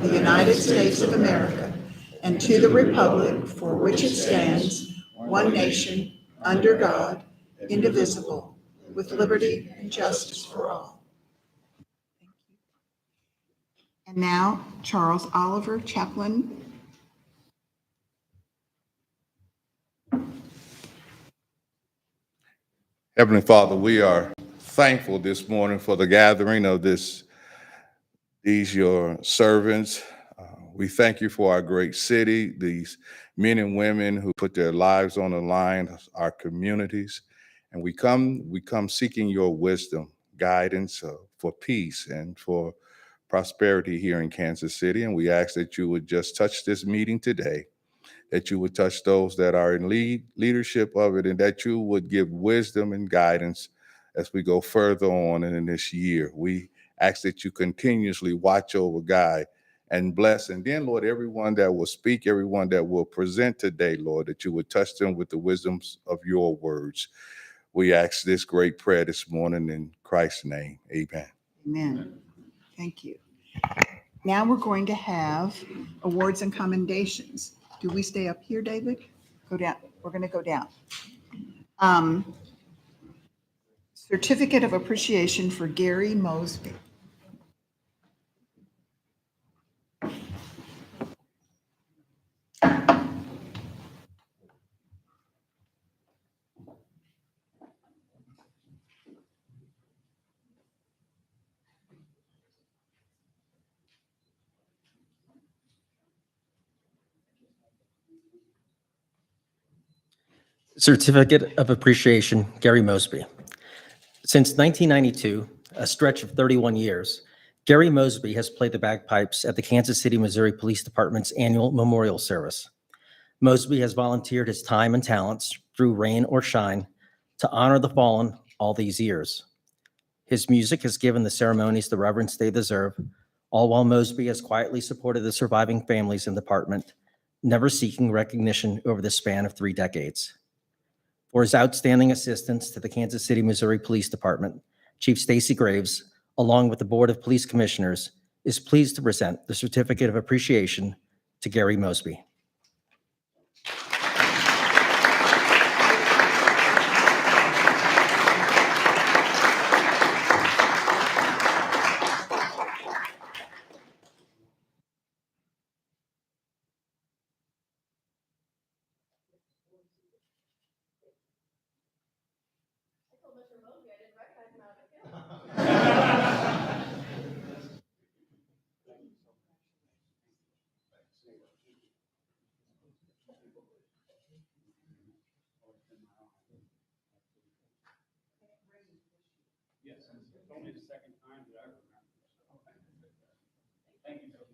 the United States of America and to the republic for which it stands, one nation, under God, indivisible, with liberty and justice for all. And now, Charles Oliver, chaplain. Heavenly Father, we are thankful this morning for the gathering of these your servants. We thank you for our great city, these men and women who put their lives on the line, our communities. And we come seeking your wisdom, guidance for peace and for prosperity here in Kansas City. And we ask that you would just touch this meeting today, that you would touch those that are in leadership of it, and that you would give wisdom and guidance as we go further on in this year. We ask that you continuously watch over, guide, and bless. And then, Lord, everyone that will speak, everyone that will present today, Lord, that you would touch them with the wisdoms of your words. We ask this great prayer this morning in Christ's name. Amen. Amen. Thank you. Now we're going to have awards and commendations. Do we stay up here, David? Go down. We're going to go down. Certificate of Appreciation for Gary Mosby. Certificate of Appreciation, Gary Mosby. Since 1992, a stretch of 31 years, Gary Mosby has played the bagpipes at the Kansas City, Missouri Police Department's annual memorial service. Mosby has volunteered his time and talents through rain or shine to honor the fallen all these years. His music has given the ceremonies the reverence they deserve, all while Mosby has quietly supported the surviving families in the department, never seeking recognition over the span of 3 decades. For his outstanding assistance to the Kansas City, Missouri Police Department, Chief Stacy Graves, along with the Board of Police Commissioners, is pleased to present the Certificate of Appreciation to Gary Mosby. Yes, it's only the second time that I remember. Thank you so much.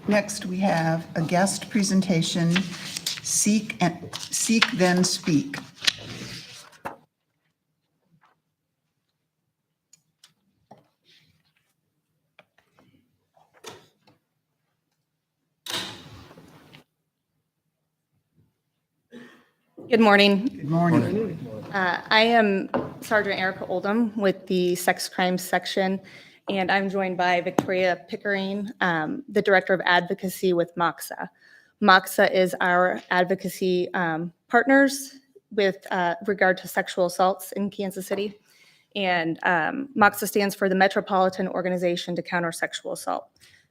Next, we have a guest presentation, Seek Then Speak. Good morning. Good morning. I am Sergeant Erica Oldham with the Sex Crimes Section, and I'm joined by Victoria Pickering, the Director of Advocacy with MOXA. MOXA is our advocacy partners with regard to sexual assaults in Kansas City, and MOXA stands for the Metropolitan Organization to Counter Sexual Assault.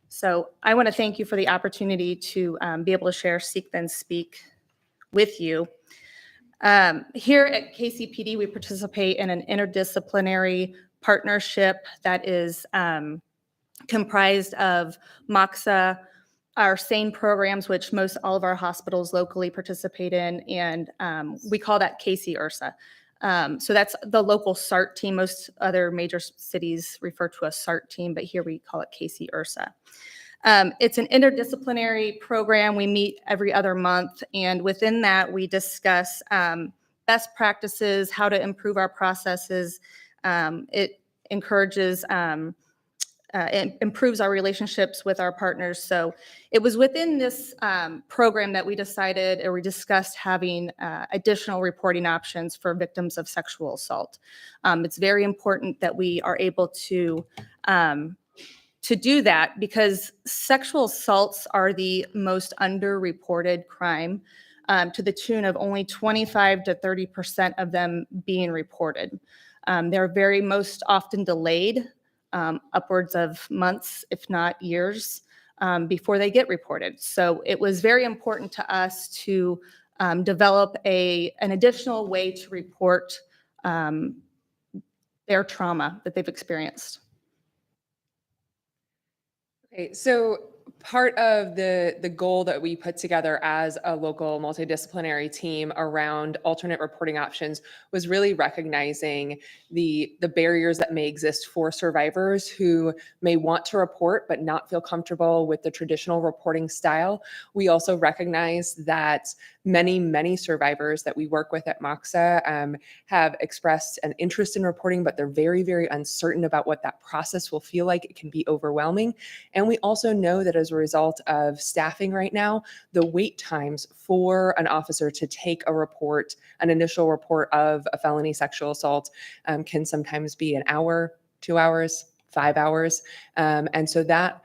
So I want to thank you for the opportunity to be able to share Seek Then Speak with you. Here at KCPD, we participate in an interdisciplinary partnership that is comprised of MOXA, our SANE programs, which most all of our hospitals locally participate in, and we call that KC-IRSA. So that's the local SART team. Most other major cities refer to a SART team, but here we call it KC-IRSA. It's an interdisciplinary program. We meet every other month, and within that, we discuss best practices, how to improve our processes. It encourages, it improves our relationships with our partners. So it was within this program that we decided, or we discussed having additional reporting options for victims of sexual assault. It's very important that we are able to do that, because sexual assaults are the most underreported crime, to the tune of only 25 to 30% of them being reported. They're very most often delayed, upwards of months, if not years, before they get reported. So it was very important to us to develop an additional way to report their trauma that they've experienced. Okay, so part of the goal that we put together as a local multidisciplinary team around alternate reporting options was really recognizing the barriers that may exist for survivors who may want to report but not feel comfortable with the traditional reporting style. We also recognize that many survivors that we work with at MOXA have expressed an interest in reporting, but they're very uncertain about what that process will feel like. It can be overwhelming. And we also know that as a result of staffing right now, the wait times for an officer to take a report, an initial report of a felony sexual assault, can sometimes be an hour, 2 hours, 5 hours. And so that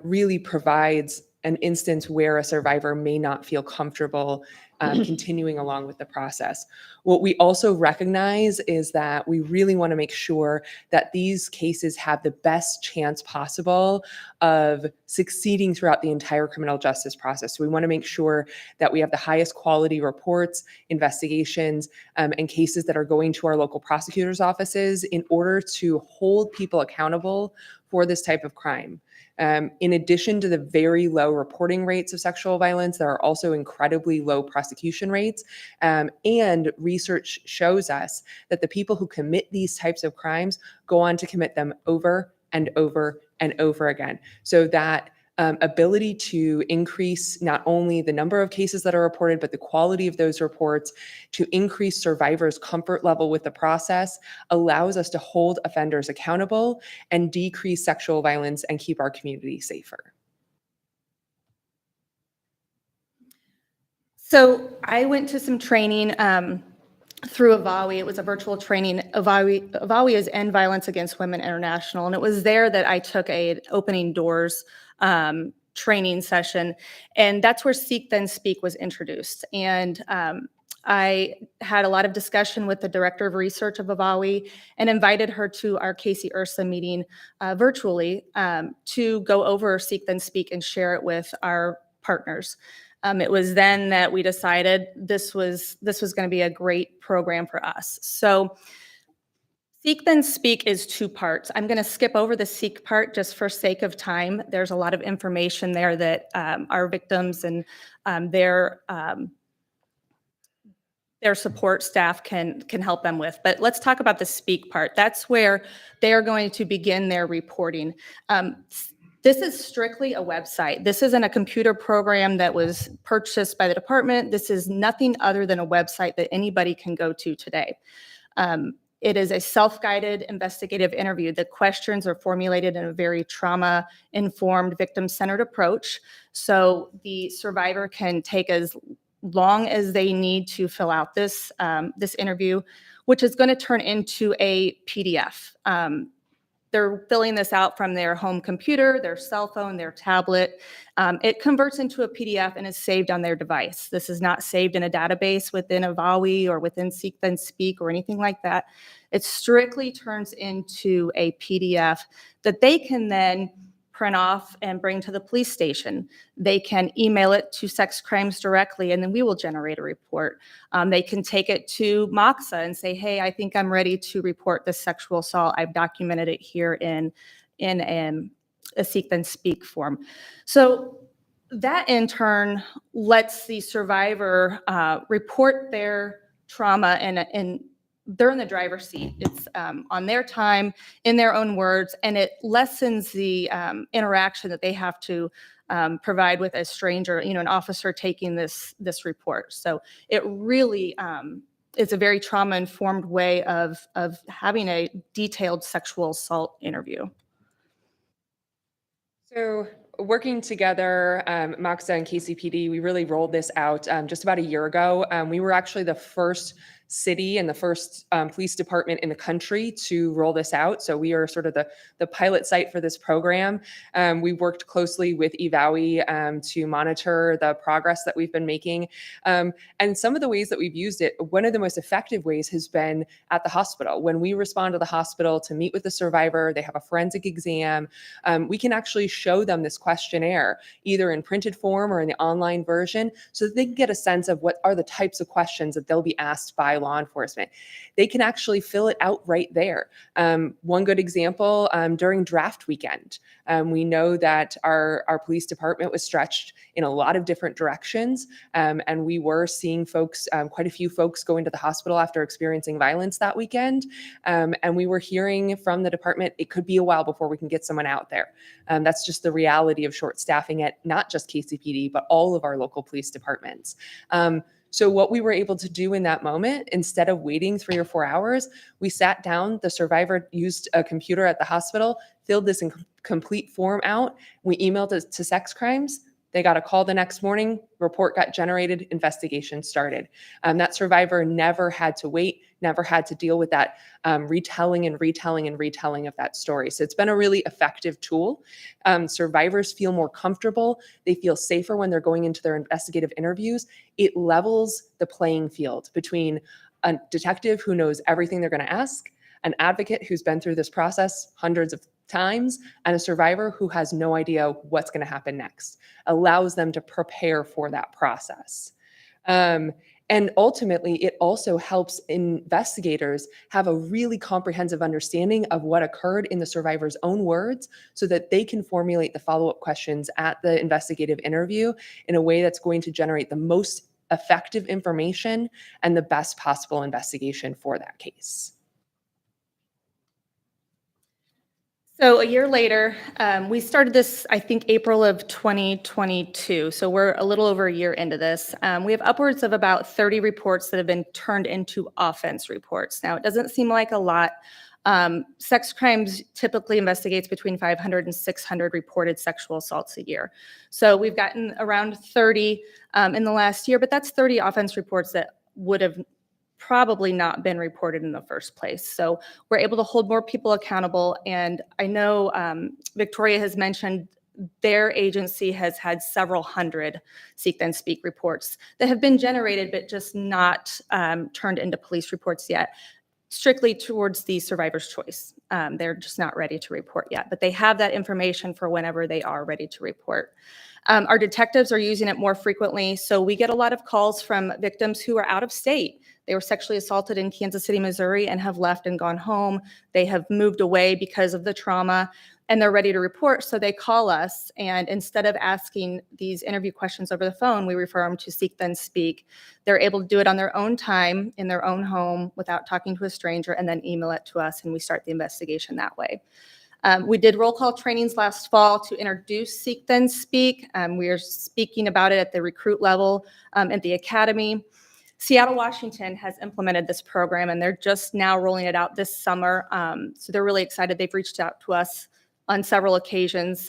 really provides an instance where a survivor may not feel comfortable continuing along with the process. What we also recognize is that we really want to make sure that these cases have the best chance possible of succeeding throughout the entire criminal justice process. So we want to make sure that we have the highest quality reports, investigations, and cases that are going to our local prosecutors' offices in order to hold people accountable for this type of crime. In addition to the very low reporting rates of sexual violence, there are also incredibly low prosecution rates. And research shows us that the people who commit these types of crimes go on to commit them over and over and over again. So that ability to increase not only the number of cases that are reported, but the quality of those reports, to increase survivors' comfort level with the process, allows us to hold offenders accountable and decrease sexual violence and keep our community safer. So I went to some training through AVAWI. It was a virtual training. AVAWI is End Violence Against Women International, and it was there that I took a Opening Doors training session, and that's where Seek Then Speak was introduced. And I had a lot of discussion with the director of research of AVAWI and invited her to our Casey Ursa meeting virtually to go over Seek Then Speak and share it with our partners. It was then that we decided this was going to be a great program for us. So Seek Then Speak is 2 parts. I'm going to skip over the Seek part just for sake of time. There's a lot of information there that our victims and their support staff can help them with. But let's talk about the Speak part. That's where they are going to begin their reporting. This is strictly a website. This isn't a computer program that was purchased by the department. This is nothing other than a website that anybody can go to today. It is a self-guided investigative interview. The questions are formulated in a very trauma-informed, victim-centered approach. So the survivor can take as long as they need to fill out this interview, which is going to turn into a PDF. They're filling this out from their home computer, their cell phone, their tablet. It converts into a PDF and is saved on their device. This is not saved in a database within AVAWI or within Seek Then Speak or anything like that. It strictly turns into a PDF that they can then print off and bring to the police station. They can email it to sex crimes directly, and then we will generate a report. They can take it to MOXA and say, hey, I think I'm ready to report this sexual assault. I've documented it here in a Seek Then Speak form. So that in turn lets the survivor report their trauma in they're in the driver's seat. It's on their time, in their own words, and it lessens the interaction that they have to provide with a stranger, an officer taking this report. So it really is a very trauma-informed way of having a detailed sexual assault interview. So working together, MOXA and KCPD, we really rolled this out just about a year ago. We were actually the first city and the first police department in the country to roll this out. So we are sort of the pilot site for this program. We worked closely with EVAWI to monitor the progress that we've been making. And some of the ways that we've used it, one of the most effective ways has been at the hospital. When we respond to the hospital to meet with the survivor, they have a forensic exam, we can actually show them this questionnaire, either in printed form or in the online version, so that they can get a sense of what are the types of questions that they'll be asked by law enforcement. They can actually fill it out right there. One good example, during draft weekend, we know that our police department was stretched in a lot of different directions, and we were seeing folks, quite a few folks go into the hospital after experiencing violence that weekend, and we were hearing from the department, it could be a while before we can get someone out there. That's just the reality of short staffing at not just KCPD, but all of our local police departments. So what we were able to do in that moment, instead of waiting 3 or 4 hours, we sat down, the survivor used a computer at the hospital, filled this complete form out. We emailed it to sex crimes. They got a call the next morning, report got generated, investigation started. That survivor never had to wait, never had to deal with that retelling of that story. So it's been a really effective tool. Survivors feel more comfortable. They feel safer when they're going into their investigative interviews. It levels the playing field between a detective who knows everything they're going to ask, an advocate who's been through this process hundreds of times, and a survivor who has no idea what's going to happen next. Allows them to prepare for that process. And ultimately, it also helps investigators have a really comprehensive understanding of what occurred in the survivor's own words, so that they can formulate the follow-up questions at the investigative interview in a way that's going to generate the most effective information and the best possible investigation for that case. So a year later, we started this, I think, April of 2022. So we're a little over a year into this. We have upwards of about 30 reports that have been turned into offense reports. Now, it doesn't seem like a lot. Sex crimes typically investigates between 500 and 600 reported sexual assaults a year. So we've gotten around 30 in the last year, but that's 30 offense reports that would have probably not been reported in the first place. So we're able to hold more people accountable. And I know Victoria has mentioned their agency has had several hundred Seek Then Speak reports that have been generated, but just not turned into police reports yet, strictly towards the survivor's choice. They're just not ready to report yet, but they have that information for whenever they are ready to report. Our detectives are using it more frequently, so we get a lot of calls from victims who are out of state. They were sexually assaulted in Kansas City, Missouri, and have left and gone home. They have moved away because of the trauma, and they're ready to report, so they call us, and instead of asking these interview questions over the phone, we refer them to Seek Then Speak. They're able to do it on their own time, in their own home, without talking to a stranger, and then email it to us, and we start the investigation that way. We did roll call trainings last fall to introduce Seek Then Speak. We are speaking about it at the recruit level at the academy. Seattle, Washington has implemented this program, and they're just now rolling it out this summer. So they're really excited. They've reached out to us on several occasions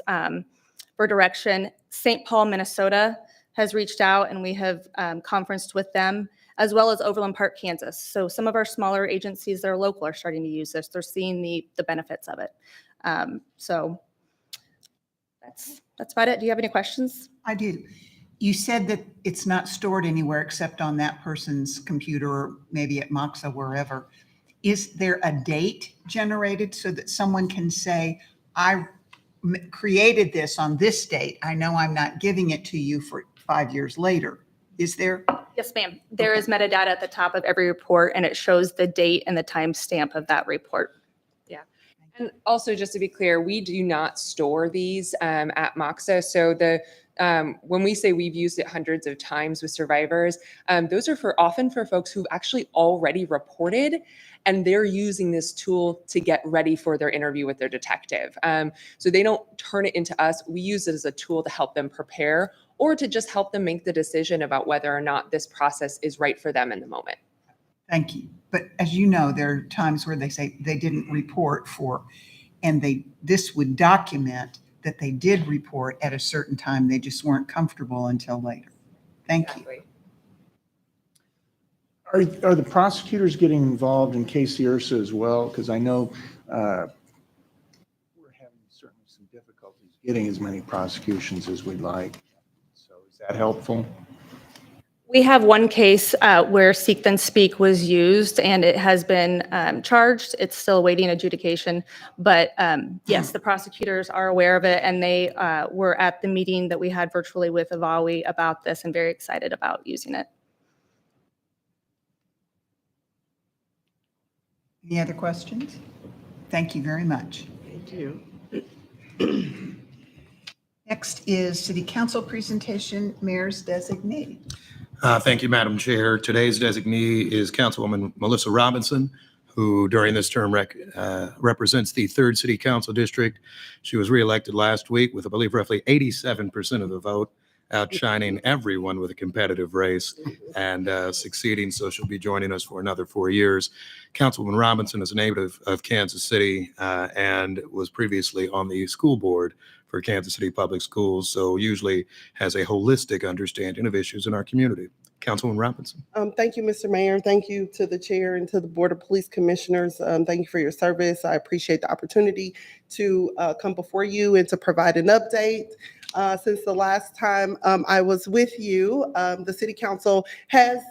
for direction. St. Paul, Minnesota has reached out, and we have conferenced with them, as well as Overland Park, Kansas. So some of our smaller agencies that are local are starting to use this. They're seeing the benefits of it. So that's about it. Do you have any questions? I do. You said that it's not stored anywhere except on that person's computer or maybe at Moxa, wherever. Is there a date generated so that someone can say, I created this on this date. I know I'm not giving it to you for 5 years later. Is there? Yes, ma'am. There is metadata at the top of every report, and it shows the date and the timestamp of that report. And also, just to be clear, we do not store these at Moxa. So when we say we've used it hundreds of times with survivors, those are often for folks who've actually already reported and they're using this tool to get ready for their interview with their detective. So they don't turn it into us. We use it as a tool to help them prepare or to just help them make the decision about whether or not this process is right for them in the moment. Thank you. But as you know, there are times where they say they didn't report for, and this would document that they did report at a certain time. They just weren't comfortable until later. Thank you. Are the prosecutors getting involved in Casey Ursa as well? Because I know we're having certainly some difficulties getting as many prosecutions as we'd like. So is that helpful? We have one case where Seek Then Speak was used, and it has been charged. It's still awaiting adjudication. But yes, the prosecutors are aware of it, and they were at the meeting that we had virtually with Avawi about this and very excited about using it. Any other questions? Thank you very much. Thank you. Next is City Council presentation, Mayor's designee. Thank you, Madam Chair. Today's designee is Councilwoman Melissa Robinson, who during this term represents the 3rd City Council District. She was reelected last week with, I believe, roughly 87% of the vote, outshining everyone with a competitive race and succeeding. So she'll be joining us for another 4 years. Councilwoman Robinson is a native of Kansas City and was previously on the school board for Kansas City Public Schools, so usually has a holistic understanding of issues in our community. Councilwoman Robinson. Thank you, Mr. Mayor. Thank you to the chair and to the Board of Police Commissioners. Thank you for your service. I appreciate the opportunity to come before you and to provide an update. Since the last time I was with you, the City Council has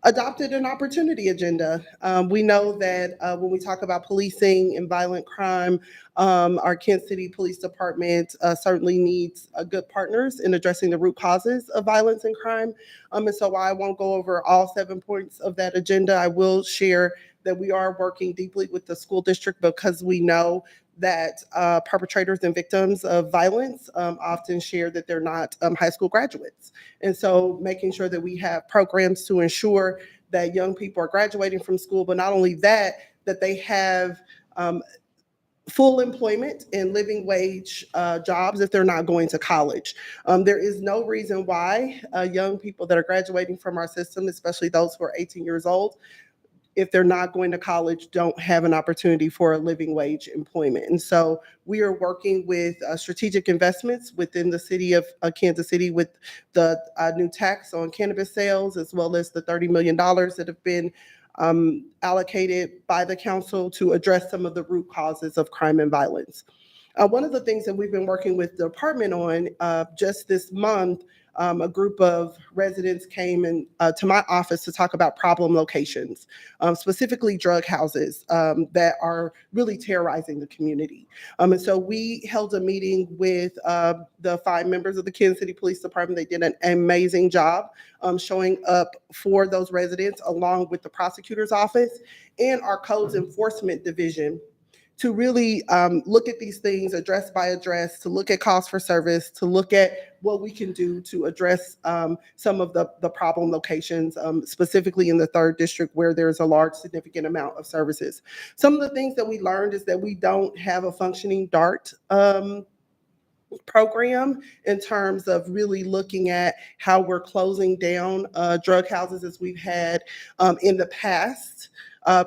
adopted an opportunity agenda. We know that when we talk about policing and violent crime, our Kansas City Police Department certainly needs good partners in addressing the root causes of violence and crime. And so while I won't go over all 7 points of that agenda, I will share that we are working deeply with the school district because we know that perpetrators and victims of violence often share that they're not high school graduates. And so making sure that we have programs to ensure that young people are graduating from school, but not only that, that they have full employment and living wage jobs if they're not going to college. There is no reason why young people that are graduating from our system, especially those who are 18 years old, if they're not going to college, don't have an opportunity for a living wage employment. And so we are working with strategic investments within the city of Kansas City with the new tax on cannabis sales, as well as the $30 million that have been allocated by the council to address some of the root causes of crime and violence. One of the things that we've been working with the department on just this month, a group of residents came to my office to talk about problem locations, specifically drug houses that are really terrorizing the community. And so we held a meeting with the 5 members of the Kansas City Police Department. They did an amazing job showing up for those residents, along with the prosecutor's office and our codes enforcement division, to really look at these things address by address, to look at cost for service, to look at what we can do to address some of the problem locations, specifically in the 3rd District where there's a large significant amount of services. Some of the things that we learned is that we don't have a functioning DART program in terms of really looking at how we're closing down drug houses as we've had in the past.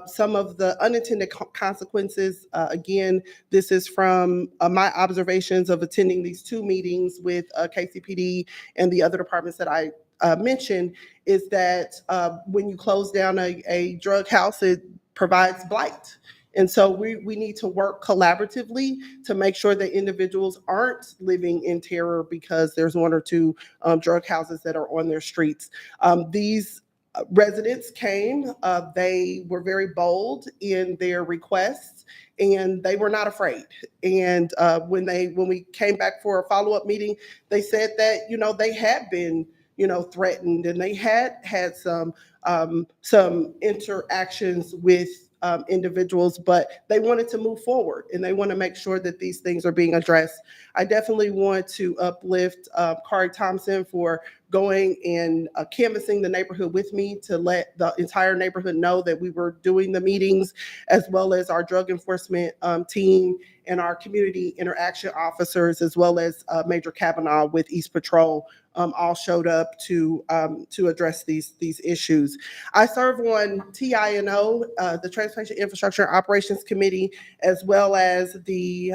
Some of the unintended consequences, again, this is from my observations of attending these 2 meetings with KCPD and the other departments that I mentioned, is that when you close down a drug house, it provides blight. And so we need to work collaboratively to make sure that individuals aren't living in terror because there's 1 or 2 drug houses that are on their streets. These residents came, they were very bold in their requests, and they were not afraid. And when we came back for a follow-up meeting, they said that, they had been, threatened, and they had some interactions with individuals, but they wanted to move forward and they want to make sure that these things are being addressed. I definitely want to uplift Kari Thompson for going and canvassing the neighborhood with me to let the entire neighborhood know that we were doing the meetings, as well as our drug enforcement team and our community interaction officers, as well as Major Kavanaugh with East Patrol, all showed up to address these issues. I serve on TINO, the Transportation Infrastructure and Operations Committee, as well as the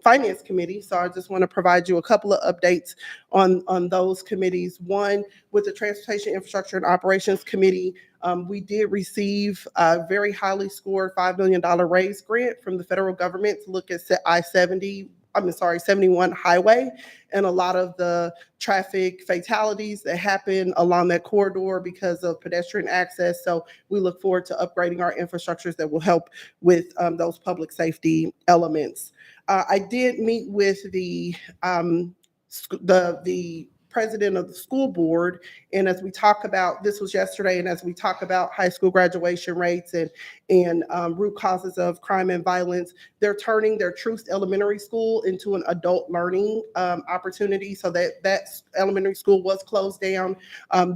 Finance Committee. So I just want to provide you a couple of updates on those committees. One, with the Transportation Infrastructure and Operations Committee, we did receive a very highly scored $5 million raise grant from the federal government to look at I-71 highway and a lot of the traffic fatalities that happen along that corridor because of pedestrian access. So we look forward to upgrading our infrastructures that will help with those public safety elements. I did meet with the president of the school board, and as we talk about, this was yesterday, and as we talk about high school graduation rates and root causes of crime and violence, they're turning their Truist Elementary School into an adult learning opportunity. So that elementary school was closed down.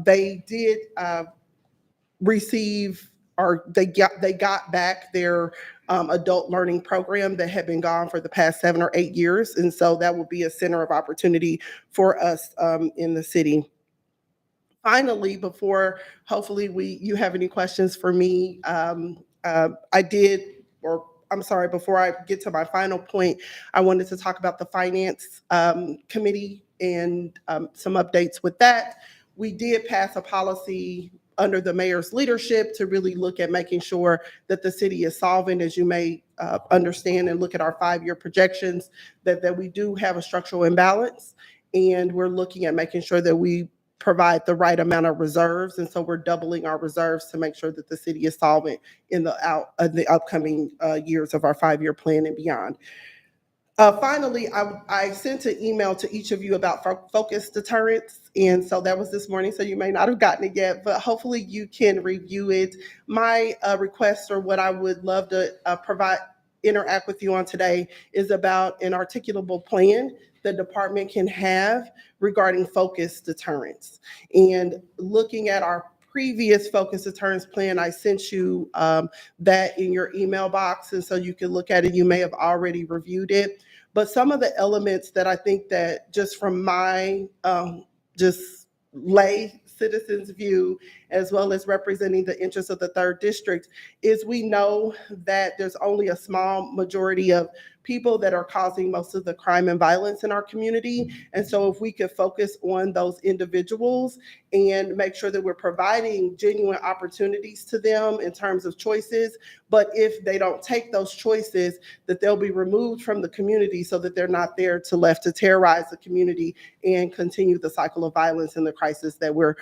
They did receive, or they got back their adult learning program that had been gone for the past 7 or 8 years. And so that will be a center of opportunity for us in the city. Finally, before hopefully you have any questions for me, before I get to my final point, I wanted to talk about the Finance Committee and some updates with that. We did pass a policy under the mayor's leadership to really look at making sure that the city is solvent, as you may understand and look at our 5-year projections, that we do have a structural imbalance, and we're looking at making sure that we provide the right amount of reserves. And so we're doubling our reserves to make sure that the city is solvent in the upcoming years of our 5-year plan and beyond. Finally, I sent an email to each of you about focus deterrence. And so that was this morning, so you may not have gotten it yet, but hopefully you can review it. My request, or what I would love to interact with you on today, is about an articulable plan the department can have regarding focus deterrence. And looking at our previous focus deterrence plan, I sent you that in your email box, and so you can look at it. You may have already reviewed it, but some of the elements that I think that just from my just lay citizens' view, as well as representing the interests of the 3rd District, is we know that there's only a small majority of people that are causing most of the crime and violence in our community. And so if we could focus on those individuals and make sure that we're providing genuine opportunities to them in terms of choices, but if they don't take those choices, that they'll be removed from the community so that they're not there left to terrorize the community and continue the cycle of violence and the crisis that we're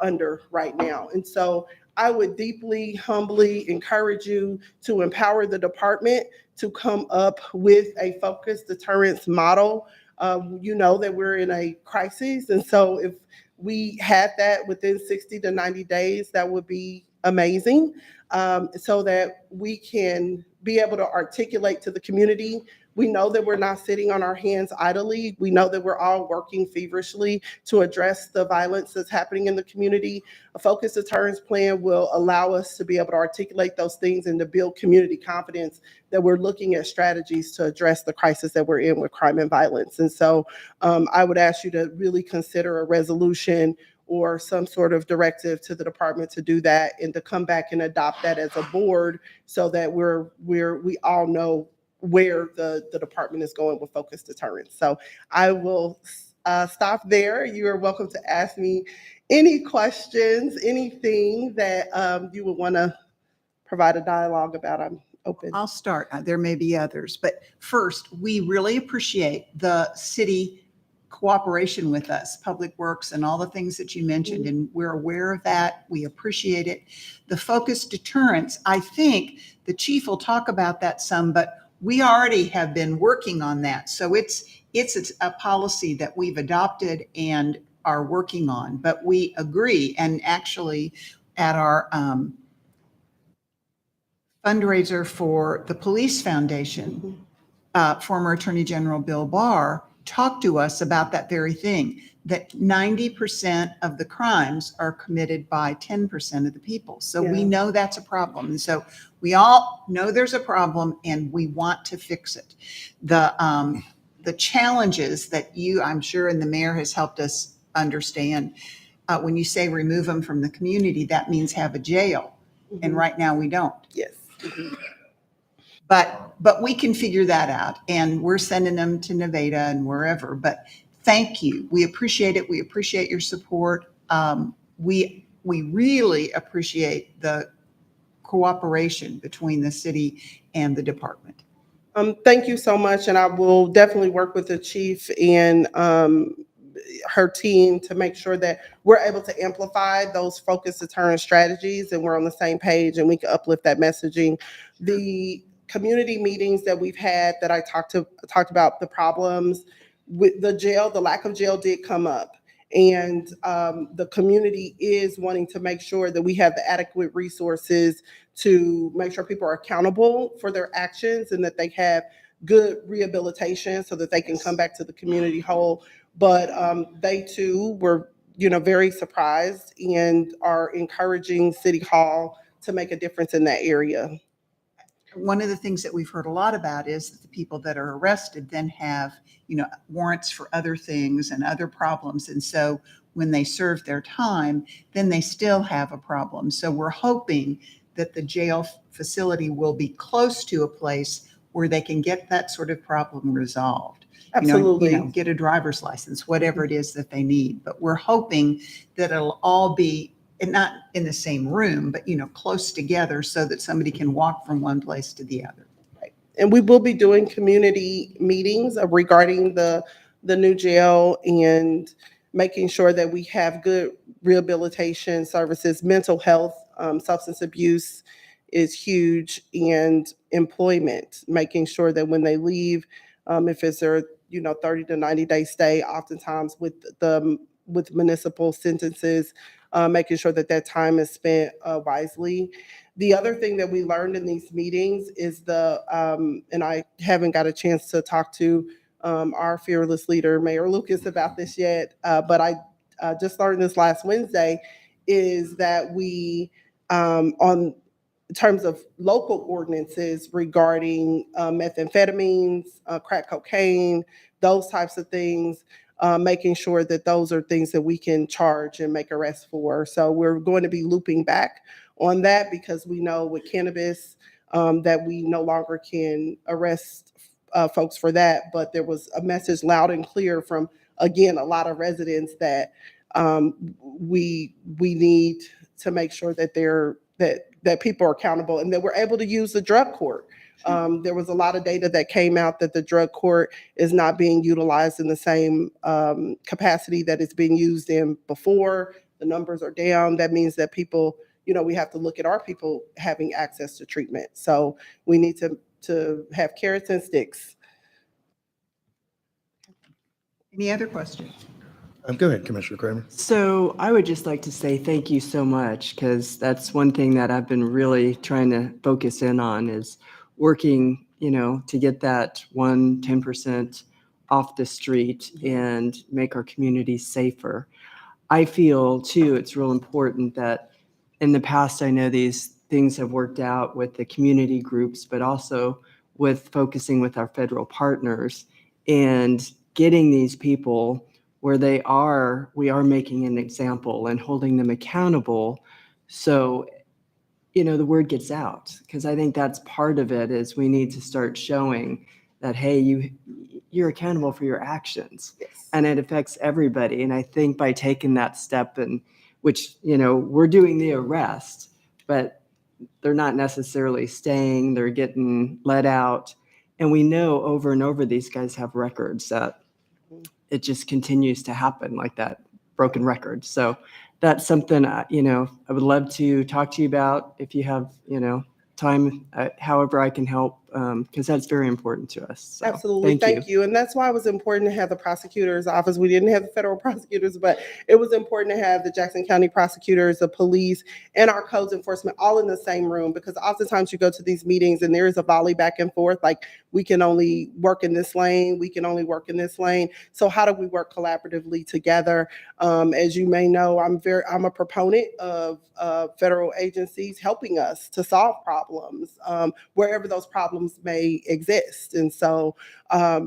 under right now. And so I would deeply, humbly encourage you to empower the department to come up with a focused deterrence model. You know that we're in a crisis, and so if we had that within 60 to 90 days, that would be amazing, so that we can be able to articulate to the community. We know that we're not sitting on our hands idly. We know that we're all working feverishly to address the violence that's happening in the community. A focused deterrence plan will allow us to be able to articulate those things and to build community confidence that we're looking at strategies to address the crisis that we're in with crime and violence. And so I would ask you to really consider a resolution or some sort of directive to the department to do that, and to come back and adopt that as a board, so that we all know where the department is going with focused deterrence. So I will stop there. You are welcome to ask me any questions, anything that you would want to provide a dialogue about. I'm open. I'll start. There may be others, but first, we really appreciate the city cooperation with us, Public Works and all the things that you mentioned, and we're aware of that. We appreciate it. The focused deterrence, I think the chief will talk about that some, but we already have been working on that. So it's a policy that we've adopted and are working on, but we agree. And actually at our fundraiser for the Police Foundation, former Attorney General Bill Barr talked to us about that very thing, that 90% of the crimes are committed by 10% of the people. So we Yeah. know that's a problem. And so we all know there's a problem and we want to fix it. The challenges that you, I'm sure, and the mayor has helped us understand, when you say remove them from the community, that means have a jail. And right now we don't. Yes. But we can figure that out, and we're sending them to Nevada and wherever. But thank you. We appreciate it. We appreciate your support. We really appreciate the cooperation between the city and the department. Thank you so much, and I will definitely work with the chief and her team to make sure that we're able to amplify those focus deterrent strategies and we're on the same page and we can uplift that messaging. The community meetings that we've had that I talked about the problems with the jail, the lack of jail did come up. And the community is wanting to make sure that we have the adequate resources to make sure people are accountable for their actions and that they have good rehabilitation so that they can come back to the community whole. But they too were, very surprised and are encouraging City Hall to make a difference in that area. One of the things that we've heard a lot about is that the people that are arrested then have, warrants for other things and other problems. And so when they serve their time, then they still have a problem. So we're hoping that the jail facility will be close to a place where they can get that sort of problem resolved. Absolutely. Get a driver's license, whatever it is that they need. But we're hoping that it'll all be, and not in the same room, but, close together so that somebody can walk from one place to the other. And we will be doing community meetings regarding the new jail and making sure that we have good rehabilitation services. Mental health, substance abuse is huge, and employment, making sure that when they leave, if it's their 30 to 90-day stay, oftentimes with municipal sentences, making sure that time is spent wisely. The other thing that we learned in these meetings is and I haven't got a chance to talk to our fearless leader, Mayor Lucas, about this yet, but I just learned this last Wednesday, is that we, in terms of local ordinances regarding methamphetamines, crack cocaine, those types of things, making sure that those are things that we can charge and make arrests for. So we're going to be looping back on that because we know with cannabis that we no longer can arrest folks for that. But there was a message loud and clear from, again, a lot of residents that we need to make sure that that people are accountable and that we're able to use the drug court. There was a lot of data that came out that the drug court is not being utilized in the same capacity that it's been used in before. The numbers are down. That means that people, we have to look at our people having access to treatment. So we need to have carrots and sticks. Any other questions? Go ahead, Commissioner Kramer. So I would just like to say thank you so much, because that's one thing that I've been really trying to focus in on is working, to get that 10% off the street and make our communities safer. I feel too, it's real important that in the past, I know these things have worked out with the community groups, but also with focusing with our federal partners and getting these people where we are making an example and holding them accountable. So, the word gets out, because I think that's part of it is we need to start showing that, hey, you're accountable for your actions. Yes. And it affects everybody. And I think by taking that step, and which, we're doing the arrest, but they're not necessarily staying, they're getting let out. And we know over and over these guys have records that it just continues to happen, like that broken record. So that's something, I would love to talk to you about if you have, time, however I can help because that's very important to us. So, Absolutely. Thank you. And that's why it was important to have the prosecutor's office. We didn't have the federal prosecutors, but it was important to have the Jackson County prosecutors, the police, and our codes enforcement all in the same room, because oftentimes you go to these meetings and there is a volley back and forth, like we can only work in this lane, we can only work in this lane. So how do we work collaboratively together? As you may know, I'm a proponent of federal agencies helping us to solve problems wherever those problems may exist. And so I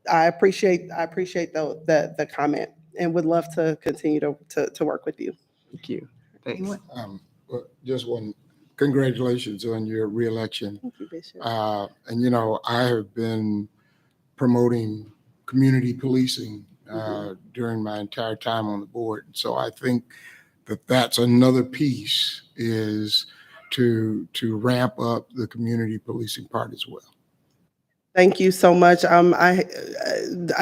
appreciate the comment and would love to continue to work with you. Thank you. Thanks. Well, just one, congratulations on your reelection. Thank you, Bishop. And you know, I have been promoting community policing during my entire time on the board. So I think that that's another piece, is to ramp up the community policing part as well. Thank you so much. I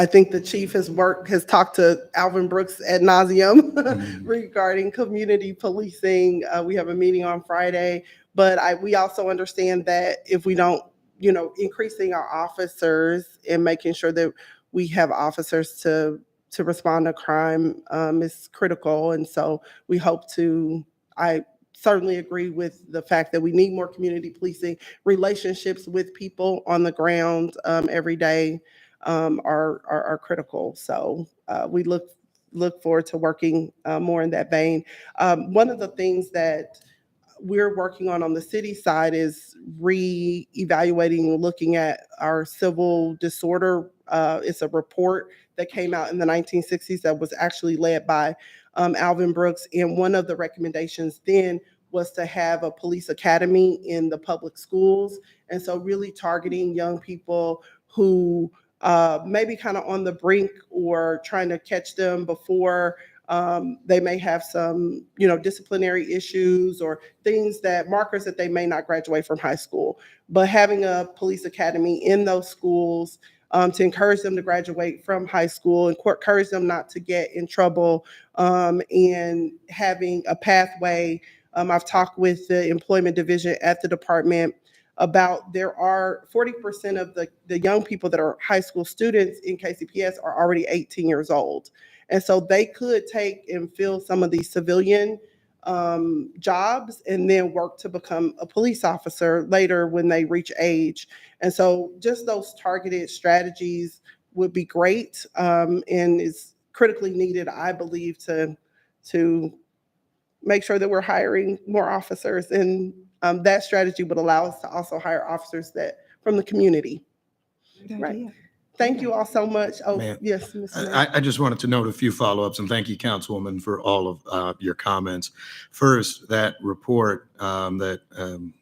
think the chief has talked to Alvin Brooks ad nauseum regarding community policing. We have a meeting on Friday, but we also understand that if we don't, increasing our officers and making sure that we have officers to respond to crime is critical. And so we hope I certainly agree with the fact that we need more community policing. Relationships with people on the ground every day are critical. So we look forward to working more in that vein. One of the things that we're working on the city side is re-evaluating, looking at our civil disorder. It's a report that came out in the 1960s that was actually led by Alvin Brooks. And one of the recommendations then was to have a police academy in the public schools. And so really targeting young people who maybe kind of on the brink, or trying to catch them before they may have some, disciplinary issues or markers that they may not graduate from high school. But having a police academy in those schools to encourage them to graduate from high school and encourage them not to get in trouble, and having a pathway. I've talked with the employment division at the department about there are 40% of the young people that are high school students in KCPS are already 18 years old. And so they could take and fill some of these civilian jobs and then work to become a police officer later when they reach age. And so just those targeted strategies would be great, and is critically needed, I believe, to make sure that we're hiring more officers. And that strategy would allow us to also hire officers from the community. Right. Thank you all so much. Oh, Ma'am, yes, Mr. Mayor. I just wanted to note a few follow-ups, and thank you, Councilwoman, for all of your comments. First, that report that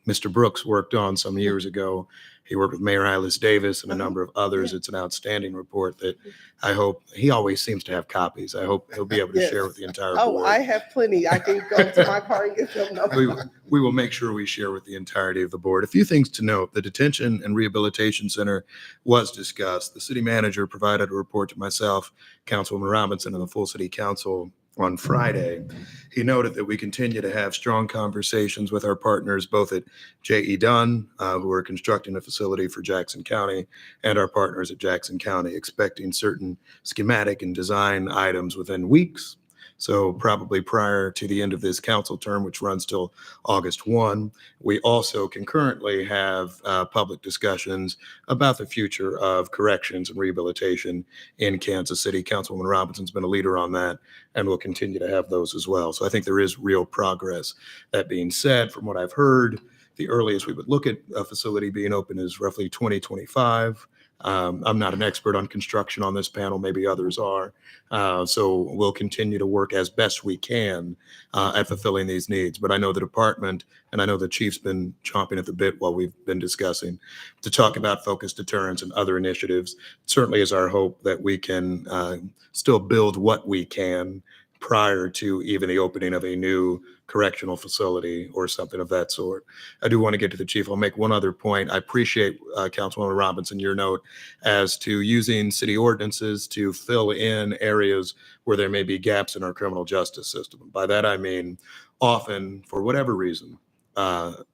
Mr. Brooks worked on some years ago, he worked with Mayor Ilis Davis and a number of others. It's an outstanding report that I hope, he always seems to have copies. I hope he'll be able to share with the entire board. Oh, I have plenty. I can go to my car and get them. We will make sure we share with the entirety of the board. A few things to note: the Detention and Rehabilitation Center was discussed. The city manager provided a report to myself, Councilwoman Robinson, and the full city council on Friday. He noted that we continue to have strong conversations with our partners, both at J.E. Dunn, who are constructing a facility for Jackson County, and our partners at Jackson County, expecting certain schematic and design items within weeks. So probably prior to the end of this council term, which runs till August 1, we also concurrently have public discussions about the future of corrections and rehabilitation in Kansas City. Councilwoman Robinson's been a leader on that, and we'll continue to have those as well. So I think there is real progress. That being said, from what I've heard, the earliest we would look at a facility being open is roughly 2025. I'm not an expert on construction on this panel, maybe others are. So we'll continue to work as best we can at fulfilling these needs. But I know the department, and I know the chief's been chomping at the bit while we've been discussing to talk about focused deterrence and other initiatives. It certainly is our hope that we can still build what we can prior to even the opening of a new correctional facility or something of that sort. I do want to get to the chief. I'll make one other point. I appreciate, Councilwoman Robinson, your note as to using city ordinances to fill in areas where there may be gaps in our criminal justice system. By that, I mean, often, for whatever reason,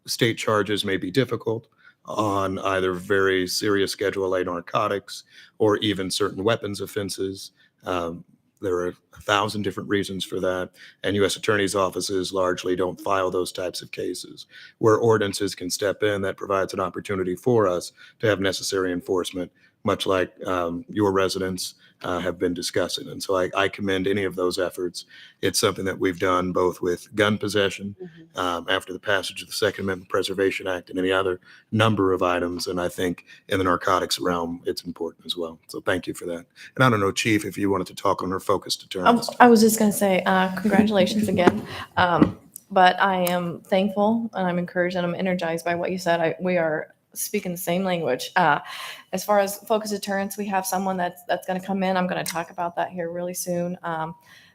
State charges may be difficult on either very serious Schedule A narcotics or even certain weapons offenses. There are 1,000 different reasons for that, and U.S. attorneys' offices largely don't file those types of cases. Where ordinances can step in, that provides an opportunity for us to have necessary enforcement, much like your residents have been discussing. And so I commend any of those efforts. It's something that we've done both with gun possession after the passage of the Second Amendment Preservation Act and any other number of items. And I think in the narcotics realm, it's important as well. So thank you for that. And I don't know, Chief, if you wanted to talk on our focus deterrence. I was just going to say, congratulations again. But I am thankful and I'm encouraged and I'm energized by what you said. We are speaking the same language. As far as focus deterrence, we have someone that's going to come in. I'm going to talk about that here really soon.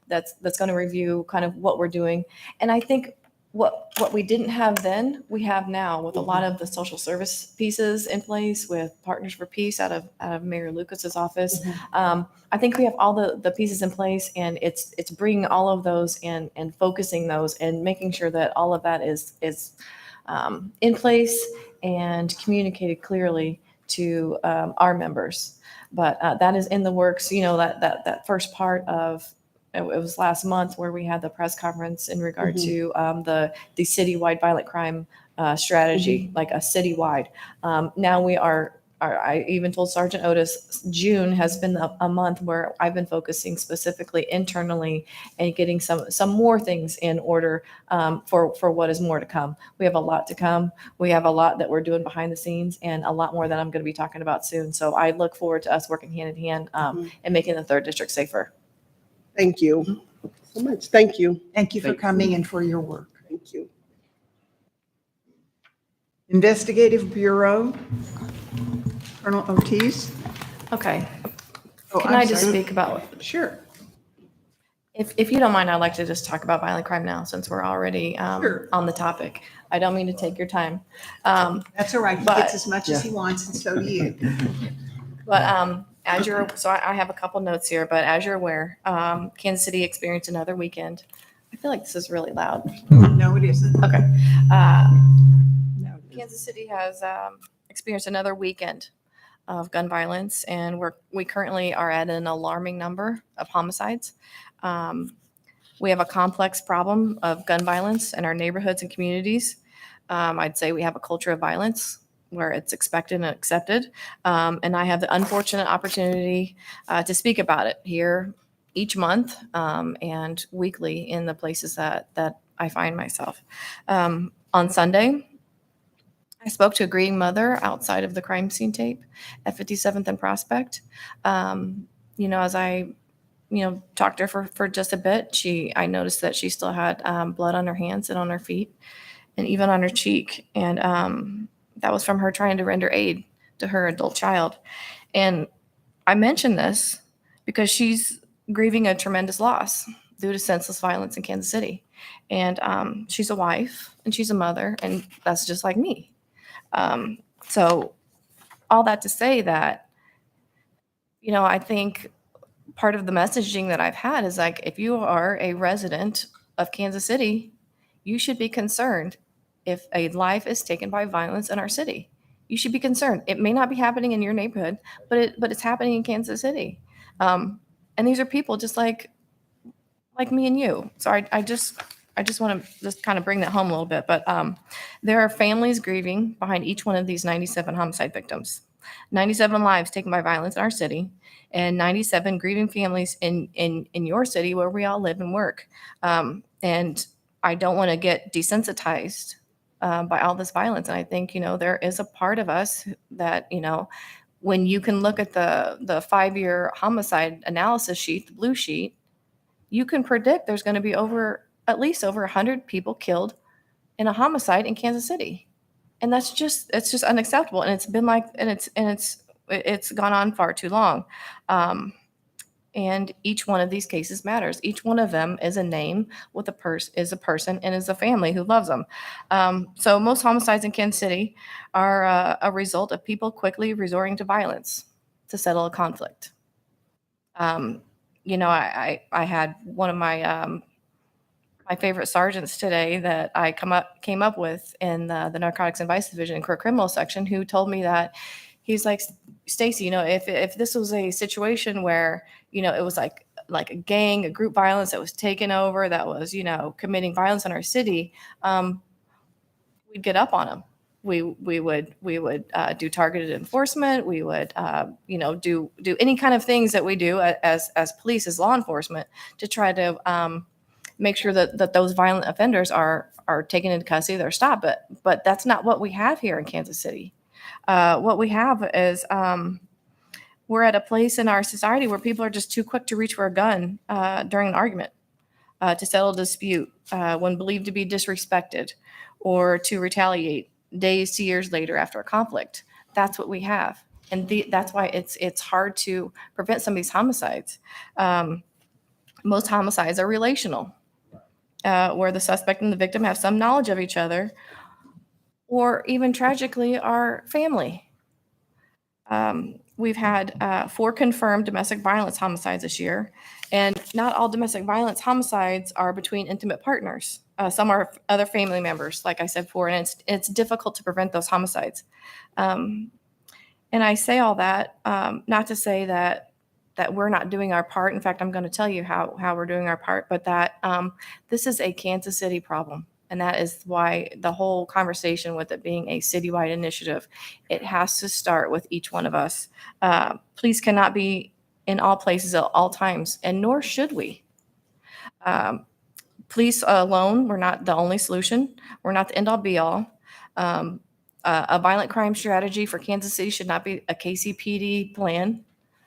That's going to review kind of what we're doing. And I think what we didn't have then, we have now with a lot of the social service pieces in place with Partners for Peace out of Mayor Lucas's office. I think we have all the pieces in place, and it's bringing all of those and focusing those and making sure that all of that is in place and communicated clearly to our members. But that is in the works. You know, that first part of it was last month where we had the press conference in regard to the citywide violent crime strategy, like a citywide. Now we are. I even told Sergeant Otis, June has been a month where I've been focusing specifically internally and getting some more things in order for what is more to come. We have a lot to come. We have a lot that we're doing behind the scenes and a lot more that I'm going to be talking about soon. So I look forward to us working hand in hand and making the 3rd District safer. Thank you so much. Thank you. Thank you for coming and for your work. Thank you. Investigative Bureau, Colonel Ortiz. Okay. Oh, Can I'm I just sorry. speak about, Sure. if you don't mind, I'd like to just talk about violent crime now since we're already Sure. on the topic. I don't mean to take your time. That's all right. He But- gets as much as he wants, and so do you. But so I have a couple notes here, but as you're aware, Kansas City experienced another weekend. I feel like this is really loud. No, it isn't. Okay. No, it Kansas City has experienced another weekend of gun violence, and we currently are at an alarming number of homicides. We have a complex problem of gun violence in our neighborhoods and communities. I'd say we have a culture of violence where it's expected and accepted. And I have the unfortunate opportunity to speak about it here each month and weekly in the places that I find myself. On Sunday, I spoke to a grieving mother outside of the crime scene tape at 57th and Prospect. As I talked to her for just a bit, I noticed that she still had blood on her hands and on her feet and even on her cheek. And that was from her trying to render aid to her adult child. And I mention this because she's grieving a tremendous loss due to senseless violence in Kansas City. And she's a wife and she's a mother, and that's just like me. So all that to say that, I think part of the messaging that I've had is like, if you are a resident of Kansas City, you should be concerned if a life is taken by violence in our city. You should be concerned. It may not be happening in your neighborhood, but it's happening in Kansas City. And these are people just like me and you. So I just want to just kind of bring that home a little bit. But there are families grieving behind each one of these 97 homicide victims. 97 lives taken by violence in our city, and 97 grieving families in your city where we all live and work. And I don't want to get desensitized by all this violence. And I think, there is a part of us that, when you can look at the 5-year homicide analysis sheet, the blue sheet, you can predict there's going to be at least over 100 people killed in a homicide in Kansas City. And it's just unacceptable. And it's been it's gone on far too long. And each one of these cases matters. Each one of them is a name with is a person and is a family who loves them. So most homicides in Kansas City are a result of people quickly resorting to violence to settle a conflict. I had one of my my favorite sergeants today that I came up with in the Narcotics and Vice Division and Career Criminal section, who told me that he's like, Stacy, you know, if this was a situation where, you know, it was like a gang, a group violence that was taken over, that was, you know, committing violence in our city, we'd get up on them. We would do targeted enforcement. We would you know, do any kind of things that we do as police, as law enforcement, to try to make sure that those violent offenders are taken into custody, they're stopped. But that's not what we have here in Kansas City. What we have is we're at a place in our society where people are just too quick to reach for a gun during an argument, to settle a dispute when believed to be disrespected, or to retaliate days to years later after a conflict. That's what we have. And that's why it's hard to prevent some of these homicides. Most homicides are relational, where the suspect and the victim have some knowledge of each other, or even tragically are family. We've had 4 confirmed domestic violence homicides this year, and not all domestic violence homicides are between intimate partners. Some are other family members, like I said before, and it's difficult to prevent those homicides. And I say all that not to say that we're not doing our part. In fact, I'm going to tell you how we're doing our part, but that this is a Kansas City problem. And that is why the whole conversation with it being a citywide initiative, it has to start with each one of us. Police cannot be in all places at all times, and nor should we. Police alone, we're not the only solution. We're not the end-all be-all. A violent crime strategy for Kansas City should not be a KCPD plan,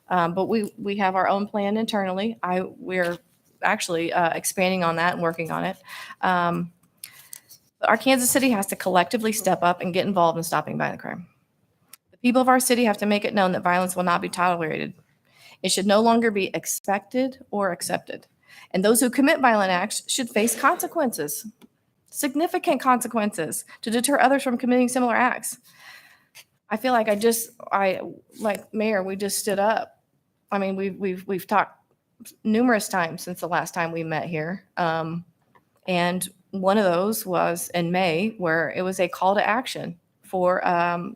but we have our own plan internally. We're actually expanding on that and working on it. Our Kansas City has to collectively step up and get involved in stopping violent crime. The people of our city have to make it known that violence will not be tolerated. It should no longer be expected or accepted. And those who commit violent acts should face consequences, significant consequences, to deter others from committing similar acts. I feel like like Mayor, we just stood up. I mean, we've talked numerous times since the last time we met here. And one of those was in May, where it was a call to action for our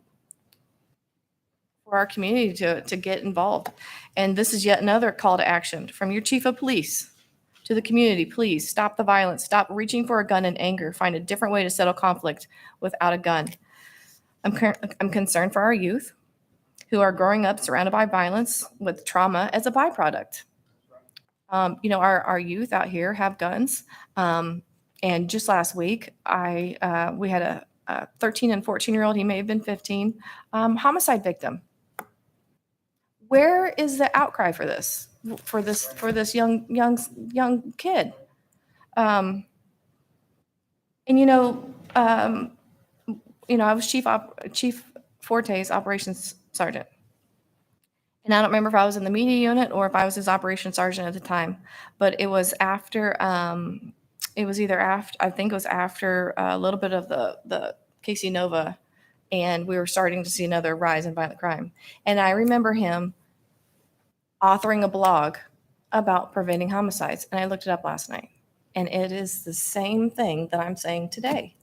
community to get involved. And this is yet another call to action from your chief of police to the community. Please stop the violence. Stop reaching for a gun in anger. Find a different way to settle conflict without a gun. I'm concerned for our youth who are growing up surrounded by violence with trauma as a byproduct. You know, our youth out here have guns. And just last week, we had a 13 and 14-year-old, he may have been 15, homicide victim. Where is the outcry for this young kid? And I was Chief Forte's operations sergeant. And I don't remember if I was in the media unit or if I was his operations sergeant at the time, but it was after, I think it was after a little bit of the Casey Nova, and we were starting to see another rise in violent crime. And I remember him authoring a blog about preventing homicides. And I looked it up last night, and it is the same thing that I'm saying today.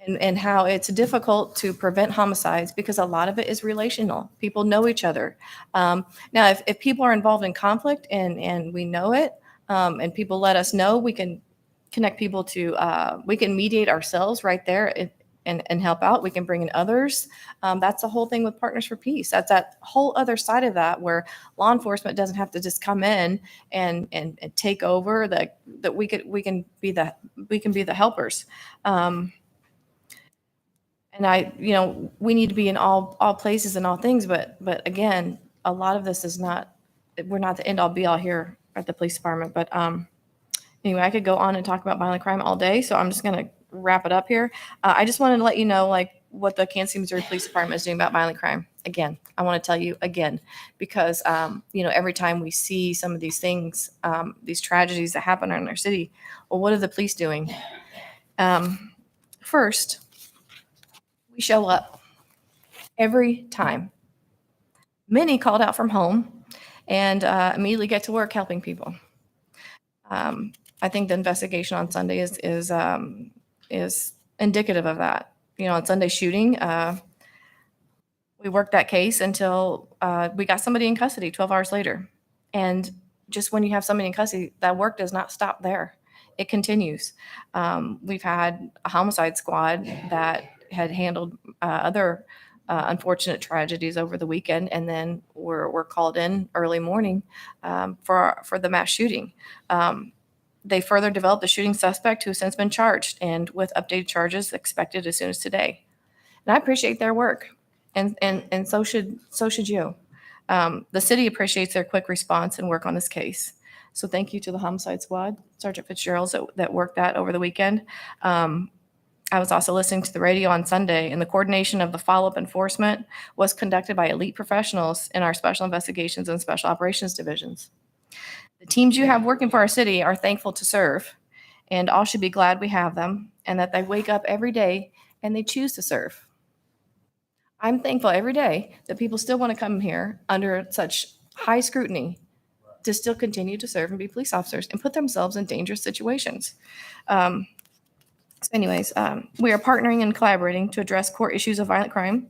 And how it's difficult to prevent homicides because a lot of it is relational. People know each other. Now, if people are involved in conflict and we know it, and people let us know, we can connect people to, we can mediate ourselves right there and help out. We can bring in others. That's the whole thing with Partners for Peace. That's that whole other side of that, where law enforcement doesn't have to just come in and take over. That we can be the helpers. And we need to be in all places and all things, but again, a lot of this is not, we're not the end all be all here at the police department. But anyway, I could go on and talk about violent crime all day, so I'm just going to wrap it up here. I just wanted to let you know, what the Kansas City, Missouri Police Department is doing about violent crime. Again, I want to tell you again, because every time we see some of these things, these tragedies that happen in our city, well, what are the police doing? First, we show up every time. Many called out from home and immediately get to work helping people. I think the investigation on Sunday is indicative of that. You know, on Sunday shooting, we worked that case until we got somebody in custody 12 hours later. And just when you have somebody in custody, that work does not stop there. It continues. We've had a homicide squad that had handled other unfortunate tragedies over the weekend, and then we're called in early morning for the mass shooting. They further developed a shooting suspect who has since been charged, and with updated charges expected as soon as today. And I appreciate their work, and so should you. The city appreciates their quick response and work on this case. So thank you to the homicide squad, Sergeant Fitzgerald, that worked that over the weekend. I was also listening to the radio on Sunday, and the coordination of the follow-up enforcement was conducted by elite professionals in our special investigations and special operations divisions. The teams you have working for our city are thankful to serve, and all should be glad we have them, and that they wake up every day and they choose to serve. I'm thankful every day that people still want to come here under such high scrutiny to still continue to serve and be police officers and put themselves in dangerous situations. We are partnering and collaborating to address core issues of violent crime.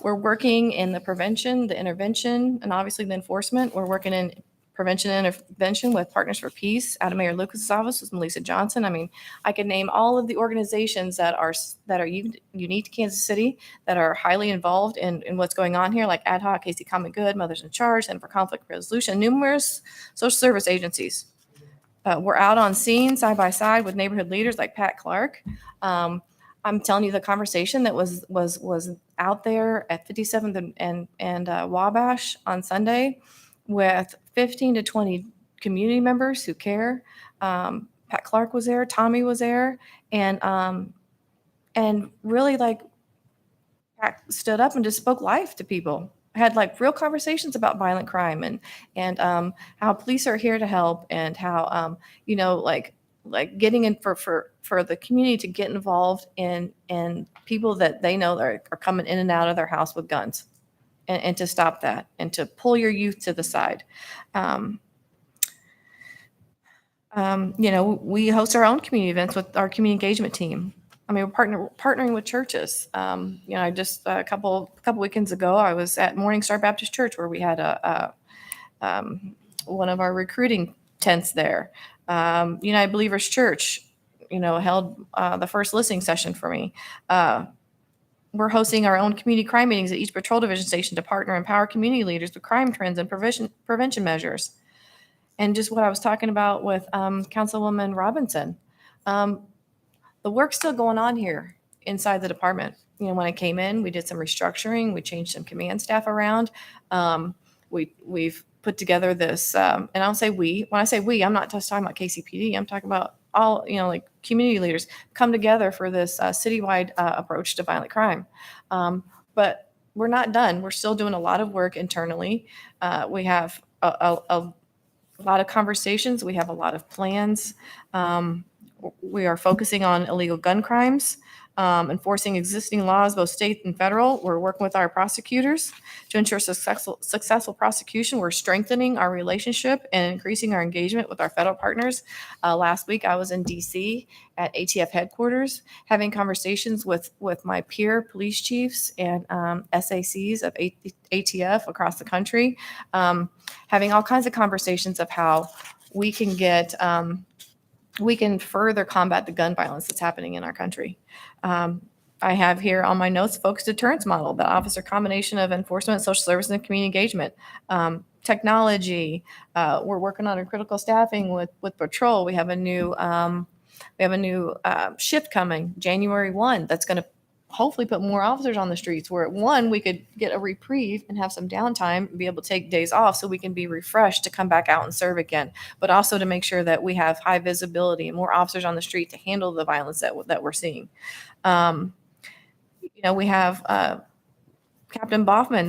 We're working in the prevention, the intervention, and obviously the enforcement. We're working in prevention and intervention with Partners for Peace out of Mayor Lucas's office with Melissa Johnson. I mean, I could name all of the organizations that are unique to Kansas City, that are highly involved in what's going on here, like Ad Hoc, KC Common Good, Mothers in Charge, Center for Conflict Resolution, numerous social service agencies. We're out on scene side by side with neighborhood leaders like Pat Clark. I'm telling you, the conversation that was out there at 57th and Wabash on Sunday with 15 to 20 community members who care. Pat Clark was there, Tommy was there, and really, like, Pat stood up and just spoke life to people. Had like real conversations about violent crime and how police are here to help, and how like getting in for the community to get involved in people that they know are coming in and out of their house with guns, and to stop that and to pull your youth to the side. We host our own community events with our community engagement team. I mean, we're partnering with churches. I just a couple weekends ago, I was at Morning Star Baptist Church, where we had one of our recruiting tents there. United Believers Church, held the first listening session for me. We're hosting our own community crime meetings at each patrol division station to partner and empower community leaders with crime trends and prevention measures. And just what I was talking about with Councilwoman Robinson. The work's still going on here inside the department. When I came in, we did some restructuring. We changed some command staff around. We've put together this, and I'll say we. When I say we, I'm not just talking about KCPD. I'm talking about all, like community leaders come together for this citywide approach to violent crime. But we're not done. We're still doing a lot of work internally. We have a lot of conversations. We have a lot of plans. We are focusing on illegal gun crimes, enforcing existing laws, both state and federal. We're working with our prosecutors to ensure successful prosecution. We're strengthening our relationship and increasing our engagement with our federal partners. Last week, I was in DC at ATF headquarters, having conversations with my peer police chiefs and SACs of ATF across the country, having all kinds of conversations of how we can get we can further combat the gun violence that's happening in our country. I have here on my notes, focused deterrence model, the officer combination of enforcement, social service, and community engagement. Technology, we're working on a critical staffing with patrol. We have a new shift coming January 1 that's going to hopefully put more officers on the streets, where at 1 we could get a reprieve and have some downtime and be able to take days off so we can be refreshed to come back out and serve again, but also to make sure that we have high visibility and more officers on the street to handle the violence that we're seeing. We have Captain Boffman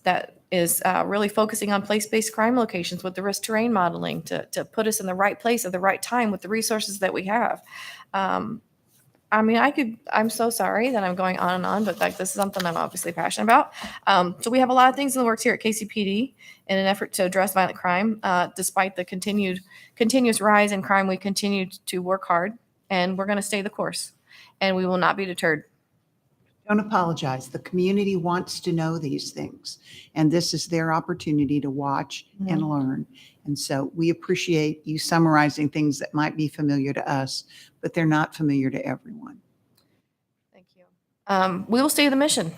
that is really focusing on place-based crime locations with the risk terrain modeling to put us in the right place at the right time with the resources that we have. I mean, I'm so sorry that I'm going on and on, but like, this is something I'm obviously passionate about. So we have a lot of things in the works here at KCPD in an effort to address violent crime. Despite the continuous rise in crime, we continue to work hard, and we're going to stay the course, and we will not be deterred. Don't apologize. The community wants to know these things, and this is their opportunity to watch and learn. And so we appreciate you summarizing things that might be familiar to us, but they're not familiar to everyone. Thank you. We will stay the mission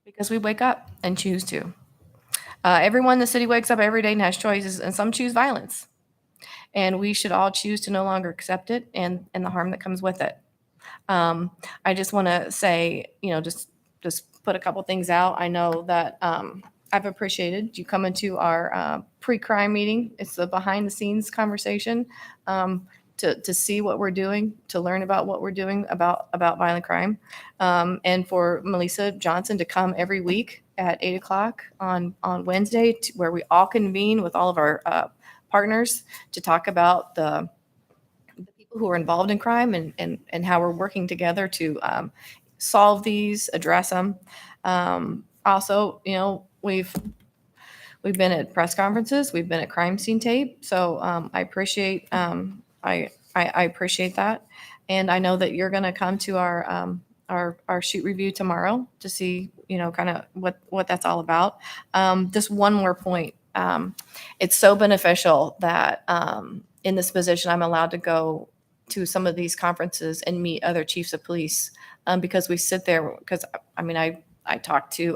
because we wake up and choose to. Everyone in the city wakes up every day and has choices, and some choose violence. And we should all choose to no longer accept it and the harm that comes with it. I just want to say, just put a couple things out. I know that I've appreciated you coming to our pre-crime meeting. It's the behind-the-scenes conversation to see what we're doing, to learn about what we're doing about violent crime, and for Melissa Johnson to come every week at 8 o'clock on Wednesday, where we all convene with all of our partners to talk about the people who are involved in crime and how we're working together to solve these, address them. Also, we've been at press conferences, we've been at crime scene tape, so I appreciate I appreciate that, and I know that you're going to come to our shoot review tomorrow to see kind of what that's all about. Just one more point. It's so beneficial that in this position I'm allowed to go to some of these conferences and meet other chiefs of police because we sit there. Because I talked to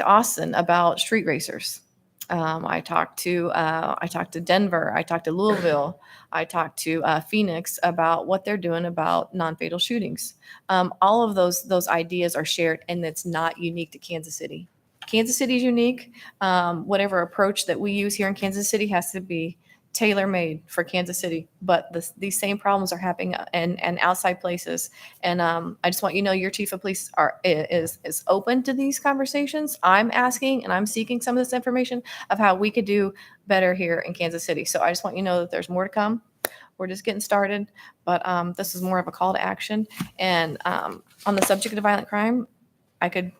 Austin about street racers. I talked to Denver. I talked to Louisville. I talked to Phoenix about what they're doing about non-fatal shootings. All of those ideas are shared, and it's not unique to Kansas City. Kansas City is unique. Whatever approach that we use here in Kansas City has to be tailor-made for Kansas City, but these same problems are happening in outside places. And I just want you to know your chief of police is open to these conversations. I'm asking and I'm seeking some of this information of how we could do better here in Kansas City. So I just want you to know that there's more to come. We're just getting started, but this is more of a call to action. And on the subject of violent crime, I could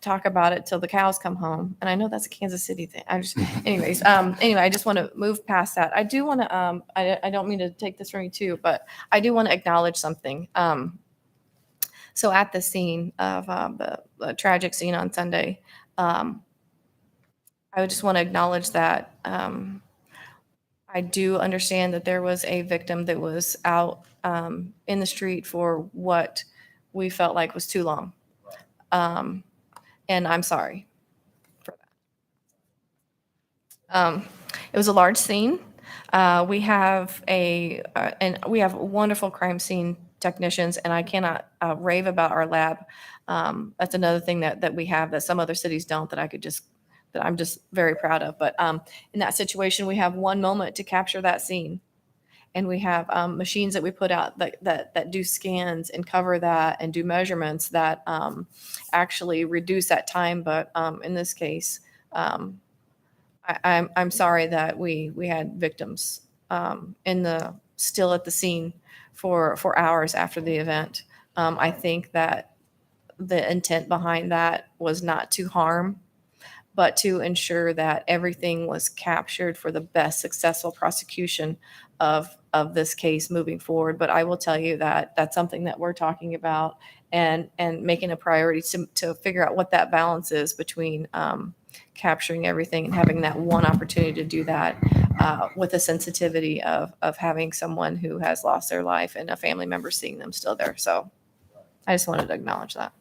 talk about it till the cows come home. And I know that's a Kansas City thing. Anyway, I just want to move past that. I do want to, I don't mean to take this from you too, but I do want to acknowledge something. So at the scene of the tragic scene on Sunday, I just want to acknowledge that I do understand that there was a victim that was out in the street for what we felt like was too long. And I'm sorry for that. It was a large scene. We have wonderful crime scene technicians, and I cannot rave about our lab. That's another thing that we have that some other cities don't, that I'm just very proud of. But in that situation, we have one moment to capture that scene. And we have machines that we put out that do scans and cover that and do measurements that actually reduce that time. But in this case, I'm sorry that we had victims still at the scene for hours after the event. I think that the intent behind that was not to harm, but to ensure that everything was captured for the best successful prosecution of this case moving forward. But I will tell you that that's something that we're talking about and making a priority to figure out what that balance is between capturing everything and having that one opportunity to do that with the sensitivity of having someone who has lost their life and a family member seeing them still there. So I just wanted to acknowledge that.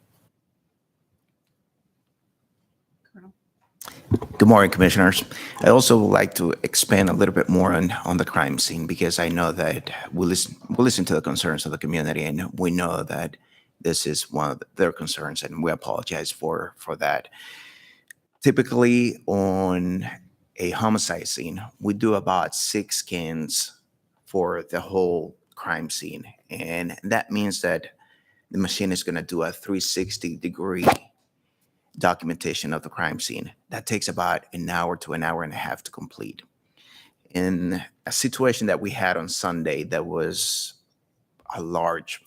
Good morning, Commissioners. I also would like to expand a little bit more on the crime scene, because I know that we listen to the concerns of the community, and we know that this is one of their concerns, and we apologize for that. Typically, on a homicide scene, we do about 6 scans for the whole crime scene, and that means that the machine is going to do a 360-degree documentation of the crime scene. That takes about an hour to an hour and a half to complete. In a situation that we had on Sunday that was a large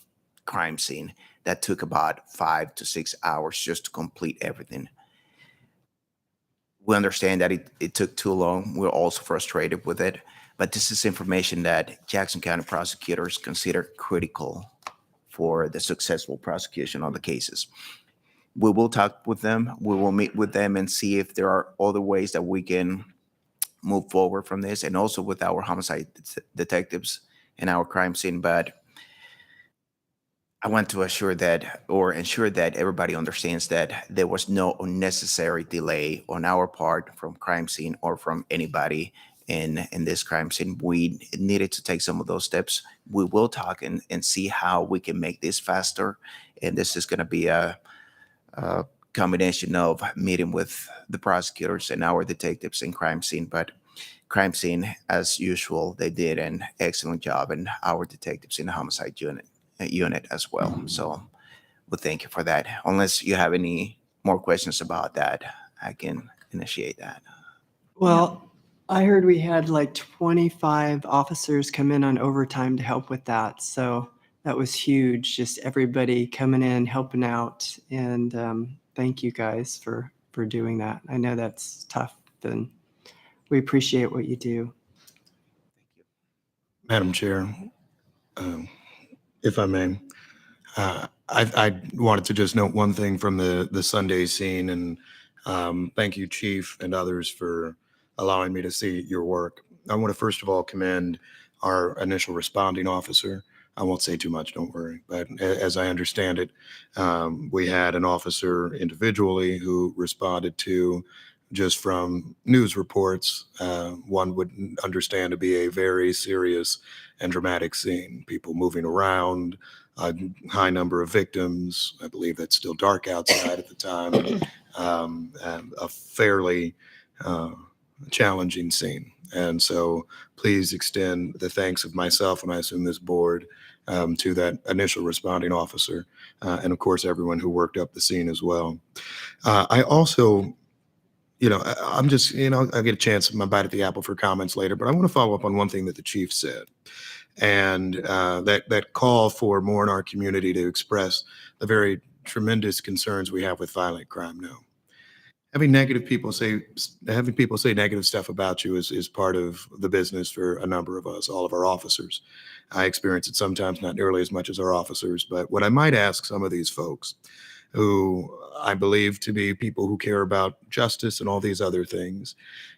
crime scene that took about 5 to 6 hours just to complete everything. We understand that it took too long. We're also frustrated with it, but this is information that Jackson County prosecutors consider critical for the successful prosecution of the cases. We will talk with them. We will meet with them and see if there are other ways that we can move forward from this, and also with our homicide detectives and our crime scene. But I want to ensure that everybody understands that there was no unnecessary delay on our part from crime scene or from anybody in this crime scene. We needed to take some of those steps. We will talk and see how we can make this faster. And this is going to be a combination of meeting with the prosecutors and our detectives in crime scene. But crime scene, as usual, they did an excellent job, and our detectives in the homicide unit as well. So we thank you for that. Unless you have any more questions about that, I can initiate that. Well, I heard we had like 25 officers come in on overtime to help with that. So that was huge. Just everybody coming in, helping out. And thank you guys for doing that. I know that's tough, and we appreciate what you do. Madam Chair, if I may, I wanted to just note one thing from the Sunday scene, and thank you, Chief, and others for allowing me to see your work. I want to first of all commend our initial responding officer. I won't say too much, don't worry. But as I understand it, we had an officer individually who responded to, just from news reports, one would understand to be a very serious and dramatic scene. People moving around, a high number of victims. I believe that's still dark outside at the time. And a fairly challenging scene. And so please extend the thanks of myself, and I assume this board, to that initial responding officer, and of course everyone who worked up the scene as well. I also, I'm just, I'll get a chance, my bite at the apple for comments later, but I want to follow up on one thing that the chief said, and that call for more in our community to express the very tremendous concerns we have with violent crime now. Having people say negative stuff about you is part of the business for a number of us, all of our officers. I experience it sometimes, not nearly as much as our officers, but what I might ask some of these folks, who I believe to be people who care about justice and all these other things,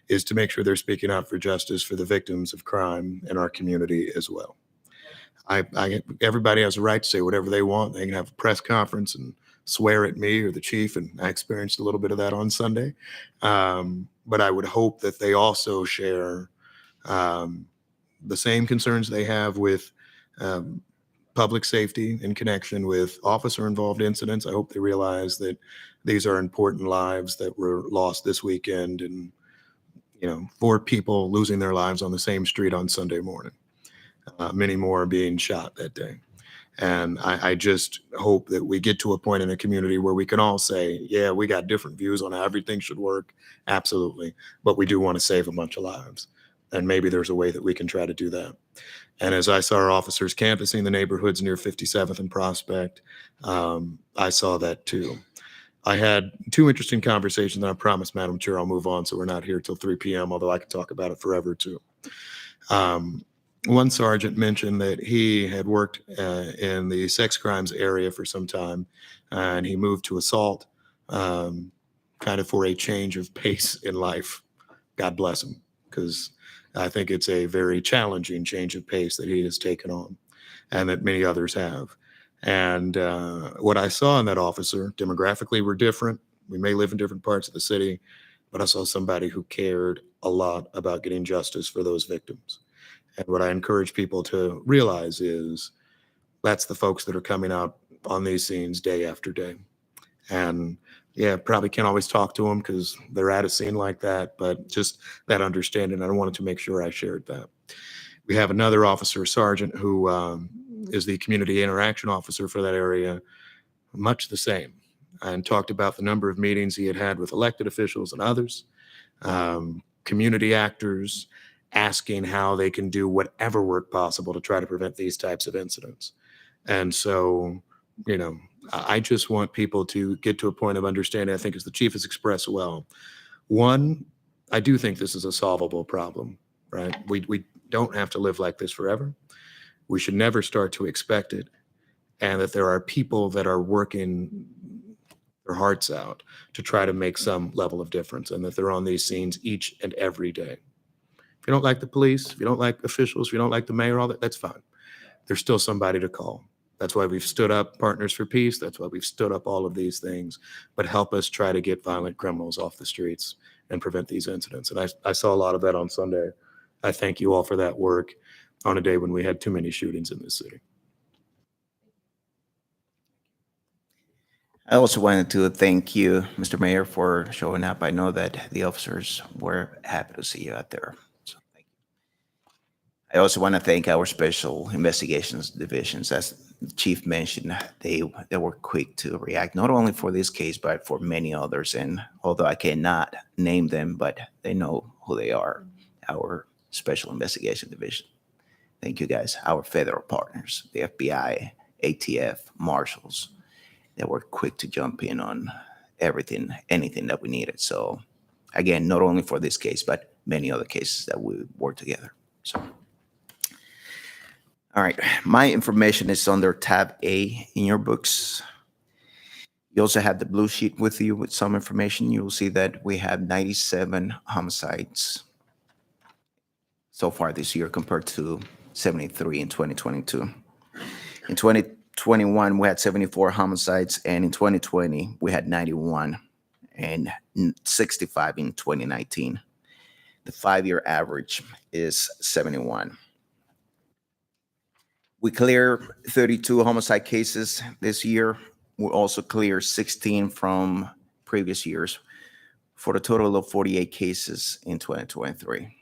is to make sure they're speaking out for justice for the victims of crime in our community as well. Everybody has a right to say whatever they want. They can have a press conference and swear at me or the chief, and I experienced a little bit of that on Sunday. But I would hope that they also share the same concerns they have with public safety in connection with officer-involved incidents. I hope they realize that these are important lives that were lost this weekend, and 4 people losing their lives on the same street on Sunday morning. Many more being shot that day. And I just hope that we get to a point in the community where we can all say, yeah, we got different views on how everything should work. Absolutely. But we do want to save a bunch of lives. And maybe there's a way that we can try to do that. And as I saw our officers canvassing the neighborhoods near 57th and Prospect, I saw that too. I had 2 interesting conversations, and I promise, Madam Chair, I'll move on so we're not here till 3 p.m., although I could talk about it forever too. One sergeant mentioned that he had worked in the sex crimes area for some time, and he moved to assault kind of for a change of pace in life. God bless him, because I think it's a very challenging change of pace that he has taken on, and that many others have. And what I saw in that officer, demographically, we're different. We may live in different parts of the city, but I saw somebody who cared a lot about getting justice for those victims. And what I encourage people to realize is that's the folks that are coming out on these scenes day after day. And yeah, probably can't always talk to them because they're at a scene like that, but just that understanding, I wanted to make sure I shared that. We have another officer, sergeant, who is the community interaction officer for that area, much the same, and talked about the number of meetings he had had with elected officials and others, community actors, asking how they can do whatever work possible to try to prevent these types of incidents. And so, I just want people to get to a point of understanding, I think as the chief has expressed well. One, I do think this is a solvable problem, right? We don't have to live like this forever. We should never start to expect it. And that there are people that are working their hearts out to try to make some level of difference, and that they're on these scenes each and every day. If you don't like the police, if you don't like officials, if you don't like the mayor, all that, that's fine. There's still somebody to call. That's why we've stood up Partners for Peace. That's why we've stood up all of these things. But help us try to get violent criminals off the streets and prevent these incidents. And I saw a lot of that on Sunday. I thank you all for that work on a day when we had too many shootings in this city. I also wanted to thank you, Mr. Mayor, for showing up. I know that the officers were happy to see you out there. So thank you. I also want to thank our special investigations divisions. As the chief mentioned, they were quick to react, not only for this case, but for many others. And although I cannot name them, but they know who they are, our special investigation division. Thank you, guys. Our federal partners, the FBI, ATF, Marshals, they were quick to jump in on everything, anything that we needed. So again, not only for this case, but many other cases that we work together. So, all right, my information is under tab A in your books. You also have the blue sheet with you with some information. You will see that we have 97 homicides so far this year compared to 73 in 2022. In 2021, we had 74 homicides, and in 2020, we had 91 and 65 in 2019. The 5-year average is 71. We clear 32 homicide cases this year. We also clear 16 from previous years for a total of 48 cases in 2023.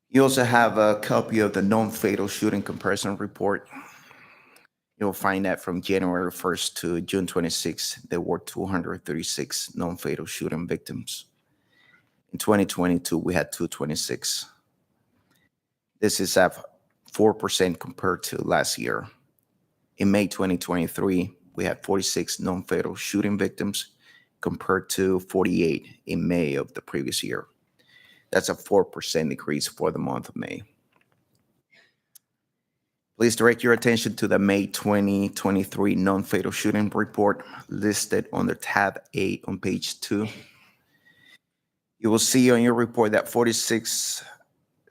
You also have a copy of the non-fatal shooting comparison report. You'll find that from January 1st to June 26th, there were 236 non-fatal shooting victims. In 2022, we had 226. This is up 4% compared to last year. In May 2023, we had 46 non-fatal shooting victims compared to 48 in May of the previous year. That's a 4% decrease for the month of May. Please direct your attention to the May 2023 non-fatal shooting report listed under tab A on page 2. You will see on your report that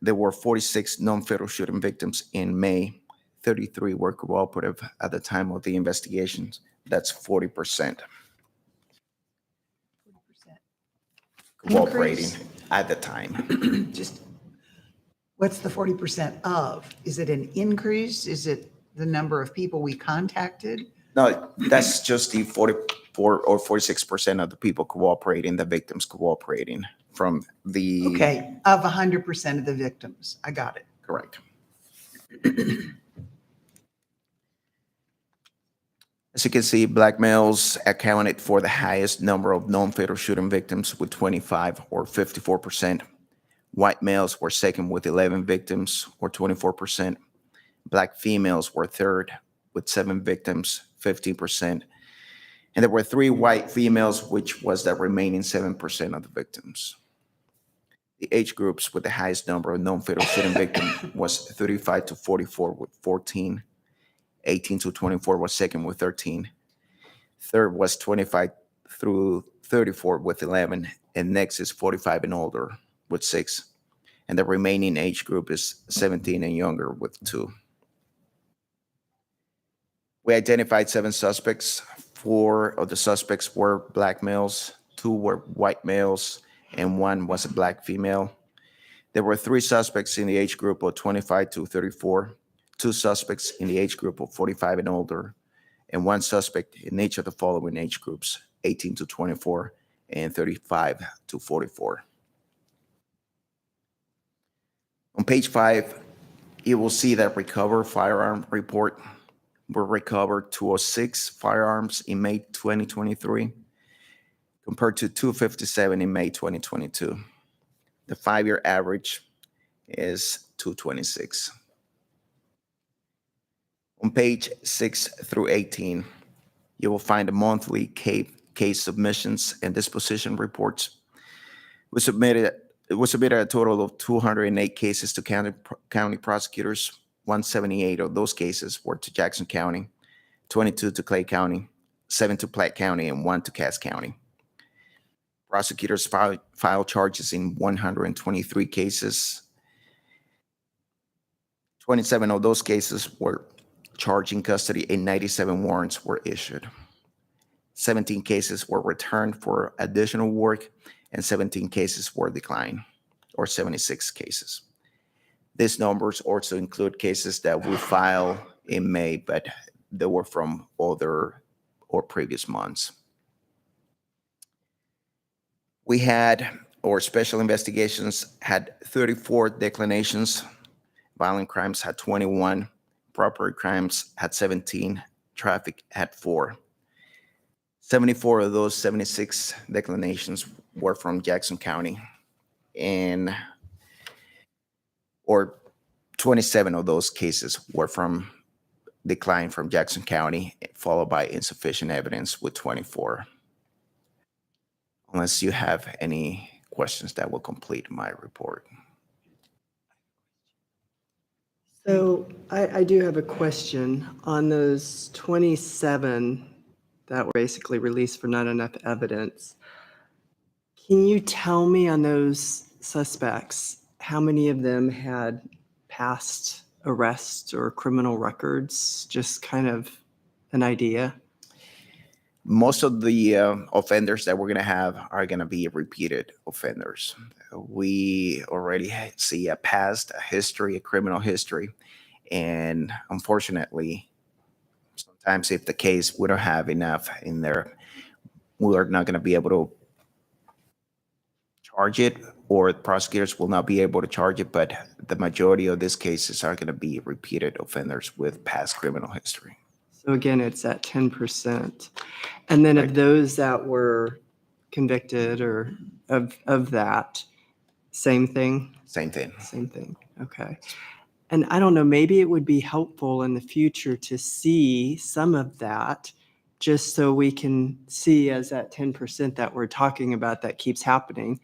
there were 46 non-fatal shooting victims in May. 33 were cooperative at the time of the investigations. That's 40%. Cooperating Increase. at the time. Just, what's the 40% of? Is it an increase? Is it the number of people we contacted? No, that's just the 44 or 46% of the people cooperating, the victims cooperating from the. Okay, of 100% of the victims. I got it. Correct. As you can see, black males accounted for the highest number of non-fatal shooting victims with 25 or 54%. White males were second with 11 victims or 24%. Black females were third with 7 victims, 15%. And there were 3 white females, which was the remaining 7% of the victims. The age groups with the highest number of non-fatal shooting victims was 35 to 44 with 14. 18 to 24 was second with 13. Third was 25 through 34 with 11. And next is 45 and older with 6. And the remaining age group is 17 and younger with 2. We identified 7 suspects. 4 of the suspects were black males, 2 were white males, and 1 was a black female. There were 3 suspects in the age group of 25 to 34. 2 suspects in the age group of 45 and older, and 1 suspect in each of the following age groups, 18 to 24 and 35 to 44. On page 5, you will see that recovered firearm report. We recovered 206 firearms in May 2023, compared to 257 in May 2022. The 5-year average is 226. On page 6 through 18, you will find the monthly case submissions and disposition reports. It was submitted a total of 208 cases to county prosecutors. 178 of those cases were to Jackson County, 22 to Clay County, 7 to Platte County, and 1 to Cass County. Prosecutors filed charges in 123 cases. 27 of those cases were charged in custody and 97 warrants were issued. 17 cases were returned for additional work and 17 cases were declined, or 76 cases. These numbers also include cases that we filed in May, but they were from other or previous months. We had, or special investigations had 34 declinations. Violent crimes had 21. Property crimes had 17. Traffic had 4. 74 of those 76 declinations were from Jackson County, or 27 of those cases were declined from Jackson County, followed by insufficient evidence with 24. Unless you have any questions, that will complete my report. So I do have a question on those 27 that were basically released for not enough evidence. Can you tell me on those suspects, how many of them had past arrests or criminal records? Just kind of an idea. Most of the offenders that we're going to have are going to be repeated offenders. We already see a past, a history, a criminal history. And unfortunately, sometimes if the case, we don't have enough in there, we're not going to be able to charge it, or prosecutors will not be able to charge it. But the majority of these cases are going to be repeated offenders with past criminal history. So again, it's at 10%. And then of those that were convicted or of that, same thing? Same thing. Same thing. Okay. And I don't know, maybe it would be helpful in the future to see some of that, just so we can see as that 10% that we're talking about that keeps happening,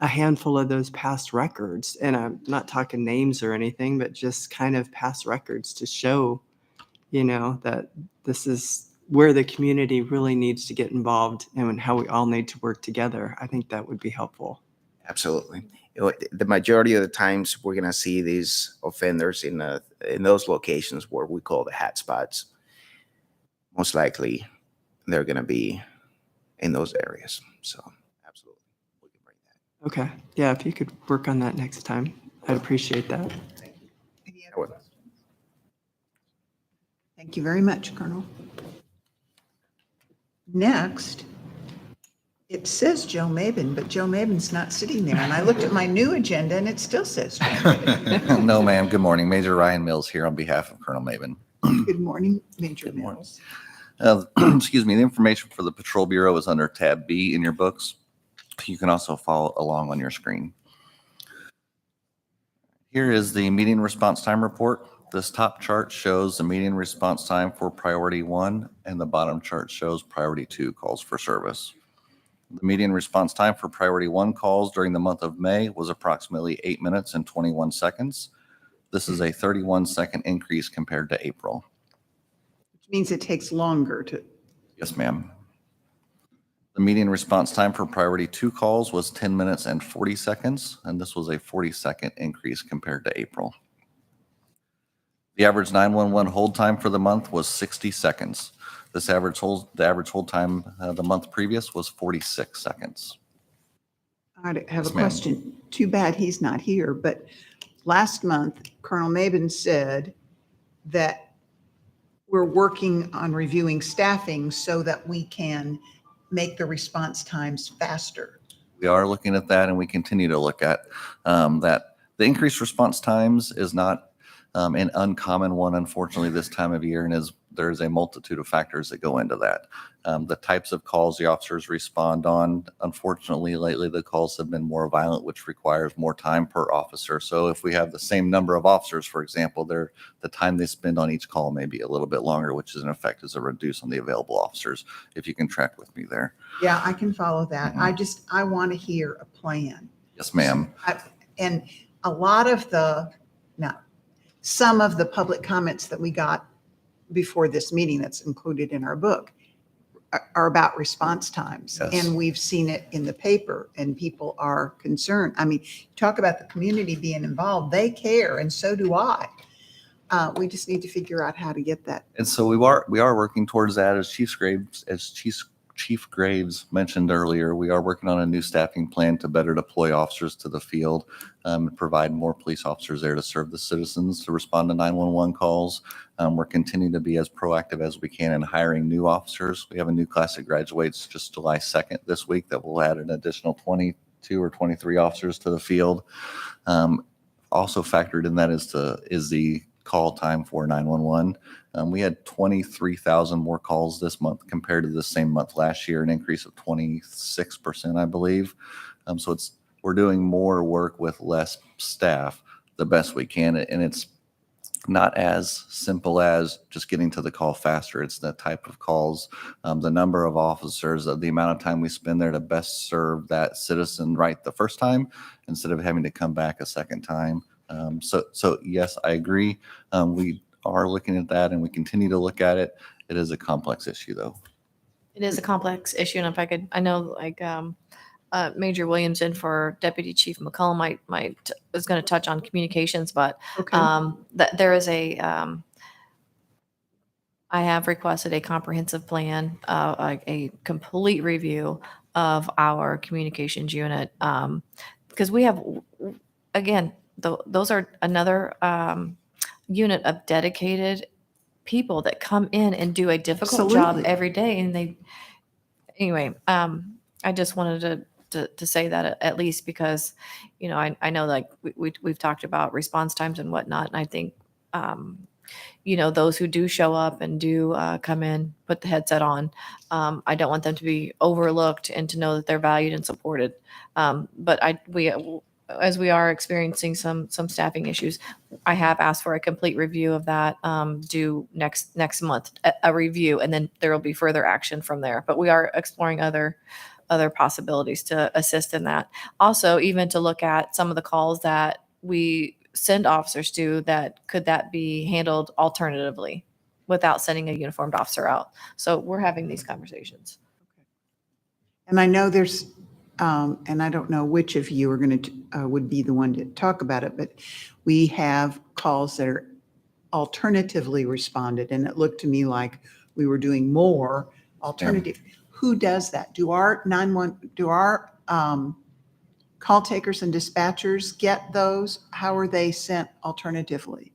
a handful of those past records. And I'm not talking names or anything, but just kind of past records to show, that this is where the community really needs to get involved and how we all need to work together. I think that would be helpful. Absolutely. The majority of the times we're going to see these offenders in those locations where we call the hot spots. Most likely they're going to be in those areas. So absolutely, we can bring that. Okay. Yeah, if you could work on that next time, I'd appreciate that. Any other questions? Thank you very much, Colonel. Next, it says Joe Maben, but Joe Maben's not sitting there. And I looked at my new agenda and it still says Joe Maben. No, ma'am. Good morning. Major Ryan Mills here on behalf of Colonel Maben. Good morning, Major Mills. Excuse me. The information for the Patrol Bureau is under tab B in your books. You can also follow along on your screen. Here is the median response time report. This top chart shows the median response time for priority 1, and the bottom chart shows priority 2 calls for service. The median response time for priority 1 calls during the month of May was approximately 8 minutes and 21 seconds. This is a 31-second increase compared to April. Which means it takes longer to. Yes, ma'am. The median response time for priority 2 calls was 10 minutes and 40 seconds, and this was a 40-second increase compared to April. The average 911 hold time for the month was 60 seconds. The average hold time the month previous was 46 seconds. I have Yes, a ma'am. question. Too bad he's not here, but last month, Colonel Maben said that we're working on reviewing staffing so that we can make the response times faster. We are looking at that, and we continue to look at that. The increased response times is not an uncommon one, unfortunately, this time of year, and is there's a multitude of factors that go into that. The types of calls the officers respond on, unfortunately, lately the calls have been more violent, which requires more time per officer. So if we have the same number of officers, for example, the time they spend on each call may be a little bit longer, which is in effect is a reduce on the available officers, if you can track with me there. Yeah, I can follow that. I want to hear a plan. Yes, ma'am. And a lot of some of the public comments that we got before this meeting that's included in our book are about response times. Yes. And we've seen it in the paper and people are concerned. I mean, talk about the community being involved. They care and so do I. We just need to figure out how to get that. And so we are working towards that. As Chief Graves mentioned earlier, we are working on a new staffing plan to better deploy officers to the field and provide more police officers there to serve the citizens, to respond to 911 calls. We're continuing to be as proactive as we can in hiring new officers. We have a new class that graduates just July 2nd this week that will add an additional 22 or 23 officers to the field. Also factored in that is the call time for 911. We had 23,000 more calls this month compared to the same month last year, an increase of 26%, I believe. So we're doing more work with less staff the best we can. And it's not as simple as just getting to the call faster. It's the type of calls, the number of officers, the amount of time we spend there to best serve that citizen right the first time instead of having to come back a second time. So yes, I agree. We are looking at that and we continue to look at it. It is a complex issue though. It is a complex issue, and if I could, I know like Major Williams in for Deputy Chief McCollum is going to touch on communications, but Okay. that there is I have requested a comprehensive plan, a complete review of our communications unit, because we have, again, those are another unit of dedicated people that come in and do a difficult job Absolutely. every day. And anyway, I just wanted to say that at least because, you know, I know like we've talked about response times and whatnot. And I think, you know, those who do show up and do come in, put the headset on, I don't want them to be overlooked and to know that they're valued and supported. But as we are experiencing some staffing issues, I have asked for a complete review of that due next month, a review, and then there will be further action from there. But we are exploring other possibilities to assist in that. Also, even to look at some of the calls that we send officers to, could that be handled alternatively without sending a uniformed officer out? So we're having these conversations. And I know there's, and I don't know which of you are going to, would be the one to talk about it, but we have calls that are alternatively responded. And it looked to me like we were doing more alternative. Who does that? Do our call takers and dispatchers get those? How are they sent alternatively?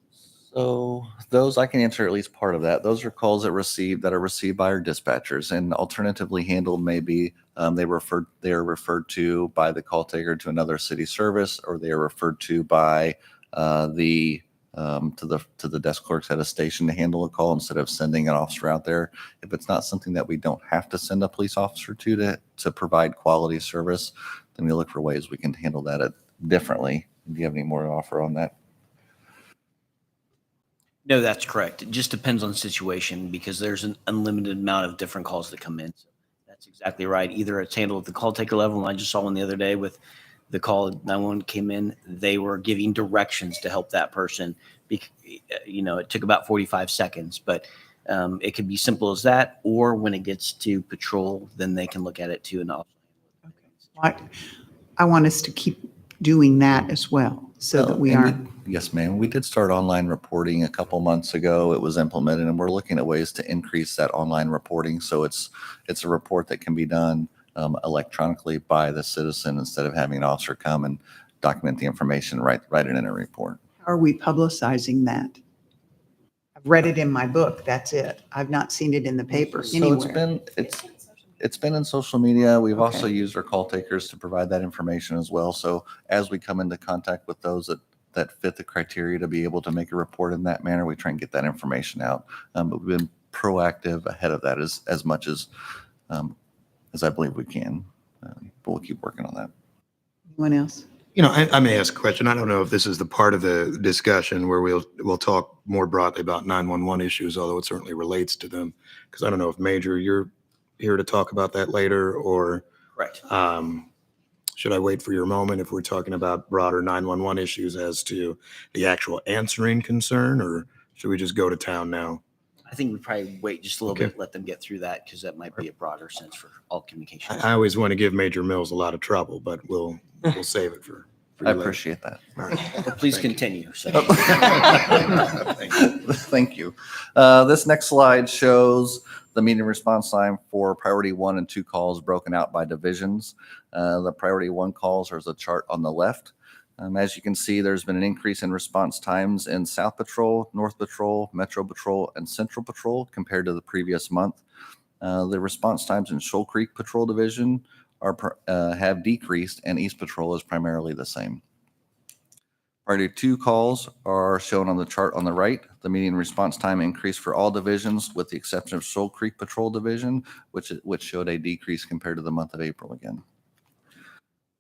So those, I can answer at least part of that. Those are calls that are received by our dispatchers, and alternatively handled maybe they are referred to by the call taker to another city service, or they are referred to by to the desk clerks at a station to handle a call instead of sending an officer out there. If it's not something that we don't have to send a police officer to provide quality service, then we look for ways we can handle that differently. Do you have any more to offer on that? No, that's correct. It just depends on the situation because there's an unlimited amount of different calls that come in. So that's exactly right. Either it's handled at the call taker level, and I just saw one the other day with the call 911 came in, they were giving directions to help that person. You know, it took about 45 seconds, but it could be simple as that, or when it gets to patrol, then they can look at it too. And I want us to keep doing that as well so that we aren't. Yes, ma'am. We did start online reporting a couple months ago. It was implemented, and we're looking at ways to increase that online reporting. So it's a report that can be done electronically by the citizen instead of having an officer come and document the information, write it in a report. How are we publicizing that? I've read it in my book. That's it. I've not seen it in the paper anywhere. It's been in social media. We've also used our call takers to provide that information as well. So as we come into contact with those that fit the criteria to be able to make a report in that manner, we try and get that information out. But we've been proactive ahead of that as much as I believe we can. But we'll keep working on that. Anyone else? You know, I may ask a question. I don't know if this is the part of the discussion where we'll talk more broadly about 911 issues, although it certainly relates to them. Because I don't know if Major, you're here to talk about that later, or Correct. should I wait for your moment if we're talking about broader 911 issues as to the actual answering concern, or should we just go to town now? I think we probably wait just a little Okay. bit, let them get through that, because that might be a broader sense for all communications. I always want to give Major Mills a lot of trouble, but we'll save it for I you later. appreciate that. All right. But please Thank you. continue. So. Thank you. This next slide shows the meeting response time for priority 1 and 2 calls broken out by divisions. The priority 1 calls are the chart on the left. As you can see, there's been an increase in response times in South Patrol, North Patrol, Metro Patrol, and Central Patrol compared to the previous month. The response times in Shoal Creek Patrol Division have decreased, and East Patrol is primarily the same. Priority 2 calls are shown on the chart on the right. The median response time increased for all divisions with the exception of Shoal Creek Patrol Division, which showed a decrease compared to the month of April again.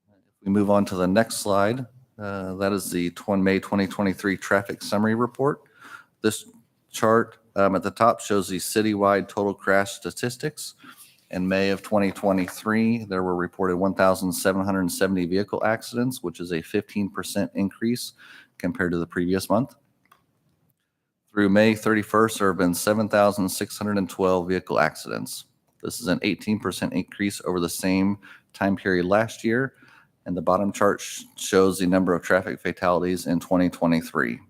If we move on to the next slide, that is the May 2023 traffic summary report. This chart at the top shows the citywide total crash statistics. In May of 2023, there were reported 1,770 vehicle accidents, which is a 15% increase compared to the previous month. Through May 31st, there have been 7,612 vehicle accidents. This is an 18% increase over the same time period last year. And the bottom chart shows the number of traffic fatalities in 2023.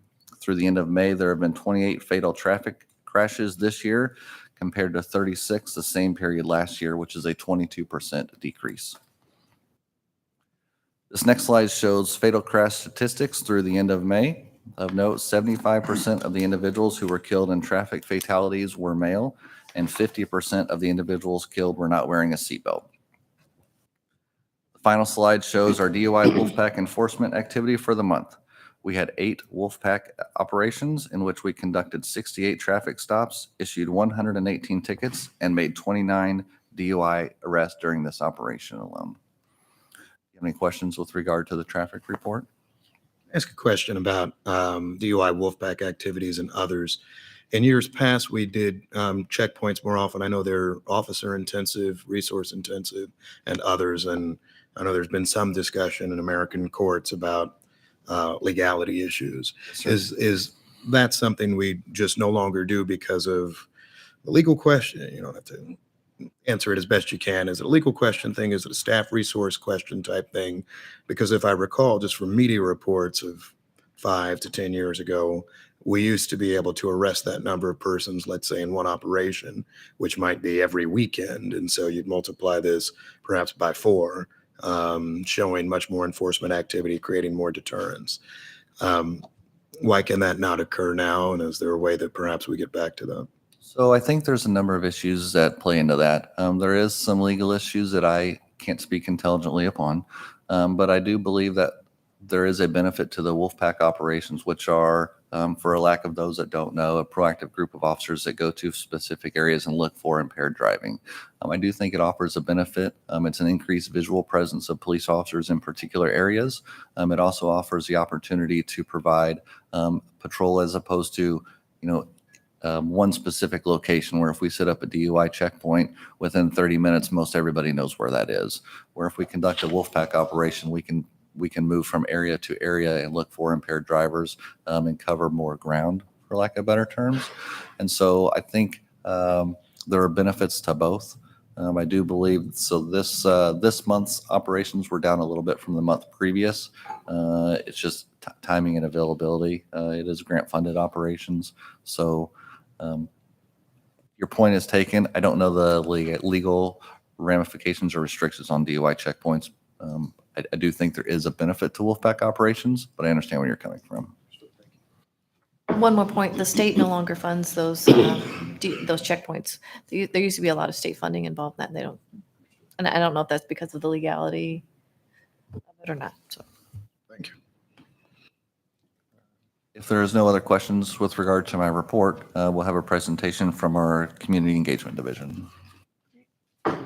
Through the end of May, there have been 28 fatal traffic crashes this year, compared to 36 the same period last year, which is a 22% decrease. This next slide shows fatal crash statistics through the end of May. Of note, 75% of the individuals who were killed in traffic fatalities were male, and 50% of the individuals killed were not wearing a seatbelt. The final slide shows our DUI Wolfpack enforcement activity for the month. We had 8 Wolfpack operations in which we conducted 68 traffic stops, issued 118 tickets, and made 29 DUI arrests during this operation alone. Do you have any questions with regard to the traffic report? Ask a question about DUI Wolfpack activities and others. In years past, we did checkpoints more often. I know they're officer intensive, resource intensive, and others. And I know there's been some discussion in American courts about legality issues. Is that something we just no longer do because of the legal question? You don't have to answer it as best you can. Is it a legal question thing? Is it a staff resource question type thing? Because if I recall, just from media reports of 5 to 10 years ago, we used to be able to arrest that number of persons, let's say in one operation, which might be every weekend. And so you'd multiply this perhaps by 4, showing much more enforcement activity, creating more deterrence. Why can that not occur now? And is there a way that perhaps we get back to that? So I think there's a number of issues that play into that. There is some legal issues that I can't speak intelligently upon, but I do believe that there is a benefit to the Wolfpack operations, which are, for a lack of those that don't know, a proactive group of officers that go to specific areas and look for impaired driving. I do think it offers a benefit. It's an increased visual presence of police officers in particular areas. It also offers the opportunity to provide patrol as opposed to, one specific location where if we set up a DUI checkpoint within 30 minutes, most everybody knows where that is. Where if we conduct a Wolfpack operation, we can move from area to area and look for impaired drivers and cover more ground, for lack of better terms. And so I think there are benefits to both. I do believe so. This month's operations were down a little bit from the month previous. It's just timing and availability. It is grant-funded operations, so your point is taken. I don't know the legal ramifications or restrictions on DUI checkpoints. I do think there is a benefit to Wolfpack operations, but I understand where you're coming from. One more point, the state no longer funds those checkpoints. There used to be a lot of state funding involved in that, and they don't, and I don't know if that's because of the legality of it or not, so. Thank you. If there is no other questions with regard to my report, we'll have a presentation from our Community Engagement Division. Good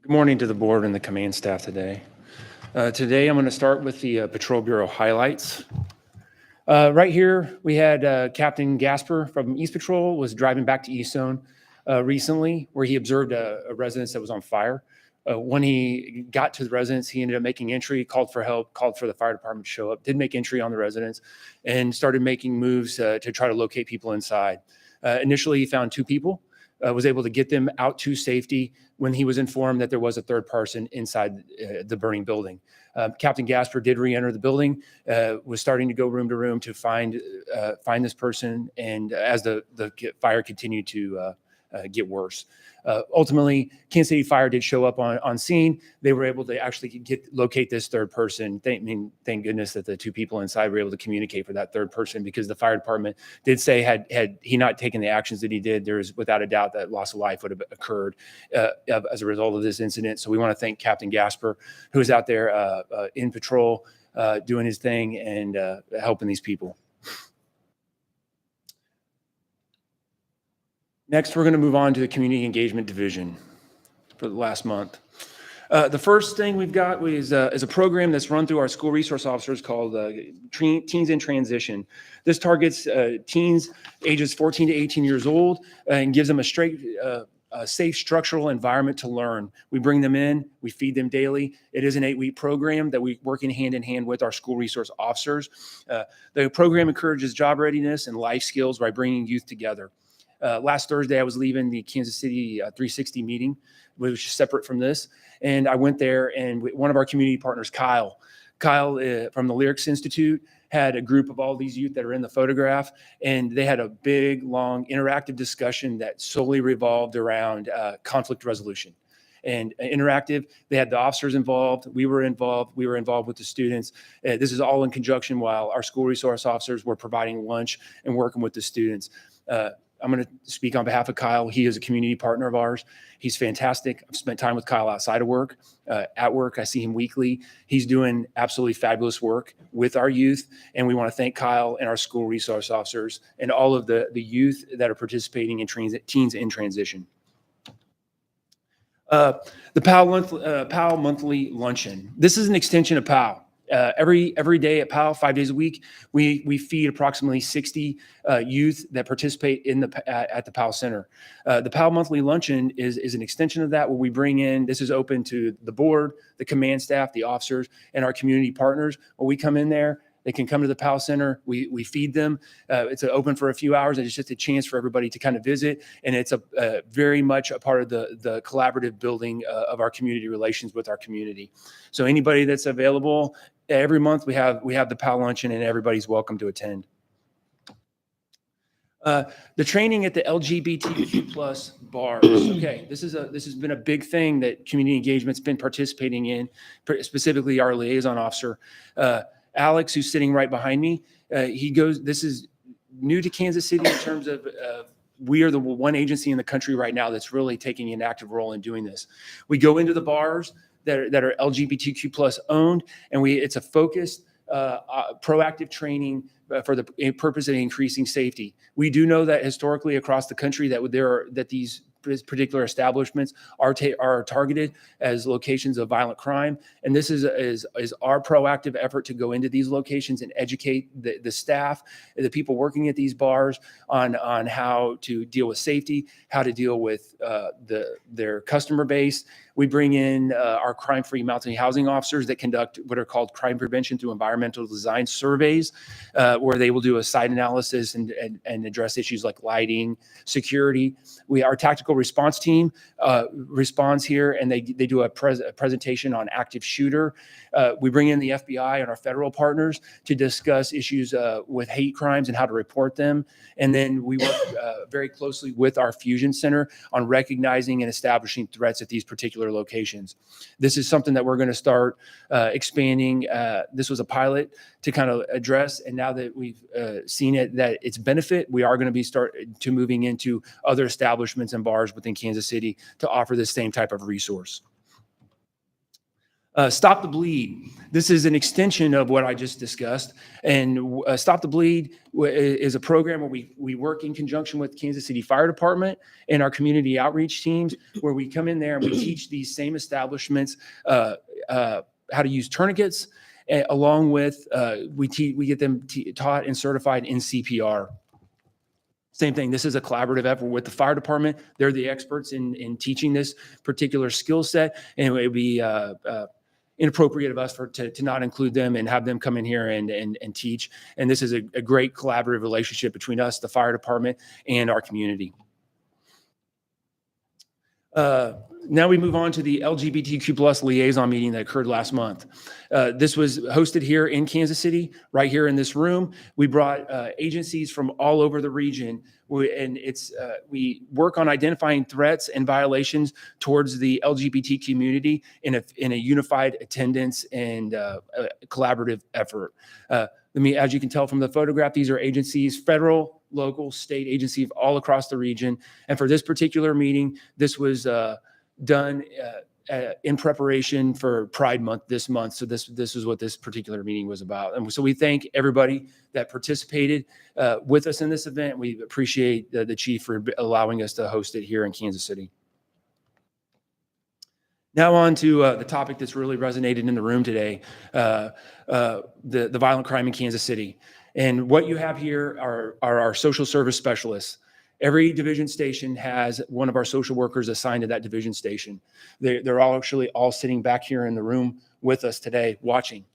morning to the board and the command staff today. Today, I'm going to start with the Patrol Bureau highlights. Right here, we had Captain Gasper from East Patrol was driving back to East Zone recently, where he observed a residence that was on fire. When he got to the residence, he ended up making entry, called for help, called for the fire department to show up, did make entry on the residence, and started making moves to try to locate people inside. Initially, he found 2 people. Was able to get them out to safety when he was informed that there was a third person inside the burning building. Captain Gasper did re-enter the building, was starting to go room to room to find this person, and as the fire continued to get worse. Ultimately, Kansas City Fire did show up on scene. They were able to actually locate this third person. Thank goodness that the 2 people inside were able to communicate for that third person, because the fire department did say had he not taken the actions that he did, there is without a doubt that loss of life would have occurred as a result of this incident. So we want to thank Captain Gasper, who is out there in patrol doing his thing and helping these people. Next, we're going to move on to the Community Engagement Division for the last month. The first thing we've got is a program that's run through our school resource officers called Teens in Transition. This targets teens ages 14 to 18 years old and gives them a safe structural environment to learn. We bring them in, we feed them daily. It is an 8-week program that we work in hand with our school resource officers. The program encourages job readiness and life skills by bringing youth together. Last Thursday, I was leaving the Kansas City 360 meeting, which is separate from this. And I went there, and one of our community partners, Kyle from the Lyrics Institute, had a group of all these youth that are in the photograph. And they had a big, long, interactive discussion that solely revolved around conflict resolution. And interactive, they had the officers involved. We were involved with the students. This is all in conjunction while our school resource officers were providing lunch and working with the students. I'm going to speak on behalf of Kyle. He is a community partner of ours. He's fantastic. I've spent time with Kyle outside of work. At work, I see him weekly. He's doing absolutely fabulous work with our youth. And we want to thank Kyle and our school resource officers and all of the youth that are participating in Teens in Transition. The PAL monthly luncheon. This is an extension of PAL. Every day at PAL, 5 days a week, we feed approximately 60 youth that participate at the PAL Center. The PAL monthly luncheon is an extension of that, where we bring in, this is open to the board, the command staff, the officers, and our community partners. When we come in there, they can come to the PAL Center. We feed them. It's open for a few hours, and it's just a chance for everybody to kind of visit. And it's very much a part of the collaborative building of our community relations with our community. So anybody that's available, every month we have the PAL luncheon, and everybody's welcome to attend. The training at the LGBTQ plus bars. Okay, this has been a big thing that community engagement's been participating in, specifically our liaison officer. Alex, who's sitting right behind me, this is new to Kansas City in terms of we are the one agency in the country right now that's really taking an active role in doing this. We go into the bars that are LGBTQ plus owned, and it's a focused, proactive training for the purpose of increasing safety. We do know that historically across the country that these particular establishments are targeted as locations of violent crime. And this is our proactive effort to go into these locations and educate the staff, the people working at these bars on how to deal with safety, how to deal with their customer base. We bring in our crime-free multi-housing officers that conduct what are called crime prevention through environmental design surveys, where they will do a site analysis and address issues like lighting, security. Our tactical response team responds here, and they do a presentation on active shooter. We bring in the FBI and our federal partners to discuss issues with hate crimes and how to report them. And then we work very closely with our Fusion Center on recognizing and establishing threats at these particular other locations. This is something that we're going to start expanding. This was a pilot to kind of address, and now that we've seen that its benefit, we are going to be moving into other establishments and bars within Kansas City to offer the same type of resource. Stop the Bleed. This is an extension of what I just discussed. And Stop the Bleed is a program where we work in conjunction with Kansas City Fire Department and our community outreach teams, where we come in there and we teach these same establishments how to use tourniquets, along with we get them taught and certified in CPR. Same thing. This is a collaborative effort with the fire department. They're the experts in teaching this particular skill set, and it would be inappropriate of us to not include them and have them come in here and teach. And this is a great collaborative relationship between us, the fire department, and our community. Now we move on to the LGBTQ+ liaison meeting that occurred last month. This was hosted here in Kansas City, right here in this room. We brought agencies from all over the region, we work on identifying threats and violations towards the LGBT community in a unified attendance and collaborative effort. As you can tell from the photograph, these are agencies, federal, local, state agencies all across the region. And for this particular meeting, this was done in preparation for Pride Month this month. So this is what this particular meeting was about. And so we thank everybody that participated with us in this event. We appreciate the chief for allowing us to host it here in Kansas City. Now on to the topic that's really resonated in the room today, the violent crime in Kansas City. And what you have here are our social service specialists. Every division station has one of our social workers assigned to that division station. They're all actually all sitting back here in the room with us today watching.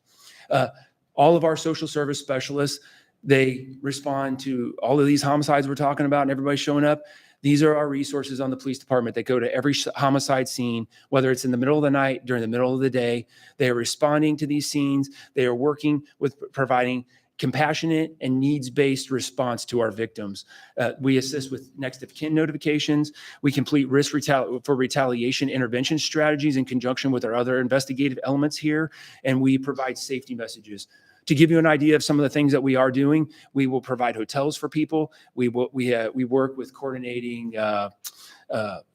All of our social service specialists, they respond to all of these homicides we're talking about and everybody showing up. These are our resources on the police department that go to every homicide scene, whether it's in the middle of the night, during the middle of the day. They are responding to these scenes. They are working with providing compassionate and needs-based response to our victims. We assist with next of kin notifications. We complete risk for retaliation intervention strategies in conjunction with our other investigative elements here, and we provide safety messages. To give you an idea of some of the things that we are doing, we will provide hotels for people. We work with coordinating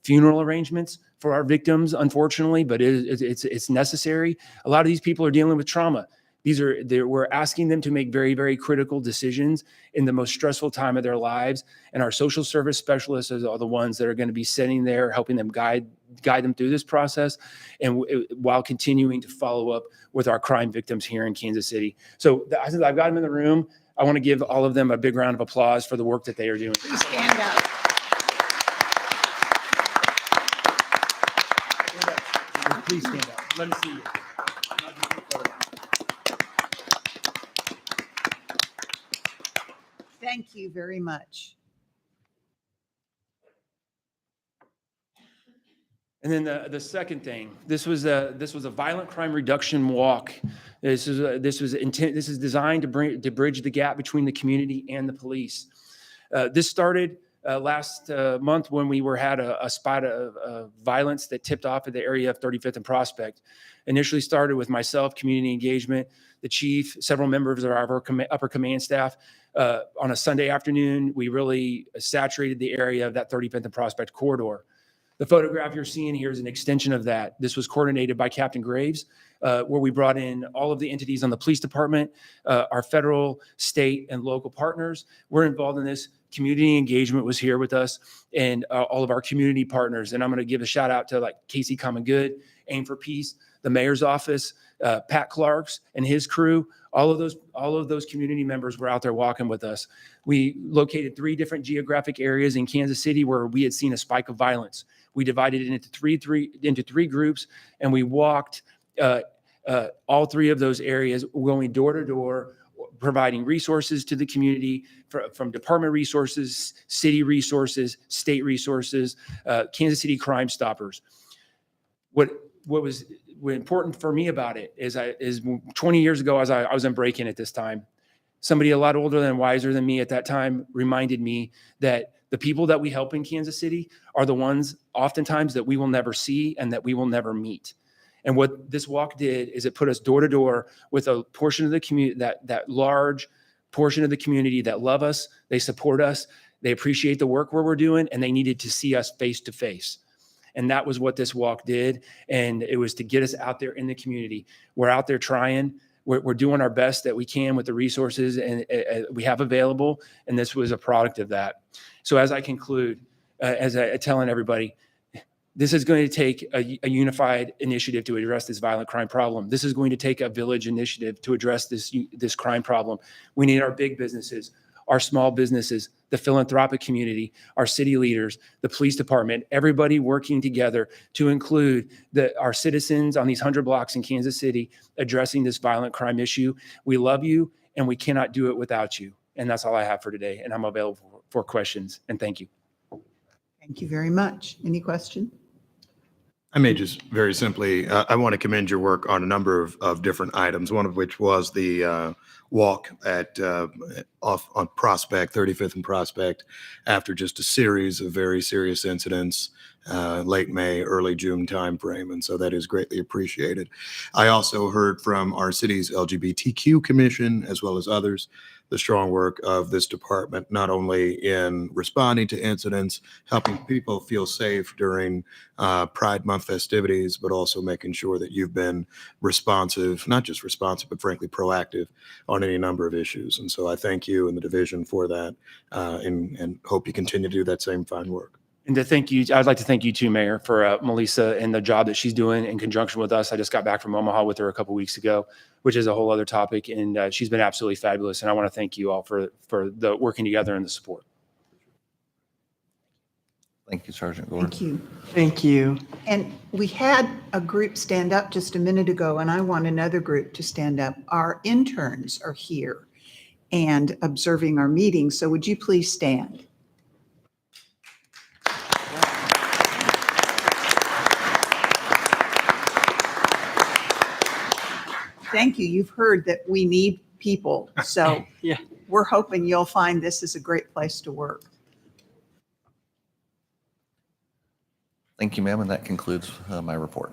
funeral arrangements for our victims, unfortunately, but it's necessary. A lot of these people are dealing with trauma. We're asking them to make very, very critical decisions in the most stressful time of their lives. And our social service specialists are the ones that are going to be sitting there, helping them guide them through this process, and while continuing to follow up with our crime victims here in Kansas City. So since I've got them in the room, I want to give all of them a big round of applause for the work that they are doing. Please stand up. Please stand up. Let me see you. Thank you very much. And then the second thing, this was a violent crime reduction walk. This is designed to bridge the gap between the community and the police. This started last month when we had a spot of violence that tipped off at the area of 35th and Prospect. Initially started with myself, community engagement, the chief, several members of our upper command staff. On a Sunday afternoon, we really saturated the area of that 35th and Prospect corridor. The photograph you're seeing here is an extension of that. This was coordinated by Captain Graves, where we brought in all of the entities on the police department, our federal, state, and local partners. We're involved in this. Community engagement was here with us, and all of our community partners. And I'm going to give a shout out to like Casey Common Good, Aim for Peace, the mayor's office, Pat Clarks and his crew. All of those community members were out there walking with us. We located 3 different geographic areas in Kansas City where we had seen a spike of violence. We divided it into three groups, and we walked all 3 of those areas, going door to door, providing resources to the community from department resources, city resources, state resources, Kansas City Crime Stoppers. What was important for me about it is 20 years ago, as I was in break-in at this time, somebody a lot older and wiser than me at that time reminded me that The people that we help in Kansas City are the ones oftentimes that we will never see and that we will never meet. And what this walk did is it put us door to door with a portion of the community, that large portion of the community that love us, they support us, they appreciate the work we're doing, and they needed to see us face to face. And that was what this walk did. And it was to get us out there in the community. We're out there trying. We're doing our best that we can with the resources and we have available. And this was a product of that. So as I conclude, as I telling everybody, this is going to take a unified initiative to address this violent crime problem. This is going to take a village initiative to address this crime problem. We need our big businesses, our small businesses, the philanthropic community, our city leaders, the police department, everybody working together to include our citizens on these 100 blocks in Kansas City addressing this violent crime issue. We love you, and we cannot do it without you. And that's all I have for today, and I'm available for questions, and thank you. Thank you very much. Any question? I may just very simply, I want to commend your work on a number of different items, one of which was the walk at on Prospect, 35th and Prospect, after just a series of very serious incidents, late May, early June timeframe. And so that is greatly appreciated. I also heard from our city's LGBTQ commission, as well as others, the strong work of this department, not only in responding to incidents, helping people feel safe during Pride Month festivities, but also making sure that you've been responsive, not just responsive, but frankly proactive on any number of issues. And so I thank you and the division for that, and hope you continue to do that same fine work. And to thank you, I'd like to thank you too, Mayor, for Melissa and the job that she's doing in conjunction with us. I just got back from Omaha with her a couple weeks ago, which is a whole other topic. And she's been absolutely fabulous. And I want to thank you all for the working together and the support. Thank you, Sergeant Gore. Thank you. Thank you. And we had a group stand up just a minute ago, and I want another group to stand up. Our interns are here and observing our meeting. So would you please stand? Thank you. You've heard that we need people. So Yeah. we're hoping you'll find this is a great place to work. Thank you, ma'am, and that concludes my report.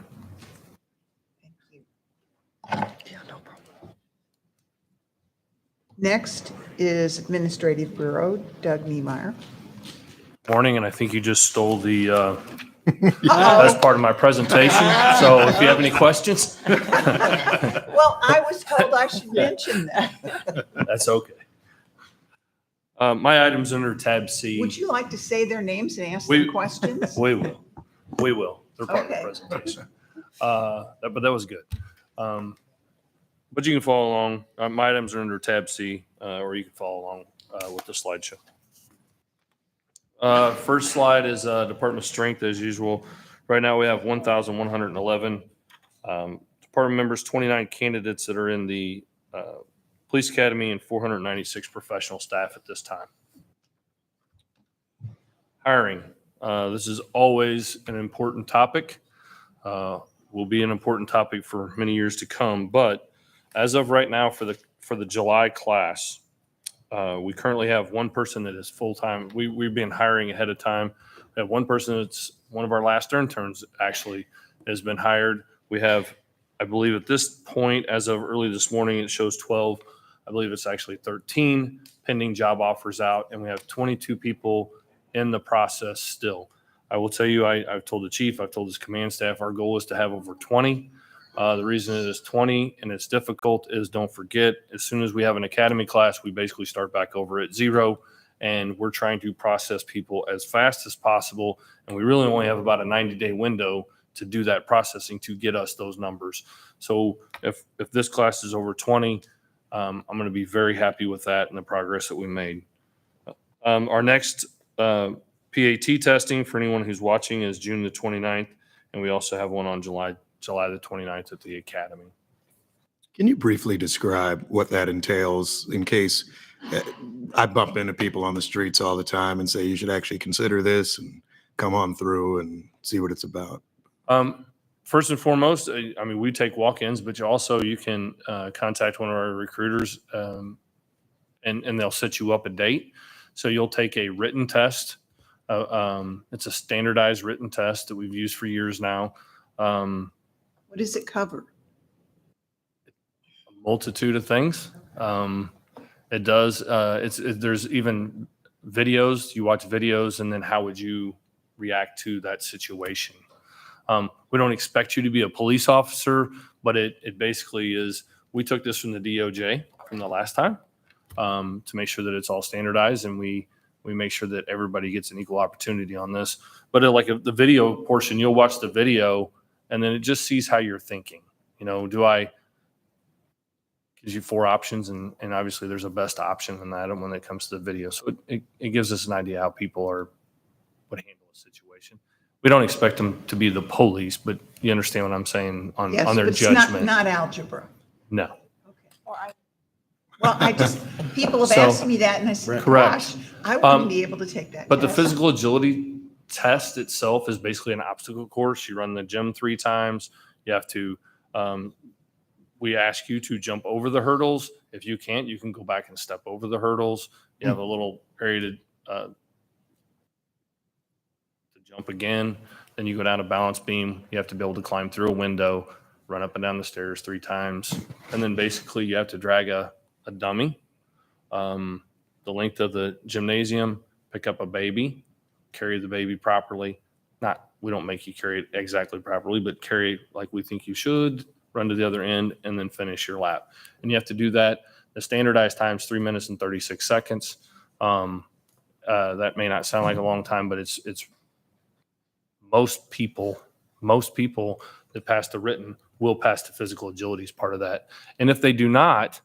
Thank you. Next is Administrative Bureau, Doug Niemeyer. Morning, and I think you just stole the best part of my presentation. So if you have any questions, Well, I was told I should mention that. that's okay. My item's under tab C. Would you like to say their names and ask We- them questions? We will. We will. They're part Okay. of the presentation. But that was good. But you can follow along. My items are under tab C, or you can follow along with the slideshow. First slide is department strength as usual. Right now we have 1,111 department members, 29 candidates that are in the police academy, and 496 professional staff at this time. Hiring. This is always an important topic. Will be an important topic for many years to come. But as of right now, for the July class, we currently have one person that is full-time. We've been hiring ahead of time. We have one person that's one of our last interns actually has been hired. We have, I believe at this point, as of early this morning, it shows 12. I believe it's actually 13 pending job offers out, and we have 22 people in the process still. I will tell you, I've told the chief, I've told his command staff, our goal is to have over 20. The reason it is 20 and it's difficult is, don't forget, as soon as we have an academy class, we basically start back over at zero, and we're trying to process people as fast as possible. And we really only have about a 90-day window to do that processing to get us those numbers. So if this class is over 20, I'm going to be very happy with that and the progress that we made. Our next PAT testing for anyone who's watching is June the 29th, and we also have one on July the 29th at the academy. Can you briefly describe what that entails in case I bump into people on the streets all the time and say you should actually consider this and come on through and see what it's about? First and foremost, I mean, we take walk-ins, but you can contact one of our recruiters and they'll set you up a date. So you'll take a written test It's a standardized written test that we've used for years now. What does it cover? A multitude of things. It does. There's even videos. You watch videos, and then how would you react to that situation? We don't expect you to be a police officer, but it basically is. We took this from the DOJ from the last time to make sure that it's all standardized, and we make sure that everybody gets an equal opportunity on this. But the video portion, you'll watch the video, and then it just sees how you're thinking. Gives you 4 options, and obviously there's a best option in that when it comes to the video. So it gives us an idea how people would handle a situation. We don't expect them to be the police, but you understand what I'm saying on Yes, their but it's judgment. not algebra. No. Well, people have So- asked me that and I said, Correct. gosh, I wouldn't be able to take that But the test. physical agility test itself is basically an obstacle course. You run the gym 3 times. You have to, we ask you to jump over the hurdles. If you can't, you can go back and step over the hurdles. You have a little area to jump again. Then you go down a balance beam. You have to be able to climb through a window, run up and down the stairs 3 times. And then basically you have to drag a dummy, the length of the gymnasium, pick up a baby, carry the baby properly. We don't make you carry it exactly properly, but carry it like we think you should, run to the other end, and then finish your lap. And you have to do that. The standardized time is 3 minutes and 36 seconds. That may not sound like a long time, but it's most people that pass the written will pass the physical agility as part of that. And if they do not,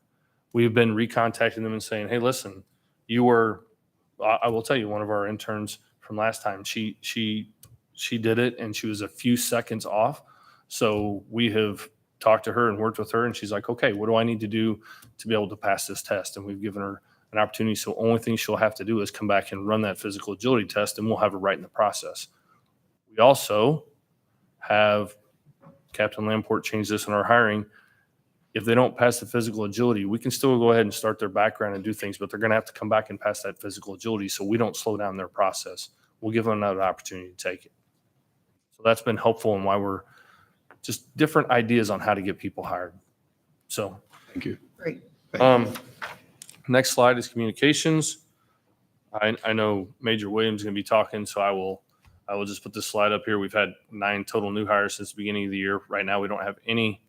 we've been recontacting them and saying, hey, listen, I will tell you, one of our interns from last time, she did it and she was a few seconds off. So we have talked to her and worked with her, and she's like, okay, what do I need to do to be able to pass this test? And we've given her an opportunity. So only thing she'll have to do is come back and run that physical agility test, and we'll have her right in the process. We also have Captain Lamport changed this in our hiring. If they don't pass the physical agility, we can still go ahead and start their background and do things, but they're going to have to come back and pass that physical agility so we don't slow down their process. We'll give them another opportunity to take it. So that's been helpful and why we're just different ideas on how to get people hired. So Thank you. Great. Next slide is communications. I know Major Williams is going to be talking, so I will just put this slide up here. We've had 9 total new hires since the beginning of the year. Right now, we don't have any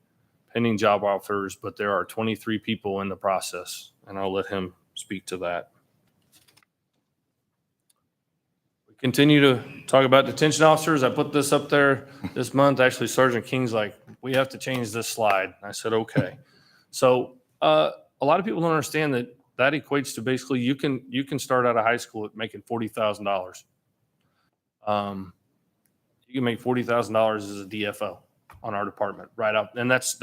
pending job offers, but there are 23 people in the process, and I'll let him speak to that. We continue to talk about detention officers. I put this up there this month. Actually, Sergeant King's like, we have to change this slide. I said, okay. So a lot of people don't understand that equates to basically you can start out of high school at making $40,000. You can make $40,000 as a DFO on our department right up, and that's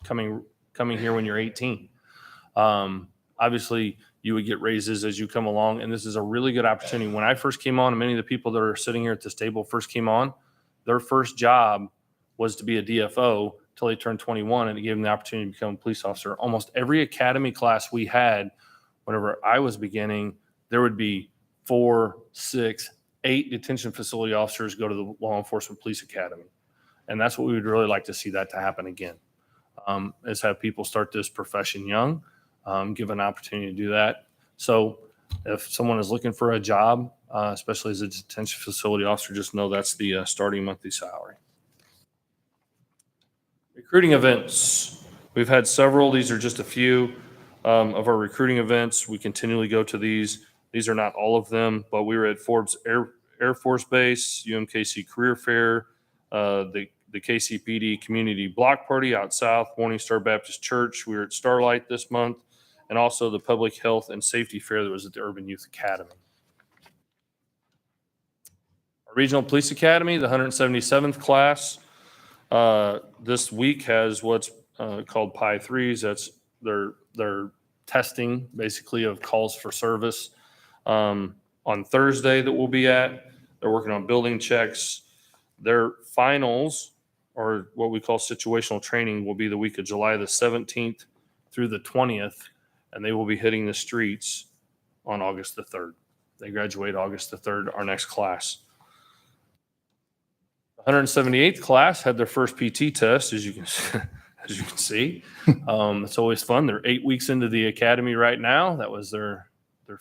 coming here when you're 18. Obviously, you would get raises as you come along, and this is a really good opportunity. When I first came on, and many of the people that are sitting here at this table first came on, their first job was to be a DFO till they turned 21, and it gave them the opportunity to become a police officer. Almost every academy class we had, whenever I was beginning, there would be 4, 6, 8 detention facility officers go to the Law Enforcement Police Academy. And that's what we would really like to see that to happen again, is have people start this profession young, give an opportunity to do that. So if someone is looking for a job, especially as a detention facility officer, just know that's the starting monthly salary. Recruiting events. We've had several. These are just a few of our recruiting events. We continually go to these. These are not all of them, but we were at Forbes Air Force Base, UMKC Career Fair, the KCPD Community Block Party out south, Morningstar Baptist Church. We were at Starlight this month, and also the Public Health and Safety Fair that was at the Urban Youth Academy. Our Regional Police Academy, the 177th class, this week has what's called PI 3s. That's their testing, basically, of calls for service. On Thursday that we'll be at, they're working on building checks. Their finals, or what we call situational training, will be the week of July the 17th through the 20th, and they will be hitting the streets on August the 3rd. They graduate August the 3rd, our next class. 178th class had their first PT test, as you can as you can see. It's always fun. They're 8 weeks into the academy right now. That was their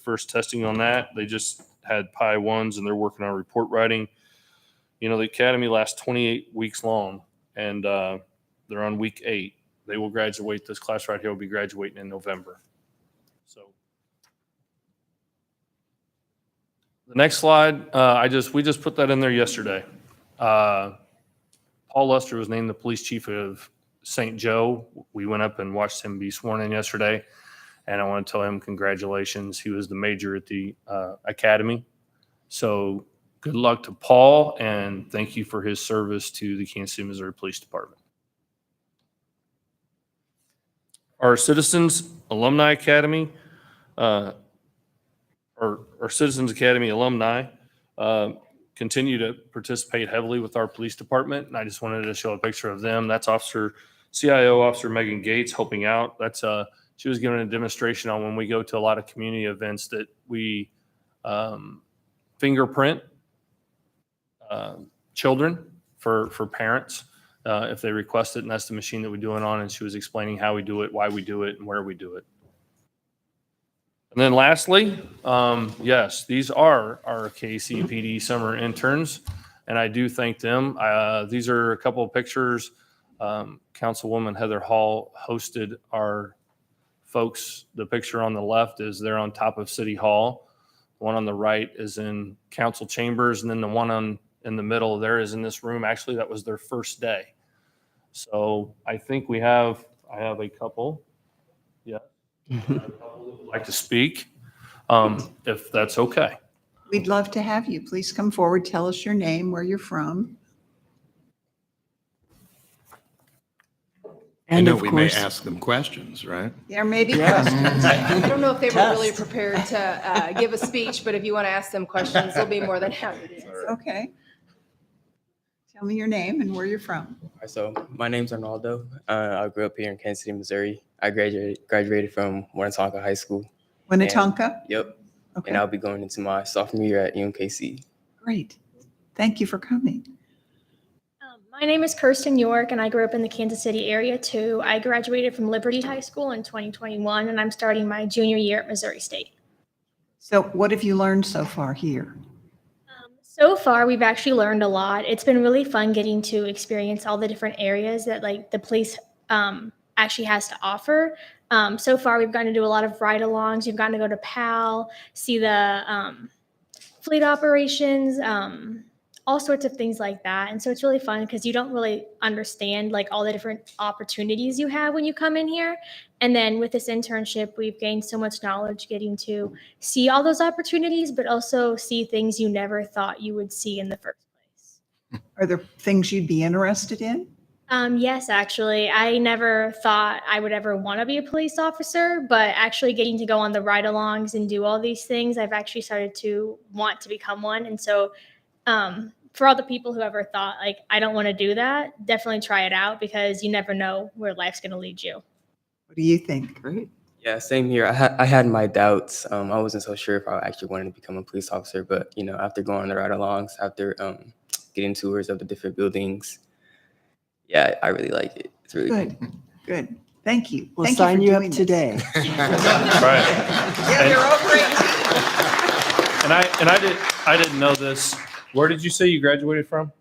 first testing on that. They just had Pi 1s and they're working on report writing. You know, the academy lasts 28 weeks long, and they're on week 8. They will graduate. This class right here will be graduating in November. So the next slide, we just put that in there yesterday. Paul Luster was named the police chief of St. Joe. We went up and watched him be sworn in yesterday, and I want to tell him congratulations. He was the major at the academy. So good luck to Paul, and thank you for his service to the Kansas City, Missouri Police Department. Our Citizens Alumni Academy, or Citizens Academy alumni, continue to participate heavily with our police department. And I just wanted to show a picture of them. That's CIO Officer Megan Gates helping out. She was giving a demonstration on when we go to a lot of community events that we fingerprint children for parents if they request it. And that's the machine that we do it on. And she was explaining how we do it, why we do it, and where we do it. And then lastly, yes, these are our KCPD summer interns, and I do thank them. These are a couple of pictures. Councilwoman Heather Hall hosted our folks. The picture on the left is they're on top of City Hall. The one on the right is in council chambers, and then the one in the middle there is in this room. Actually, that was their first day. So I think I have a couple. Yeah. Would like to speak, if that's okay. We'd love to have you. Please come forward. Tell us your name, where you're from. I And know of we may course, ask them questions, right? There may be Yeah. questions. I don't know if they were really prepared to give a speech, but if you want to ask them questions, they'll be more than happy to answer. Okay. Tell me your name and where you're from. So my name's Arnaldo. I grew up here in Kansas City, Missouri. I graduated from Winnetonka High School. Winnetonka? Yep. Okay. And I'll be going into my sophomore year at UMKC. Great. Thank you for coming. My name is Kirsten York, and I grew up in the Kansas City area too. I graduated from Liberty High School in 2021, and I'm starting my junior year at Missouri State. So what have you learned so far here? So far, we've actually learned a lot. It's been really fun getting to experience all the different areas that like the police actually has to offer. So far, we've gotten to do a lot of ride-alongs. We've gotten to go to PAL, see the fleet operations, all sorts of things like that. And so it's really fun because you don't really understand like all the different opportunities you have when you come in here. And then with this internship, we've gained so much knowledge getting to see all those opportunities, but also see things you never thought you would see in the first place. Are there things you'd be interested in? Yes, actually. I never thought I would ever want to be a police officer, but actually getting to go on the ride-alongs and do all these things, I've actually started to want to become one. And so for all the people who ever thought, like, I don't want to do that, definitely try it out because you never know where life's going to lead you. What do you think? great. Yeah, same here. I had my doubts. I wasn't so sure if I actually wanted to become a police officer, but after going on the ride-alongs, after getting tours of the different buildings, yeah, I really like it. It's really Good, cool. good. Thank you. We'll Thank sign for you up doing this. today. Right. Yeah, you're over 18. And I didn't know this. Where did you say you graduated from?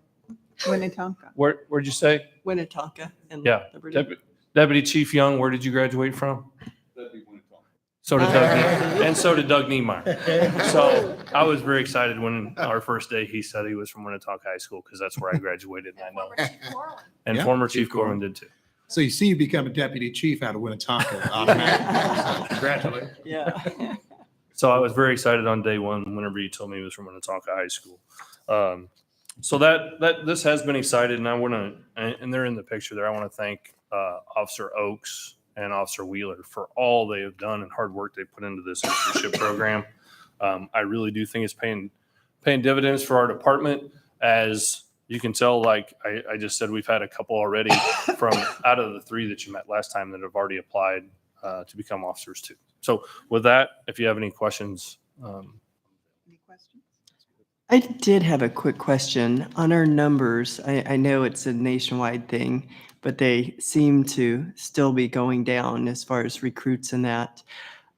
Winnetonka. Where'd you say? Winnetonka and Yeah. Liberty. Deputy Chief Young, where did you graduate from? So did Doug Niemeyer. And so did Doug Niemeyer. So I was very excited when our first day he said he was from Winnetonka High School because that's where I graduated. And I know. And Yeah, former Chief Chief Corwin did too. So you see, you become a deputy chief out of Winnetonka automatically. So congratulations. Yeah. So I was very excited on day one whenever you told me he was from Winnetonka High School. So this has been excited, and I want to, and they're in the picture there. I want to thank Officer Oakes and Officer Wheeler for all they have done and hard work they put into this internship program. I really do think it's paying dividends for our department. As you can tell, like I just said, we've had a couple already from out of the 3 that you met last time that have already applied to become officers too. So with that, if you have any questions, I did have a quick question on our numbers. I know it's a nationwide thing, but they seem to still be going down as far as recruits and that.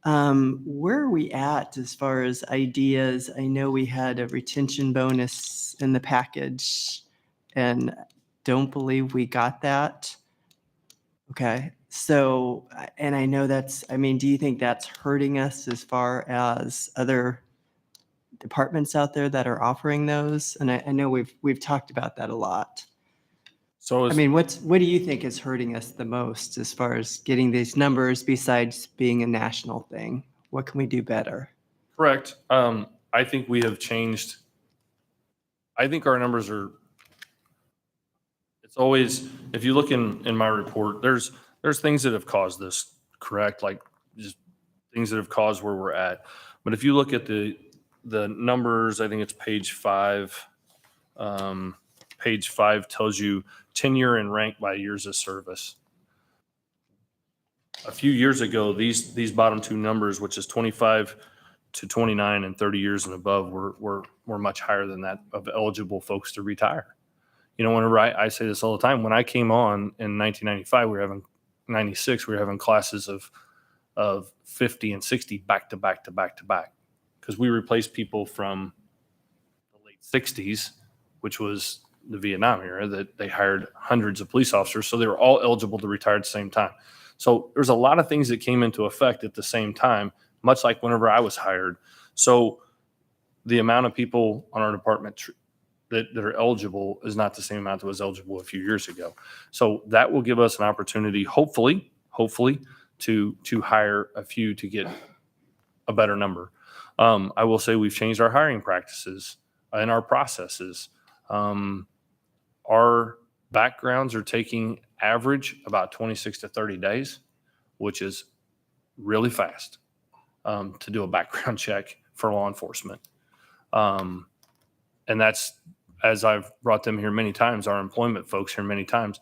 Where are we at as far as ideas? I know we had a retention bonus in the package and don't believe we got that. Okay, so, and I know that's, I mean, do you think that's hurting us as far as other departments out there that are offering those? And I know we've talked about that a lot. So I mean, what do you think is hurting us the most as far as getting these numbers besides being a national thing? What can we do better? correct. I think we have changed. I think our numbers are, it's always, if you look in my report, there's things that have caused this, correct? Like just things that have caused where we're at. But if you look at the numbers, I think it's page 5. Page 5 tells you tenure and rank by years of service. A few years ago, these bottom two numbers, which is 25 to 29 and 30 years and above, were much higher than that of eligible folks to retire. You know, whenever I say this all the time, when I came on in 1995, 96, we were having classes of 50 and 60 back to back to back to back, because we replaced people from the late 60s, which was the Vietnam era, that they hired hundreds of police officers. So they were all eligible to retire at the same time. So there's a lot of things that came into effect at the same time, much like whenever I was hired. So the amount of people on our department that are eligible is not the same amount that was eligible a few years ago. So that will give us an opportunity, hopefully, to hire a few to get a better number. I will say we've changed our hiring practices and our processes. Our backgrounds are taking average about 26 to 30 days, which is really fast to do a background check for law enforcement. And that's, as I've brought them here many times, our employment folks here many times,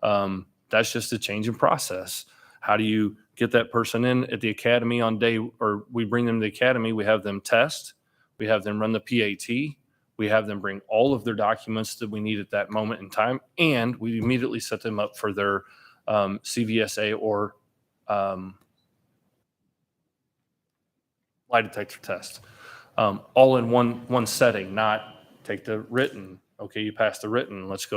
that's just a change in process. How do you get that person in at the academy on day, or we bring them to the academy, we have them test, we have them run the PAT, we have them bring all of their documents that we need at that moment in time, and we immediately set them up for their CVSA or lie detector test, all in one setting. Not take the written. Okay, you passed the written. Let's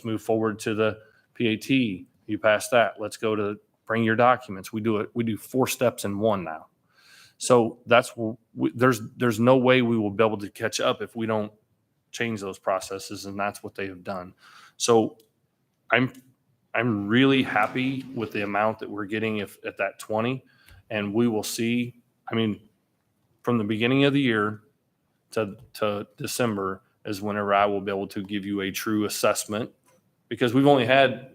move forward to the PAT. You passed that. Let's go to bring your documents. We do 4 steps in one now. So that's there's no way we will be able to catch up if we don't change those processes, and that's what they have done. So I'm really happy with the amount that we're getting at that 20, and we will see. I mean, from the beginning of the year to December is whenever I will be able to give you a true assessment, because we've only had,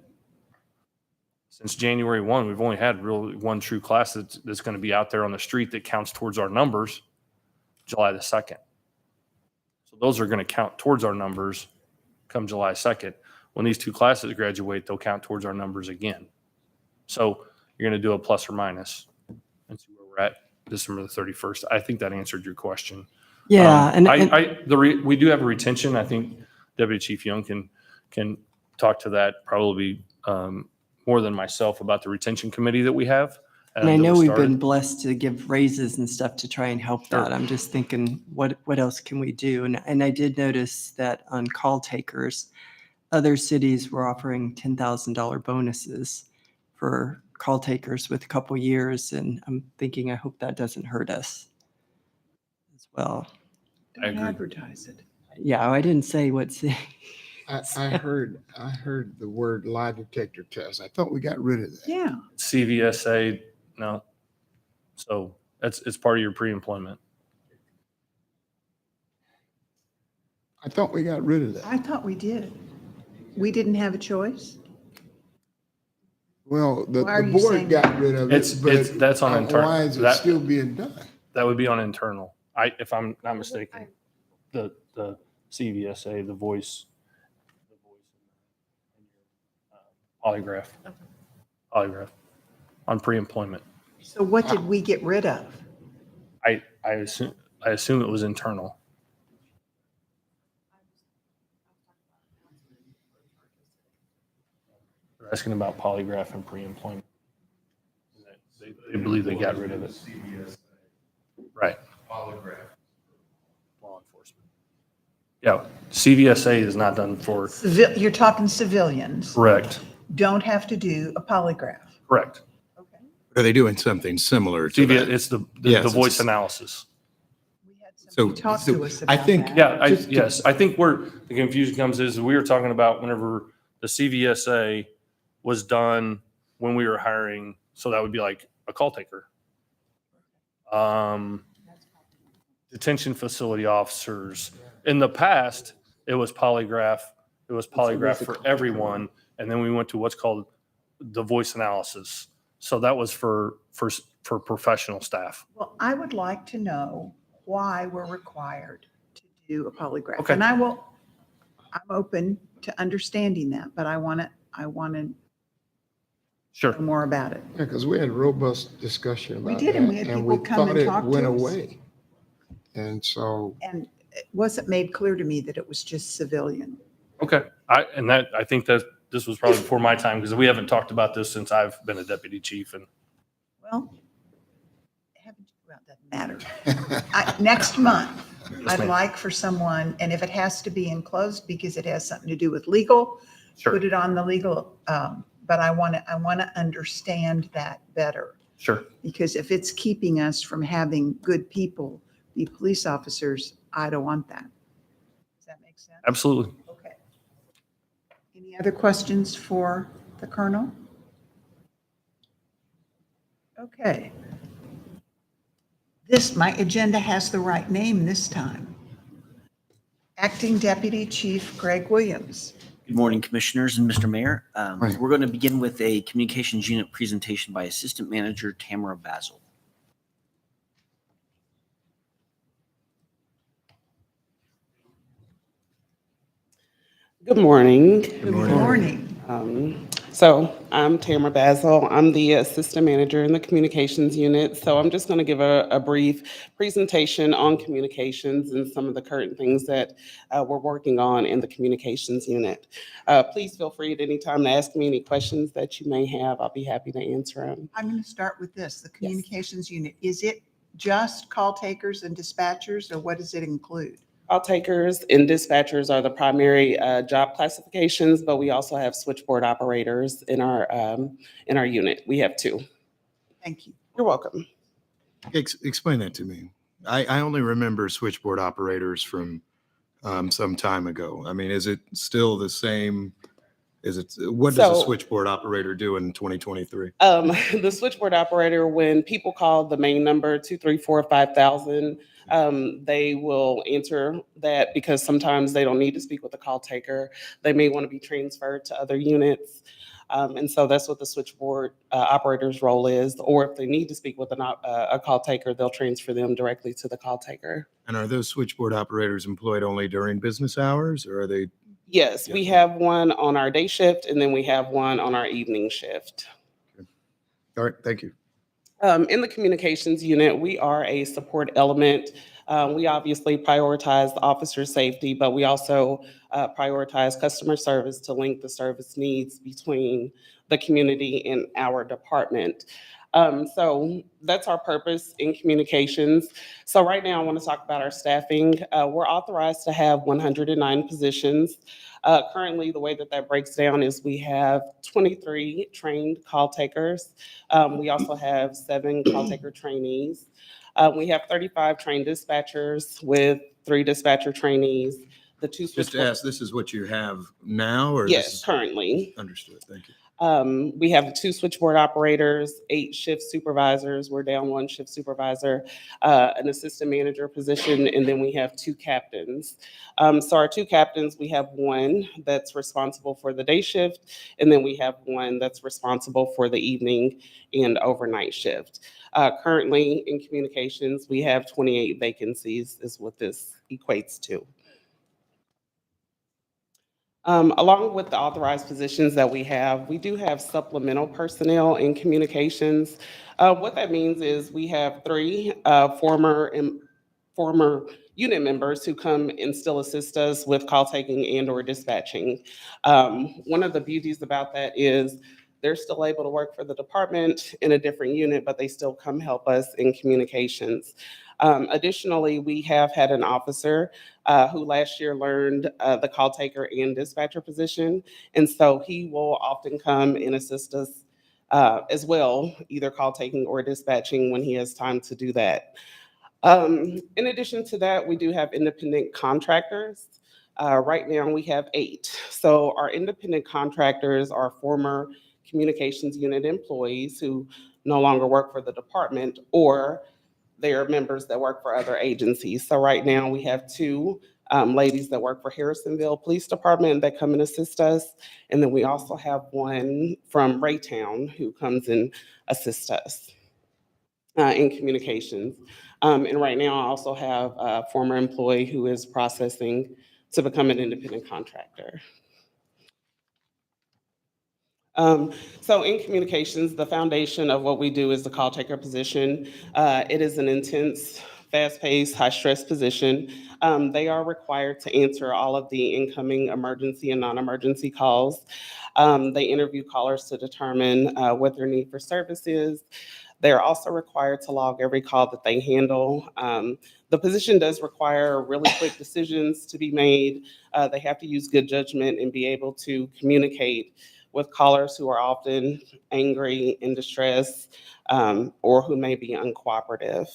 since January 1, we've only had really one true class that's going to be out there on the street that counts towards our numbers, July the 2nd. So those are going to count towards our numbers come July 2nd. When these 2 classes graduate, they'll count towards our numbers again. So you're going to do a plus or minus and see where we're at December the 31st. I think that answered your question. Yeah. We do have a retention. I think Deputy Chief Young can talk to that probably more than myself about the retention committee that we have. And I that know was we've started. been blessed to give raises and stuff to try and help that. I'm just thinking, what else can we do? And I did notice that on call takers, other cities were offering $10,000 bonuses for call takers with a couple years. And I'm thinking, I hope that doesn't hurt us as well. I agree. Advertise it. Yeah, I didn't say what city. I heard the word lie detector test. I thought we got rid of that. Yeah. CVSA, no. So it's part of your pre-employment. I thought we got rid of that. I thought we did. We didn't have a choice. Well, the Why are you board saying got that? rid of it, but That's on internal. why is it still being done? That would be on internal. If I'm not mistaken, the CVSA, the voice polygraph on pre-employment. So what did we get rid of? I assume it was internal. They're asking about polygraph and pre-employment. They believe they got rid of it. Right. Polygraph. Law enforcement. Yeah, CVSA is not done for, You're talking civilians correct, don't have to do a polygraph. correct. Are they doing something similar to CVS, that? it's the Yes, voice it's- analysis. So, Talk so to us I about think, that. Yeah, Just to- yes, I think where the confusion comes is we were talking about whenever the CVSA was done when we were hiring, so that would be like a call taker. Detention facility officers. In the past, it was polygraph for everyone, and then we went to what's called the voice analysis. So that was for professional staff. Well, I would like to know why we're required to do a polygraph. Okay. And I'm open to understanding that, but I want to Sure. know more about it. Yeah, because we had robust discussion We about did, that. and we had people come thought and it talk to went us. away. And so, And it wasn't made clear to me that it was just civilian. Okay, I think that this was probably before my time, because we haven't talked about this since I've been a deputy chief, and Well, well, doesn't matter. Next month, I'd ma'am. like for someone, and if it has to be enclosed because it has something to do with legal, Sure. put it on the legal, but I want to understand that better. Sure. Because if it's keeping us from having good people be police officers, I don't want that. Does that make sense? Absolutely. Okay. Any other questions for the colonel? Okay. My agenda has the right name this time. Acting Deputy Chief Greg Williams. Good morning, Commissioners and Mr. Mayor. Morning. We're going to begin with a Communications Unit presentation by Assistant Manager Tamara Basil. Good morning. Good morning. So I'm Tamara Basil. I'm the Assistant Manager in the Communications Unit. So I'm just going to give a brief presentation on communications and some of the current things that we're working on in the Communications Unit. Please feel free at any time to ask me any questions that you may have. I'll be happy to answer them. I'm going to start with this, the communications unit. Is it just call takers and dispatchers, or what does it include? Call takers and dispatchers are the primary job classifications, but we also have switchboard operators in our unit. We have two. Thank you. You're welcome. explain that to me. I only remember switchboard operators from some time ago. I mean, is it still the same? What does a So- switchboard operator do in 2023? The switchboard operator, when people call the main number 234-5000, they will answer that because sometimes they don't need to speak with the call taker. They may want to be transferred to other units. And so that's what the switchboard operator's role is. Or if they need to speak with a call taker, they'll transfer them directly to the call taker. And are those switchboard operators employed only during business hours, or are they? Yes, we have one on our day shift and then we have one on our evening shift. All right, thank you. In the communications unit, we are a support element. We obviously prioritize the officer safety, but we also prioritize customer service to link the service needs between the community and our department. So that's our purpose in communications. So right now I want to talk about our staffing. We're authorized to have 109 positions. Currently, the way that breaks down is we have 23 trained call takers. We also have 7 call taker trainees. We have 35 trained dispatchers with 3 dispatcher trainees. The 2 Just to ask, this is what you have now, or? Yes, currently. Understood, thank you. We have 2 switchboard operators, 8 shift supervisors. We're down 1 shift supervisor, an assistant manager position, and then we have 2 captains. So our 2 captains, we have 1 that's responsible for the day shift, and then we have 1 that's responsible for the evening and overnight shift. Currently in communications, we have 28 vacancies is what this equates to. Along with the authorized positions that we do have supplemental personnel in communications. What that means is we have 3 former former unit members who come and still assist us with call taking and or dispatching. One of the beauties about that is they're still able to work for the department in a different unit, but they still come help us in communications. Additionally, we have had an officer who last year learned the call taker and dispatcher position. And so he will often come and assist us as well, either call taking or dispatching when he has time to do that. In addition to that, we do have independent contractors. Right now, we have 8. So our independent contractors are former communications unit employees who no longer work for the department, or they are members that work for other agencies. So right now, we have 2 ladies that work for Harrisonville Police Department that come and assist us. And then we also have one from Raytown who comes and assists us in communications. And right now, I also have a former employee who is processing to become an independent contractor. So in communications, the foundation of what we do is the call taker position. It is an intense, fast-paced, high-stress position. They are required to answer all of the incoming emergency and non-emergency calls. They interview callers to determine what their need for service is. They're also required to log every call that they handle. The position does require really quick decisions to be made. They have to use good judgment and be able to communicate with callers who are often angry, in distress, or who may be uncooperative.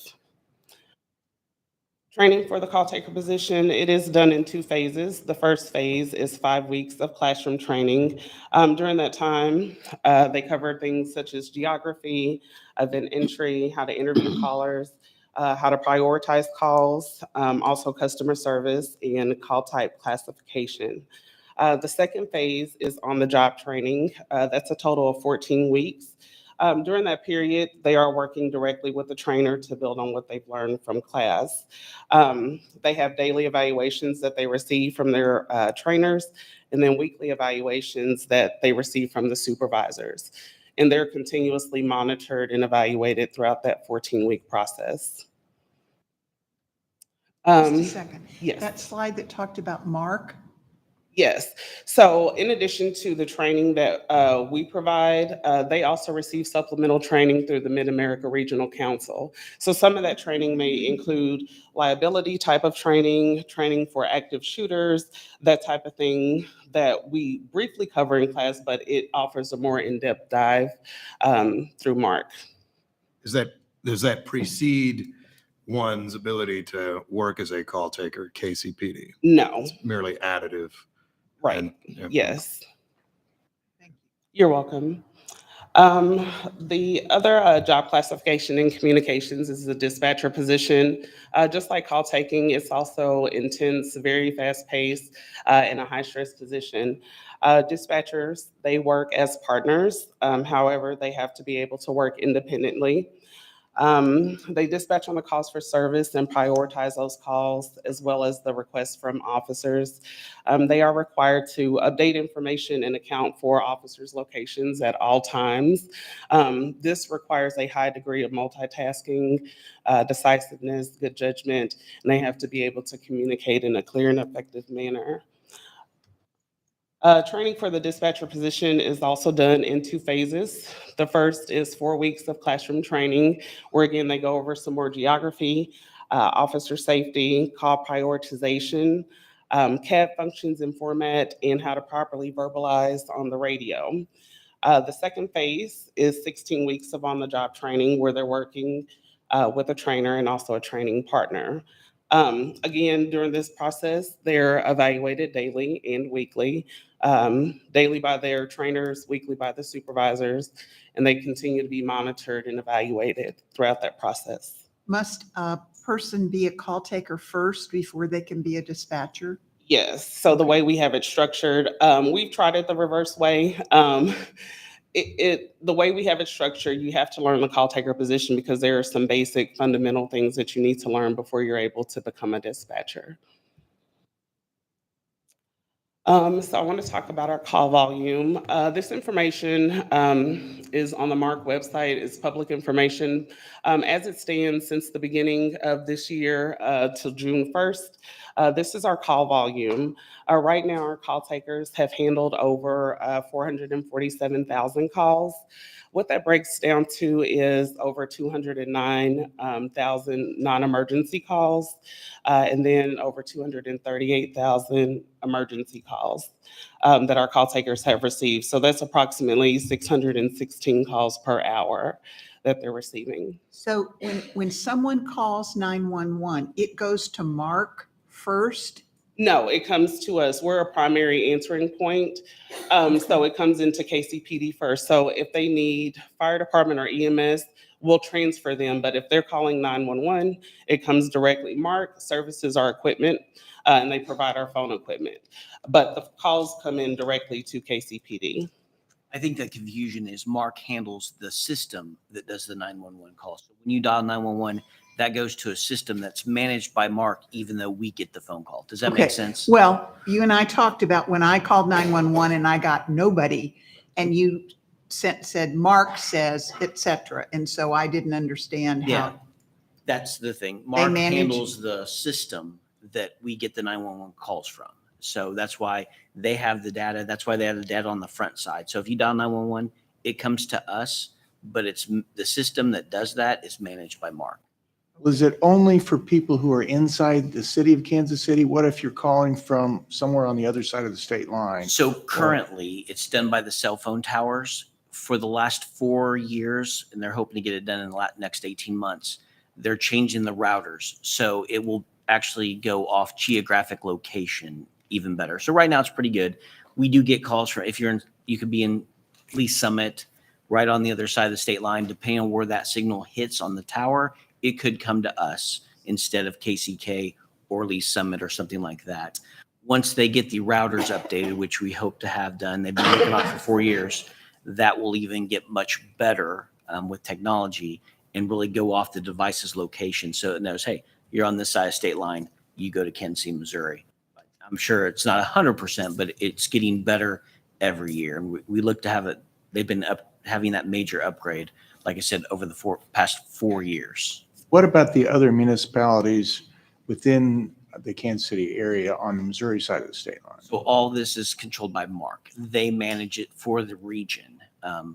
Training for the call taker position, it is done in 2 phases. The first phase is 5 weeks of classroom training. During that time, they cover things such as geography, event entry, how to interview callers, how to prioritize calls, also customer service and call type classification. The second phase is on-the-job training. That's a total of 14 weeks. During that period, they are working directly with the trainer to build on what they've learned from class. They have daily evaluations that they receive from their trainers, and then weekly evaluations that they receive from the supervisors. And they're continuously monitored and evaluated throughout that 14-week process. Just a second. Yes. That slide that talked about Mark, Yes. So in addition to the training that we provide, they also receive supplemental training through the Mid-America Regional Council. So some of that training may include liability type of training, training for active shooters, that type of thing that we briefly cover in class, but it offers a more in-depth dive through Mark. Does that precede one's ability to work as a call taker at KCPD? No. It's merely additive. Right. And, yeah. Yes. You're welcome. The other job classification in communications is the dispatcher position. Just like call taking, it's also intense, very fast paced, and a high stress position. Dispatchers, they work as partners. However, they have to be able to work independently. They dispatch on the calls for service and prioritize those calls as well as the requests from officers. They are required to update information and account for officers' locations at all times. This requires a high degree of multitasking, decisiveness, good judgment, and they have to be able to communicate in a clear and effective manner. Training for the dispatcher position is also done in 2 phases. The first is 4 weeks of classroom training, where again, they go over some more geography, officer safety, call prioritization, CAD functions and format, and how to properly verbalize on the radio. The second phase is 16 weeks of on-the-job training, where they're working with a trainer and also a training partner. Again, during this process, they're evaluated daily and weekly, daily by their trainers, weekly by the supervisors, and they continue to be monitored and evaluated throughout that process. must a person be a call taker first before they can be a dispatcher? Yes, so the way we have it structured, we've tried it the reverse way. The way we have it structured, you have to learn the call taker position because there are some basic fundamental things that you need to learn before you're able to become a dispatcher. So I want to talk about our call volume. This information is on the MARC website. It's public information. As it stands since the beginning of this year till June 1st, this is our call volume. Right now, our call takers have handled over 447,000 calls. What that breaks down to is over 209,000 non-emergency calls, and then over 238,000 emergency calls that our call takers have received. So that's approximately 616 calls per hour that they're receiving. So when someone calls 911, it goes to Mark first? No, it comes to us. We're a primary answering point. So it comes into KCPD first. So if they need fire department or EMS, we'll transfer them. But if they're calling 911, it comes directly. MARC services our equipment and they provide our phone equipment. But the calls come in directly to KCPD. I think the confusion is Mark handles the system that does the 911 calls. So when you dial 911, that goes to a system that's managed by Mark, even though we get the phone call. Does that Okay. make sense? Well, you and I talked about when I called 911 and I got nobody, and you said, Mark says, et cetera. And so I didn't understand Yeah, how. that's the thing. Mark manage- handles the system that we get the 911 calls from. So that's why they have the data. That's why they have the data on the front side. So if you dial 911, it comes to us, but it's the system that does that is managed by Mark. Was it only for people who are inside the city of Kansas City? What if you're calling from somewhere on the other side of the state line? So currently, it's done by the cell phone towers. For the last 4 years, and they're hoping to get it done in the next 18 months, they're changing the routers. So it will actually go off geographic location even better. So right now, it's pretty good. We do get calls from, if you're in, you could be in Lee Summit, right on the other side of the state line, depending on where that signal hits on the tower, it could come to us instead of KCK or Lee Summit or something like that. Once they get the routers updated, which we hope to have done, they've been working on it for 4 years, that will even get much better with technology and really go off the device's location. So it knows, hey, you're on this side of state line, you go to Kansas City, Missouri. I'm sure it's not 100%, but it's getting better every year. And we look to have it, they've been having that major upgrade, like I said, over the past 4 years. What about the other municipalities within the Kansas City area on the Missouri side of the state line? So all this is controlled by Mark. They manage it for the region,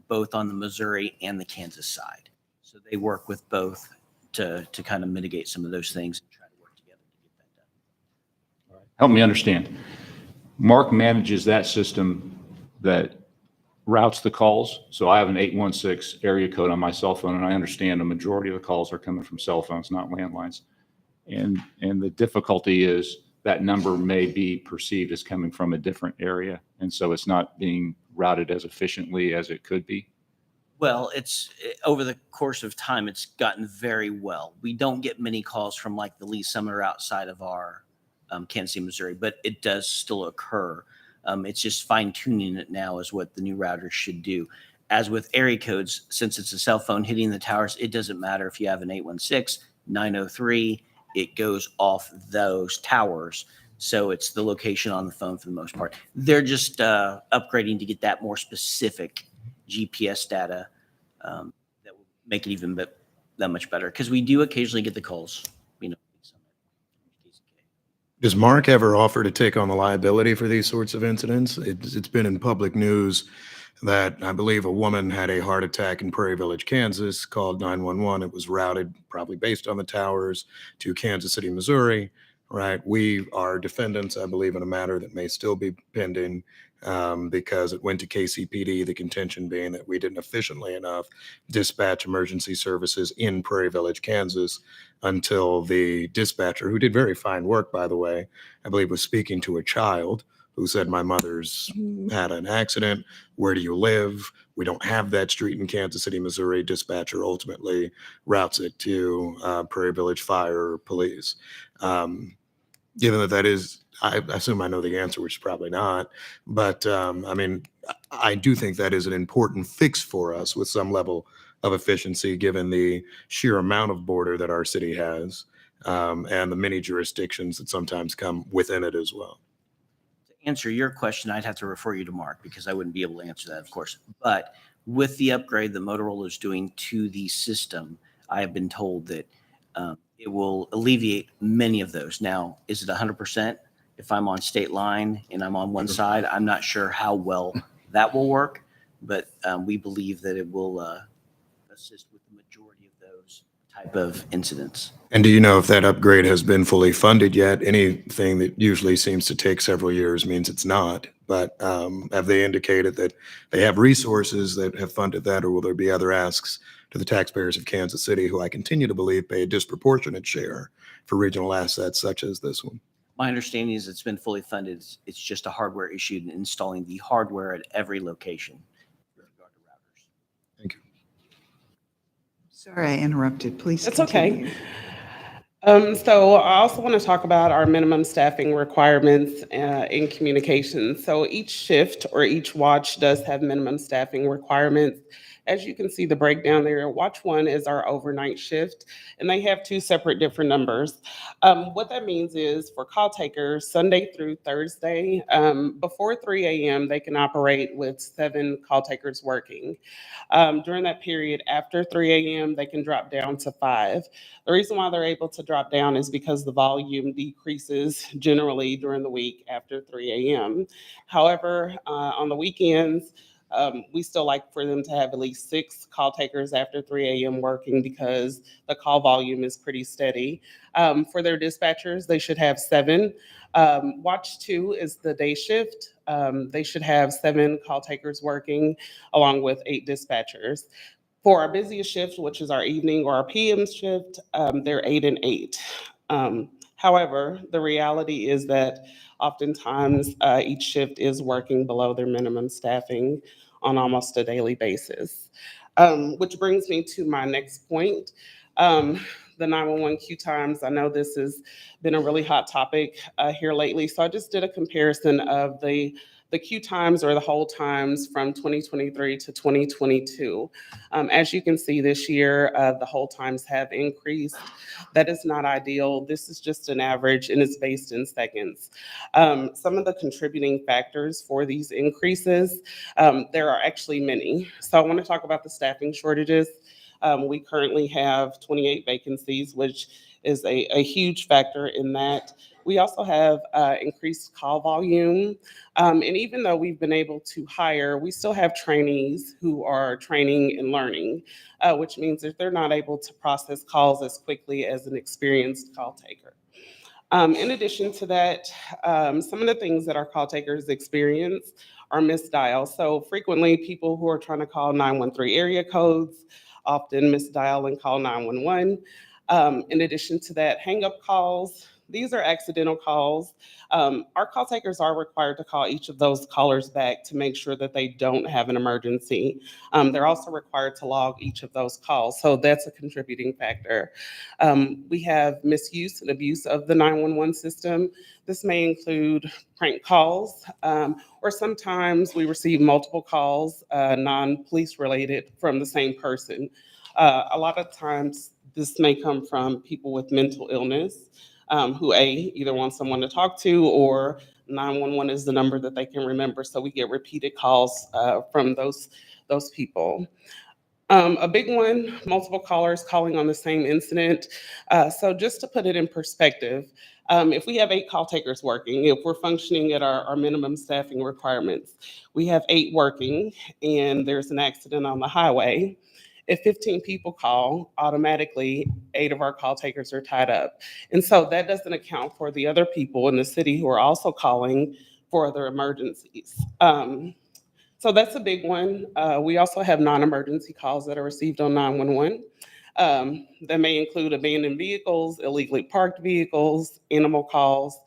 both on the Missouri and the Kansas side. So they work with both to kind of mitigate some of those things and try to work together to get that done. Help me understand. Mark manages that system that routes the calls. So I have an 816 area code on my cell phone, and I understand a majority of the calls are coming from cell phones, not landlines. And the difficulty is that number may be perceived as coming from a different area. And so it's not being routed as efficiently as it could be. Well, over the course of time, it's gotten very well. We don't get many calls from like the Lee Summit or outside of our Kansas City, Missouri, but it does still occur. It's just fine tuning it now is what the new routers should do. As with area codes, since it's a cell phone hitting the towers, it doesn't matter if you have an 816, 903, it goes off those towers. So it's the location on the phone for the most part. They're just upgrading to get that more specific GPS data that will make it even that much better. Because we do occasionally get the calls, you know. Does Mark ever offer to take on the liability for these sorts of incidents? It's been in public news that I believe a woman had a heart attack in Prairie Village, Kansas, called 911. It was routed, probably based on the towers, to Kansas City, Missouri, right? We are defendants, I believe, in a matter that may still be pending because it went to KCPD, the contention being that we didn't efficiently enough dispatch emergency services in Prairie Village, Kansas, until the dispatcher, who did very fine work, by the way, I believe was speaking to a child who said, my mother's had an accident. Where do you live? We don't have that street in Kansas City, Missouri. Dispatcher ultimately routes it to Prairie Village Fire or Police. Given that is, I assume I know the answer, which is probably not. But I mean, I do think that is an important fix for us with some level of efficiency, given the sheer amount of border that our city has and the many jurisdictions that sometimes come within it as well. To answer your question, I'd have to refer you to Mark because I wouldn't be able to answer that, of course. But with the upgrade that Motorola is doing to the system, I have been told that it will alleviate many of those. Now, is it 100%? If I'm on state line and I'm on one side, I'm not sure how well that will work, but we believe that it will assist with the majority of those type of incidents. And do you know if that upgrade has been fully funded yet? Anything that usually seems to take several years means it's not. But have they indicated that they have resources that have funded that, or will there be other asks to the taxpayers of Kansas City, who I continue to believe pay a disproportionate share for regional assets such as this one? My understanding is it's been fully funded. It's just a hardware issue and installing the hardware at every location. Sorry, I interrupted. Please That's continue. okay. So I also want to talk about our minimum staffing requirements in communications. So each shift or each watch does have minimum staffing requirements. As you can see the breakdown there, watch 1 is our overnight shift, and they have 2 separate different numbers. What that means is for call takers, Sunday through Thursday, before 3 a.m., they can operate with 7 call takers working. During that period, after 3 a.m., they can drop down to 5. The reason why they're able to drop down is because the volume decreases generally during the week after 3 a.m. However, on the weekends, we still like for them to have at least 6 call takers after 3 a.m. working because the call volume is pretty steady. For their dispatchers, they should have 7. Watch 2 is the day shift. They should have 7 call takers working along with 8 dispatchers. For our busiest shift, which is our evening or our PM shift, they're 8 and 8. However, the reality is that oftentimes each shift is working below their minimum staffing on almost a daily basis. Which brings me to my next point. The 911 queue times. I know this has been a really hot topic here lately. So I just did a comparison of the queue times or the hold times from 2023 to 2022. As you can see this year, the hold times have increased. That is not ideal. This is just an average and it's based in seconds. Some of the contributing factors for these increases, there are actually many. So I want to talk about the staffing shortages. We currently have 28 vacancies, which is a huge factor in that. We also have increased call volume. And even though we've been able to hire, we still have trainees who are training and learning, which means that they're not able to process calls as quickly as an experienced call taker. In addition to that, some of the things that our call takers experience are misdials. So frequently people who are trying to call 913 area codes often misdial and call 911. In addition to that, hang-up calls. These are accidental calls. Our call takers are required to call each of those callers back to make sure that they don't have an emergency. They're also required to log each of those calls. So that's a contributing factor. We have misuse and abuse of the 911 system. This may include prank calls, or sometimes we receive multiple calls, non-police related, from the same person. A lot of times this may come from people with mental illness, who either want someone to talk to, or 911 is the number that they can remember. So we get repeated calls from those people. A big one, multiple callers calling on the same incident. So just to put it in perspective, if we have 8 call takers working, if we're functioning at our minimum staffing requirements, we have 8 working and there's an accident on the highway. If 15 people call, automatically 8 of our call takers are tied up. And so that doesn't account for the other people in the city who are also calling for other emergencies. So that's a big one. We also have non-emergency calls that are received on 911. That may include abandoned vehicles, illegally parked vehicles, animal calls,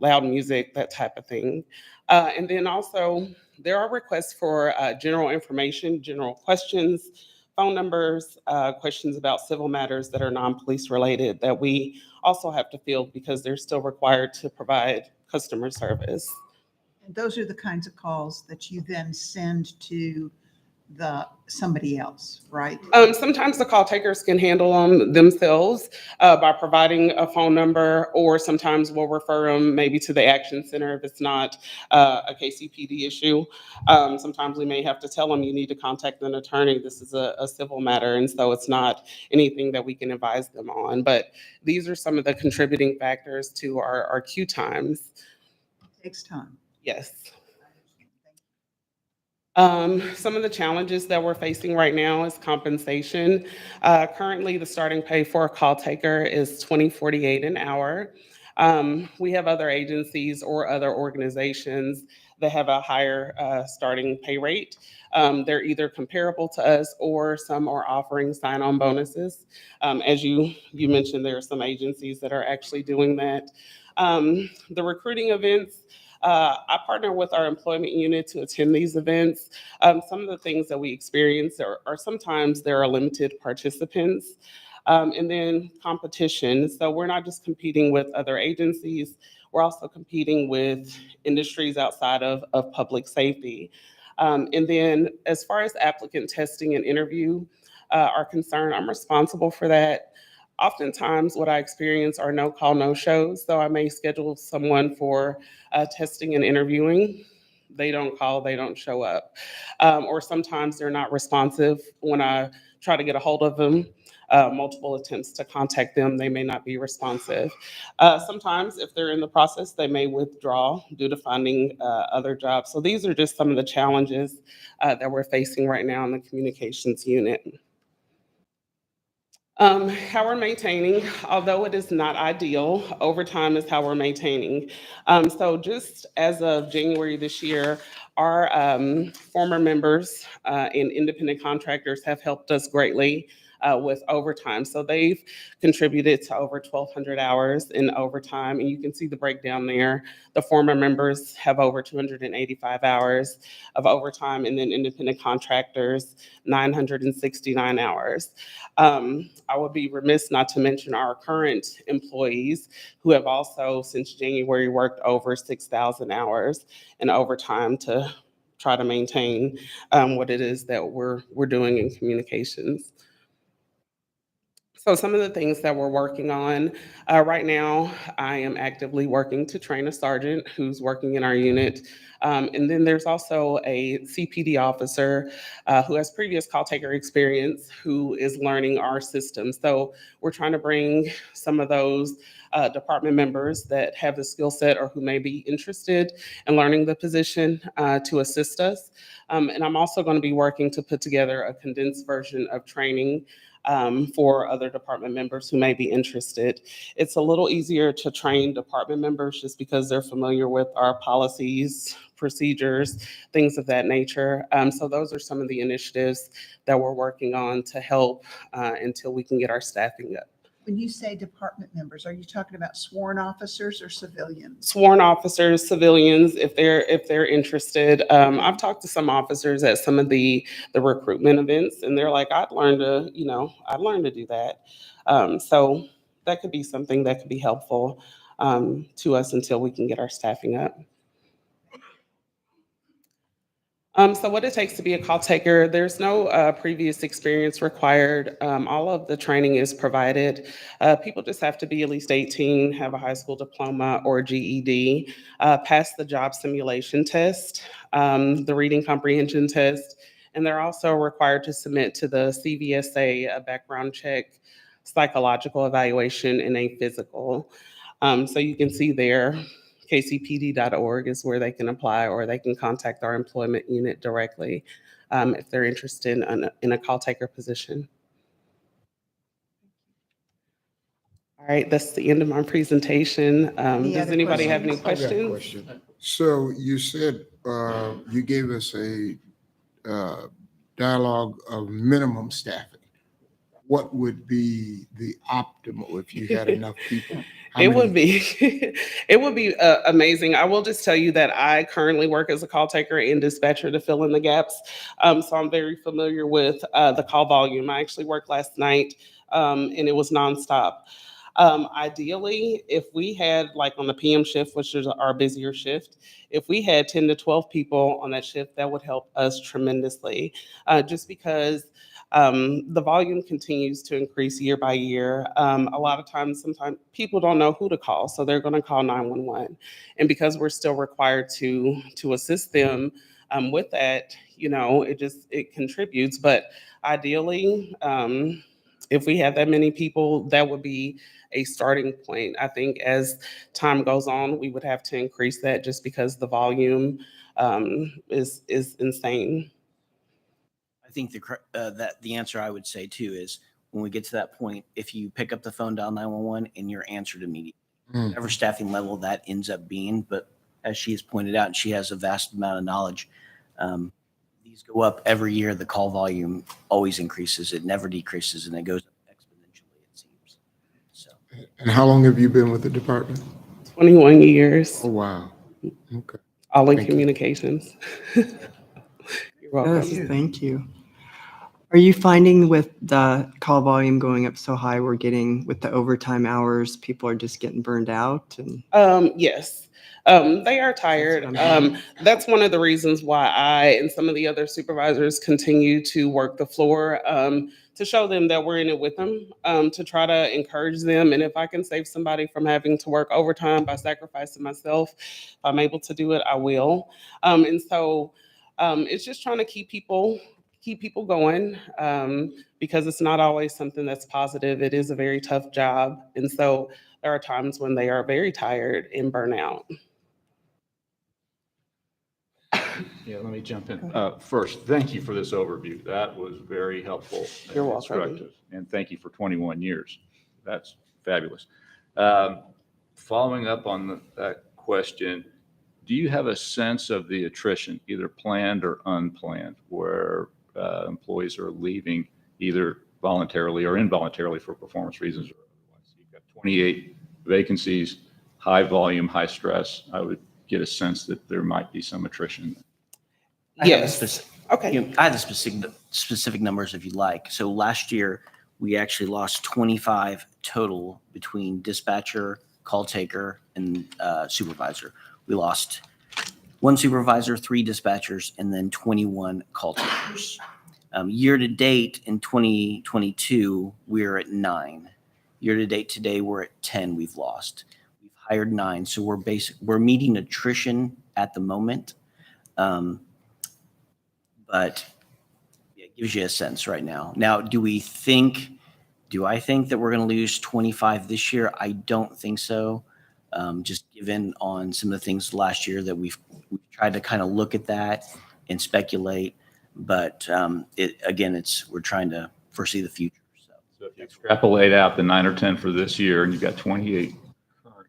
loud music, that type of thing. And then also there are requests for general information, general questions, phone numbers, questions about civil matters that are non-police related that we also have to field because they're still required to provide customer service. And those are the kinds of calls that you then send to somebody else, right? Sometimes the call takers can handle them themselves by providing a phone number, or sometimes we'll refer them maybe to the action center if it's not a KCPD issue. Sometimes we may have to tell them you need to contact an attorney. This is a civil matter, and so it's not anything that we can advise them on. But these are some of the contributing factors to our queue times. Takes time. Yes. Some of the challenges that we're facing right now is compensation. Currently, the starting pay for a call taker is $20.48 an hour. We have other agencies or other organizations that have a higher starting pay rate. They're either comparable to us or some are offering sign-on bonuses. As you mentioned, there are some agencies that are actually doing that. The recruiting events, I partner with our employment unit to attend these events. Some of the things that we experience are sometimes there are limited participants. And then competition. So we're not just competing with other agencies, we're also competing with industries outside of public safety. And then as far as applicant testing and interview are concerned, I'm responsible for that. Oftentimes what I experience are no call, no shows. So I may schedule someone for testing and interviewing. They don't call, they don't show up. Or sometimes they're not responsive when I try to get a hold of them. Multiple attempts to contact them, they may not be responsive. Sometimes if they're in the process, they may withdraw due to finding other jobs. So these are just some of the challenges that we're facing right now in the communications unit. How we're maintaining, although it is not ideal, overtime is how we're maintaining. So just as of January this year, our former members and independent contractors have helped us greatly with overtime. So they've contributed to over 1,200 hours in overtime, and you can see the breakdown there. The former members have over 285 hours of overtime, and then independent contractors, 969 hours. I would be remiss not to mention our current employees who have also since January worked over 6,000 hours in overtime to try to maintain what it is that we're doing in communications. So some of the things that we're working on right now, I am actively working to train a sergeant who's working in our unit. And then there's also a CPD officer who has previous call taker experience who is learning our system. So we're trying to bring some of those department members that have the skill set or who may be interested in learning the position to assist us. And I'm also going to be working to put together a condensed version of training for other department members who may be interested. It's a little easier to train department members just because they're familiar with our policies, procedures, things of that nature. So those are some of the initiatives that we're working on to help until we can get our staffing up. When you say department members, are you talking about sworn officers or civilians? Sworn officers, civilians, if they're interested. I've talked to some officers at some of the recruitment events, and they're like, I'd learn to do that. So that could be something that could be helpful to us until we can get our staffing up. So what it takes to be a call taker, there's no previous experience required. All of the training is provided. People just have to be at least 18, have a high school diploma or GED, pass the job simulation test, the reading comprehension test, and they're also required to submit to the CVSA a background check, psychological evaluation, and a physical. So you can see there, kcpd.org is where they can apply, or they can contact our employment unit directly if they're interested in a call taker position. All right, that's the end of my presentation. Does anybody have any I've got a questions? question. So you said you gave us a dialogue of minimum staffing. What would be the optimal if you had enough people? It would be amazing. I will just tell you that I currently work as a call taker and dispatcher to fill in the gaps. So I'm very familiar with the call volume. I actually worked last night and it was nonstop. Ideally, if we had, like on the PM shift, which is our busier shift, if we had 10 to 12 people on that shift, that would help us tremendously. Just because the volume continues to increase year by year. A lot of times, sometimes people don't know who to call, so they're going to call 911. And because we're still required to assist them with that, it contributes. But ideally, if we had that many people, that would be a starting point. I think as time goes on, we would have to increase that just because the volume is insane. I think the answer I would say too is when we get to that point, if you pick up the phone, dial 911, and you're answered immediately, whatever staffing level that ends up being. But as she has pointed out, and she has a vast amount of knowledge, these go up every year. The call volume always increases. It never decreases, and it goes up exponentially, it seems. So. And how long have you been with the department? 21 years. Oh, wow. Okay. All in Thank you. communications. You're welcome. Yes, thank you. Are you finding with the call volume going up so high, we're getting with the overtime hours, people are just getting burned out? And Yes. They are tired. That's one of the reasons why I and some of the other supervisors continue to work the floor, to show them that we're in it with them, to try to encourage them. And if I can save somebody from having to work overtime by sacrificing myself, if I'm able to do it, I will. And so it's just trying to keep people going, because it's not always something that's positive. It is a very tough job. And so there are times when they are very tired and burnout. Yeah, let me jump in. First, thank you for this overview. That was very helpful and You're welcome. instructive. And thank you for 21 years. That's fabulous. Following up on that question, do you have a sense of the attrition, either planned or unplanned, where employees are leaving either voluntarily or involuntarily for performance reasons or otherwise? You've got 28 vacancies, high volume, high stress. I would get a sense that there might be some attrition. Yes. Okay. I have the specific numbers if you like. So last year, we actually lost 25 total between dispatcher, call taker, and supervisor. We lost 1 supervisor, 3 dispatchers, and then 21 call takers. Year to date in 2022, we're at 9. Year to date today, we're at 10 we've lost. We've hired 9, so we're meeting attrition at the moment. But it gives you a sense right now. Now, do I think that we're going to lose 25 this year? I don't think so. Just given on some of the things last year that we've tried to kind of look at that and speculate. But we're trying to foresee the future. So if you extrapolate out the 9 or 10 for this year and you've got 28 current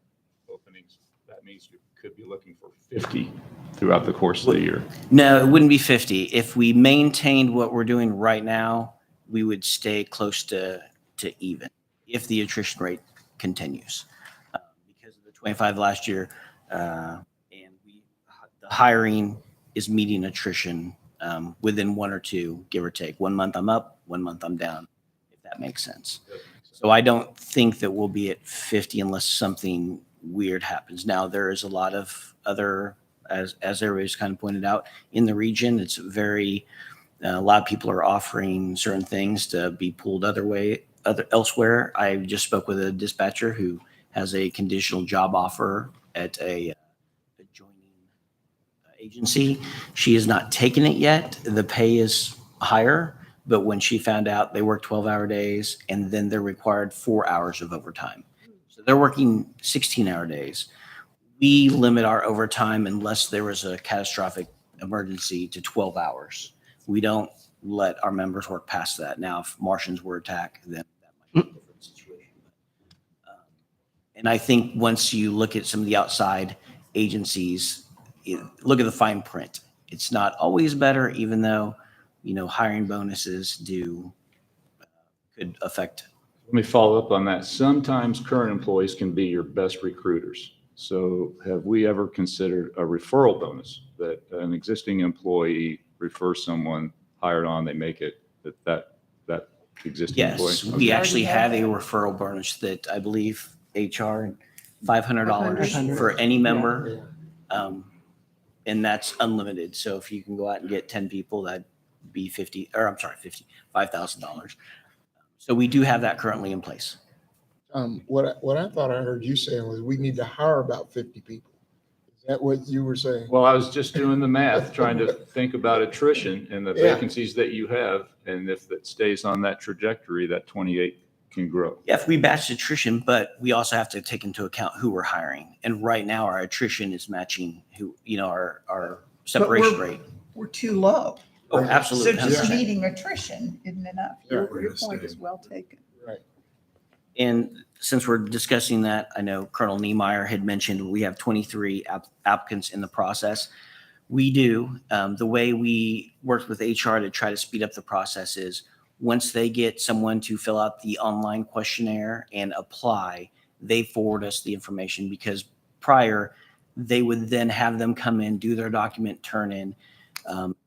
openings, that means you could be looking for 50 throughout the course of the year. No, it wouldn't be 50. If we maintained what we're doing right now, we would stay close to even if the attrition rate continues. Because of the 25 last year, and the hiring is meeting attrition within 1 or 2, give or take. 1 month I'm up, 1 month I'm down, if that makes sense. So I don't think that we'll be at 50 unless something weird happens. Now, there is a lot of other, as everybody's kind of pointed out, in the region, it's a lot of people are offering certain things to be pulled elsewhere. I just spoke with a dispatcher who has a conditional job offer at a adjoining agency. She has not taken it yet. The pay is higher, but when she found out they work 12-hour days and then they're required 4 hours of overtime. So they're working 16-hour days. We limit our overtime unless there was a catastrophic emergency to 12 hours. We don't let our members work past that. Now, if Martians were attacked, then that might be a different situation. And I think once you look at some of the outside agencies, look at the fine print. It's not always better, even though, hiring bonuses could affect. Let me follow up on that. Sometimes current employees can be your best recruiters. So have we ever considered a referral bonus that an existing employee refers someone hired on, they make it, that existing employee? Yes, we actually have a referral bonus that I believe HR, $500 for any member. And that's unlimited. So if you can go out and get 10 people, that'd be $5,000. So we do have that currently in place. What I thought I heard you saying was we need to hire about 50 people. Is that what you were saying? Well, I was just doing the math, trying to think about attrition and the Yeah. vacancies that you have. And if it stays on that trajectory, that 28 can grow. Yeah, if we batch attrition, but we also have to take into account who we're hiring. And right now our attrition is matching our separation rate. We're too low. Oh, So absolutely. just 100%. meeting attrition isn't enough. Your point is well taken. Right. And since we're discussing that, I know Colonel Niemeyer had mentioned we have 23 applicants in the process. We do. The way we worked with HR to try to speed up the process is once they get someone to fill out the online questionnaire and apply, they forward us the information because prior, they would then have them come in, do their document turn in,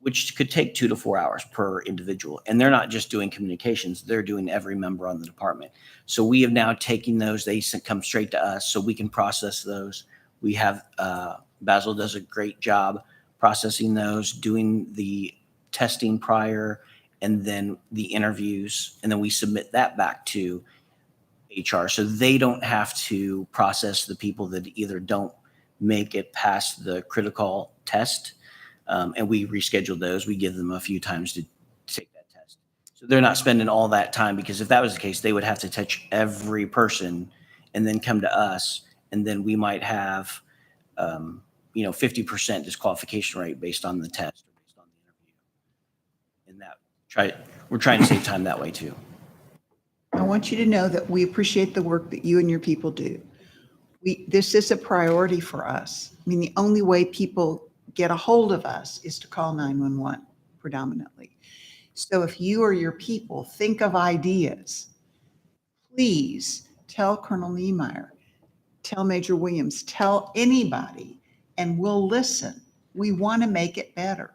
which could take 2 to 4 hours per individual. And they're not just doing communications, they're doing every member on the department. So we have now taken those, they come straight to us so we can process those. We have, Basil does a great job processing those, doing the testing prior, and then the interviews, and then we submit that back to HR. So they don't have to process the people that either don't make it past the critical test, and we reschedule those. We give them a few times to take that test. So they're not spending all that time, because if that was the case, they would have to touch every person and then come to us, and then we might have 50% disqualification rate based on the test or based on the interview. And we're trying to save time that way too. I want you to know that we appreciate the work that you and your people do. This is a priority for us. I mean, the only way people get a hold of us is to call 911 predominantly. So if you or your people think of ideas, please tell Colonel Niemeyer, tell Major Williams, tell anybody, and we'll listen. We want to make it better.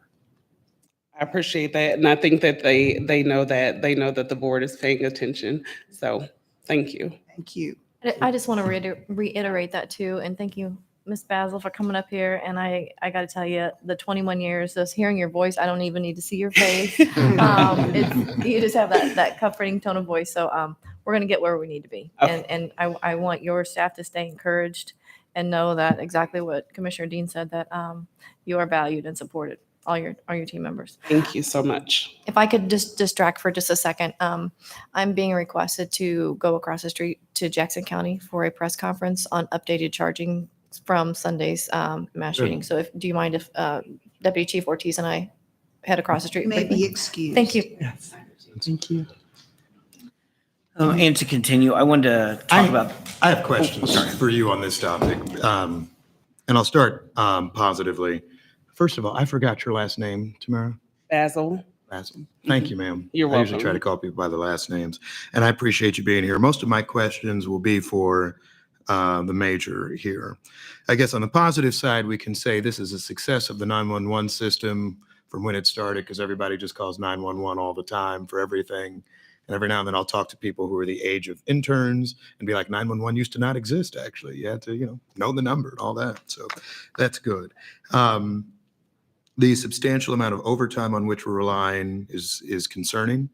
I appreciate that. And I think that they know that the board is paying attention. So thank you. Thank you. I just want to reiterate that too. And thank you, Ms. Basil, for coming up here. And I got to tell you, the 21 years, just hearing your voice, I don't even need to see your face. You just have that comforting tone of voice. So we're going to get where we need to be. Okay. And I want your staff to stay encouraged and know that exactly what Commissioner Dean said, that you are valued and supported, all your team members. Thank you so much. If I could just distract for just a second, I'm being requested to go across the street to Jackson County for a press conference on updated charging from Sunday's mass Sure. shooting. So do you mind if Deputy Chief Ortiz and I head across the street? You may quickly? be excused. Thank you. Thank you. And to continue, I wanted to talk about. I have questions for you on this topic. And I'll start positively. First of all, I forgot your last name, Tamara. Basil. Basil. Thank you, ma'am. You're I usually welcome. try to call people by their last names. And I appreciate you being here. Most of my questions will be for the major here. I guess on the positive side, we can say this is a success of the 911 system from when it started, because everybody just calls 911 all the time for everything. And every now and then I'll talk to people who are the age of interns and be like, 911 used to not exist, actually. You had to, know the number and all that. So that's good. The substantial amount of overtime on which we're relying is concerning.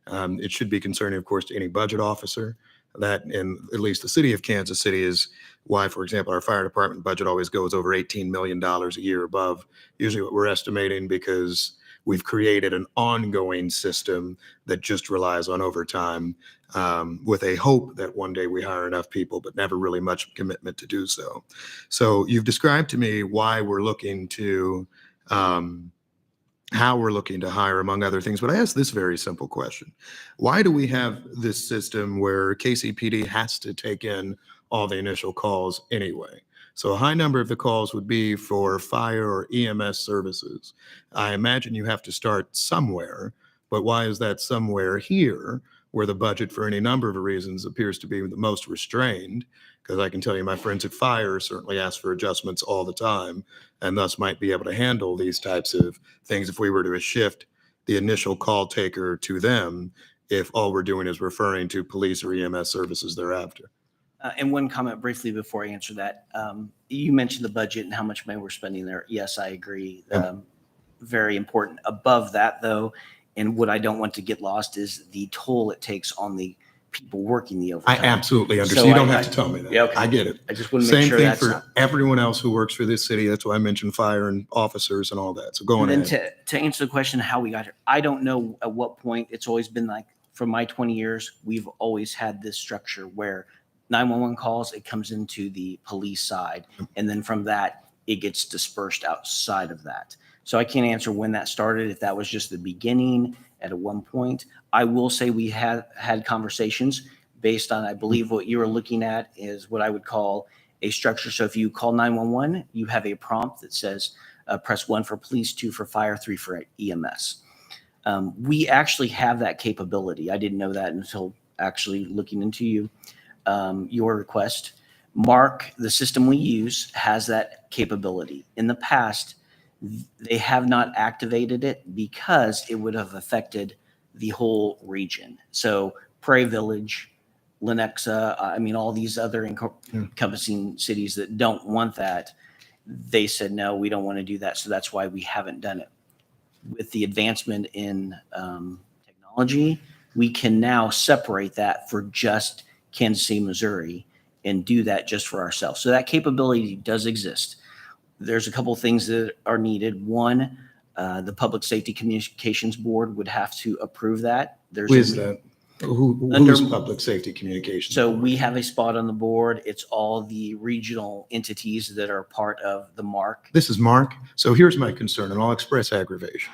It should be concerning, of course, to any budget officer. That, in at least the city of Kansas City, is why, for example, our fire department budget always goes over $18 million a year above usually what we're estimating, because we've created an ongoing system that just relies on overtime, with a hope that one day we hire enough people, but never really much commitment to do so. So you've described to me why we're looking to how we're looking to hire, among other things. But I ask this very simple question. Why do we have this system where KCPD has to take in all the initial calls anyway? So a high number of the calls would be for fire or EMS services. I imagine you have to start somewhere, but why is that somewhere here, where the budget for any number of reasons appears to be the most restrained? Because I can tell you my friends at fire certainly ask for adjustments all the time, and thus might be able to handle these types of things if we were to shift the initial call taker to them if all we're doing is referring to police or EMS services thereafter. And one comment briefly before I answer that. You mentioned the budget and how much money we're spending there. Yes, I agree. Very important. Above that, though, and what I don't want to get lost is the toll it takes on the people working the I overtime. absolutely understand. So You don't I- have to tell me that. Yeah, okay. I get it. I just want to make Same sure thing that's for not. everyone else who works for this city. That's why I mentioned fire and officers and all that. So go on And then ahead. to answer the question, how we got here, I don't know at what point. It's always been like, for my 20 years, we've always had this structure where 911 calls, it comes into the police side. And then from that, it gets dispersed outside of that. So I can't answer when that started, if that was just the beginning at one point. I will say we had conversations based on, I believe what you were looking at is what I would call a structure. So if you call 911, you have a prompt that says, press 1 for police, 2 for fire, 3 for EMS. We actually have that capability. I didn't know that until actually looking into your request. Mark, the system we use, has that capability. In the past, they have not activated it because it would have affected the whole region. So Prairie Village, Lenexa, I mean, all these other encompassing cities that don't want that, they said, no, we don't want to do that. So that's why we haven't done it. With the advancement in technology, we can now separate that for just Kansas City, Missouri, and do that just for ourselves. So that capability does exist. There's a couple of things that are needed. One, the Public Safety Communications Board would have to approve that. Who is that? Who's Public Safety Communications? So we have a spot on the board. It's all the regional entities that are part of the MARC. This is Mark. So here's my concern, and I'll express aggravation.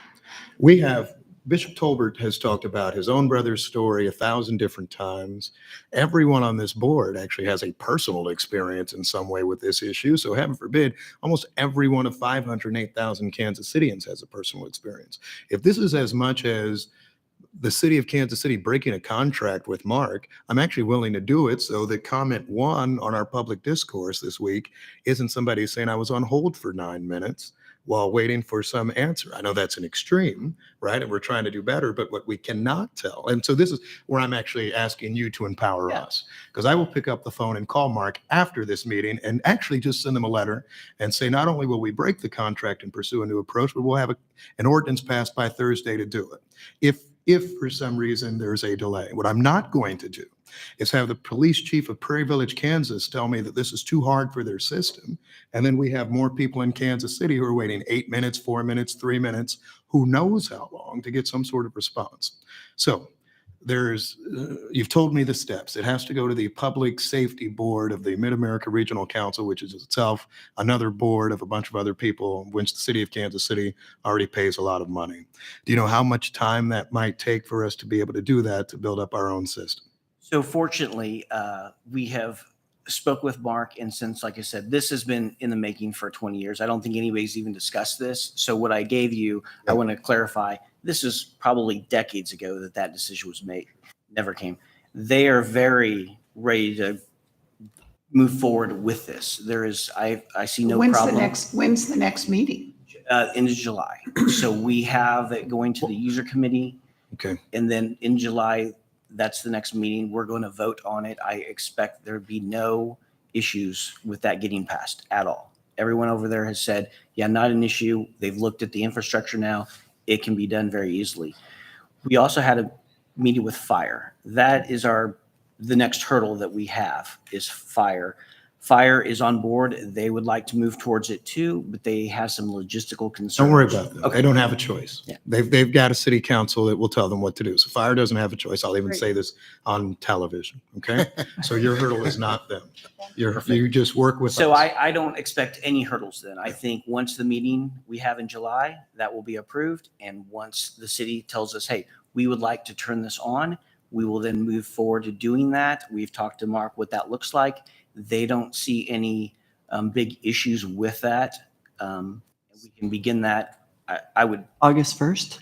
We have, Bishop Tolbert has talked about his own brother's story 1,000 different times. Everyone on this board actually has a personal experience in some way with this issue. So heaven forbid, almost every one of 508,000 Kansas Cityans has a personal experience. If this is as much as the city of Kansas City breaking a contract with Mark, I'm actually willing to do it so that comment 1 on our public discourse this week isn't somebody saying I was on hold for 9 minutes while waiting for some answer. I know that's an extreme, right? And we're trying to do better, but what we cannot tell. And so this is where I'm actually asking you to empower us, because I will pick up the phone and call Mark after this meeting and actually just send them a letter and say, not only will we break the contract and pursue a new approach, but we'll have an ordinance passed by Thursday to do it. If for some reason there's a delay. What I'm not going to do is have the police chief of Prairie Village, Kansas tell me that this is too hard for their system. And then we have more people in Kansas City who are waiting 8 minutes, 4 minutes, 3 minutes, who knows how long to get some sort of response. So you've told me the steps. It has to go to the Public Safety Board of the Mid-America Regional Council, which is itself another board of a bunch of other people, which the city of Kansas City already pays a lot of money. Do you know how much time that might take for us to be able to do that, to build up our own system? So fortunately, we have spoke with Mark, and since, like I said, this has been in the making for 20 years. I don't think anybody's even discussed this. So what I gave you, I want to clarify, this is probably decades ago that decision was made, never came. They are very ready to move forward with this. I see no problem. When's the next meeting? End of July. So we have it going to the user committee. Okay. And then in July, that's the next meeting. We're going to vote on it. I expect there be no issues with that getting passed at all. Everyone over there has said, yeah, not an issue. They've looked at the infrastructure now. It can be done very easily. We also had a meeting with fire. That is the next hurdle that we have is fire. Fire is on board. They would like to move towards it too, but they have some logistical concerns. Don't worry about that. Okay. They don't have a choice. Yeah. They've got a city council that will tell them what to do. So fire doesn't have a choice. I'll even Great. say this on television, okay? So your hurdle is not them. You just work with So us. I don't expect any hurdles then. I think once the meeting we have in July, that will be approved. And once the city tells us, hey, we would like to turn this on, we will then move forward to doing that. We've talked to Mark what that looks like. They don't see any big issues with that. We can begin that. I would August 1st?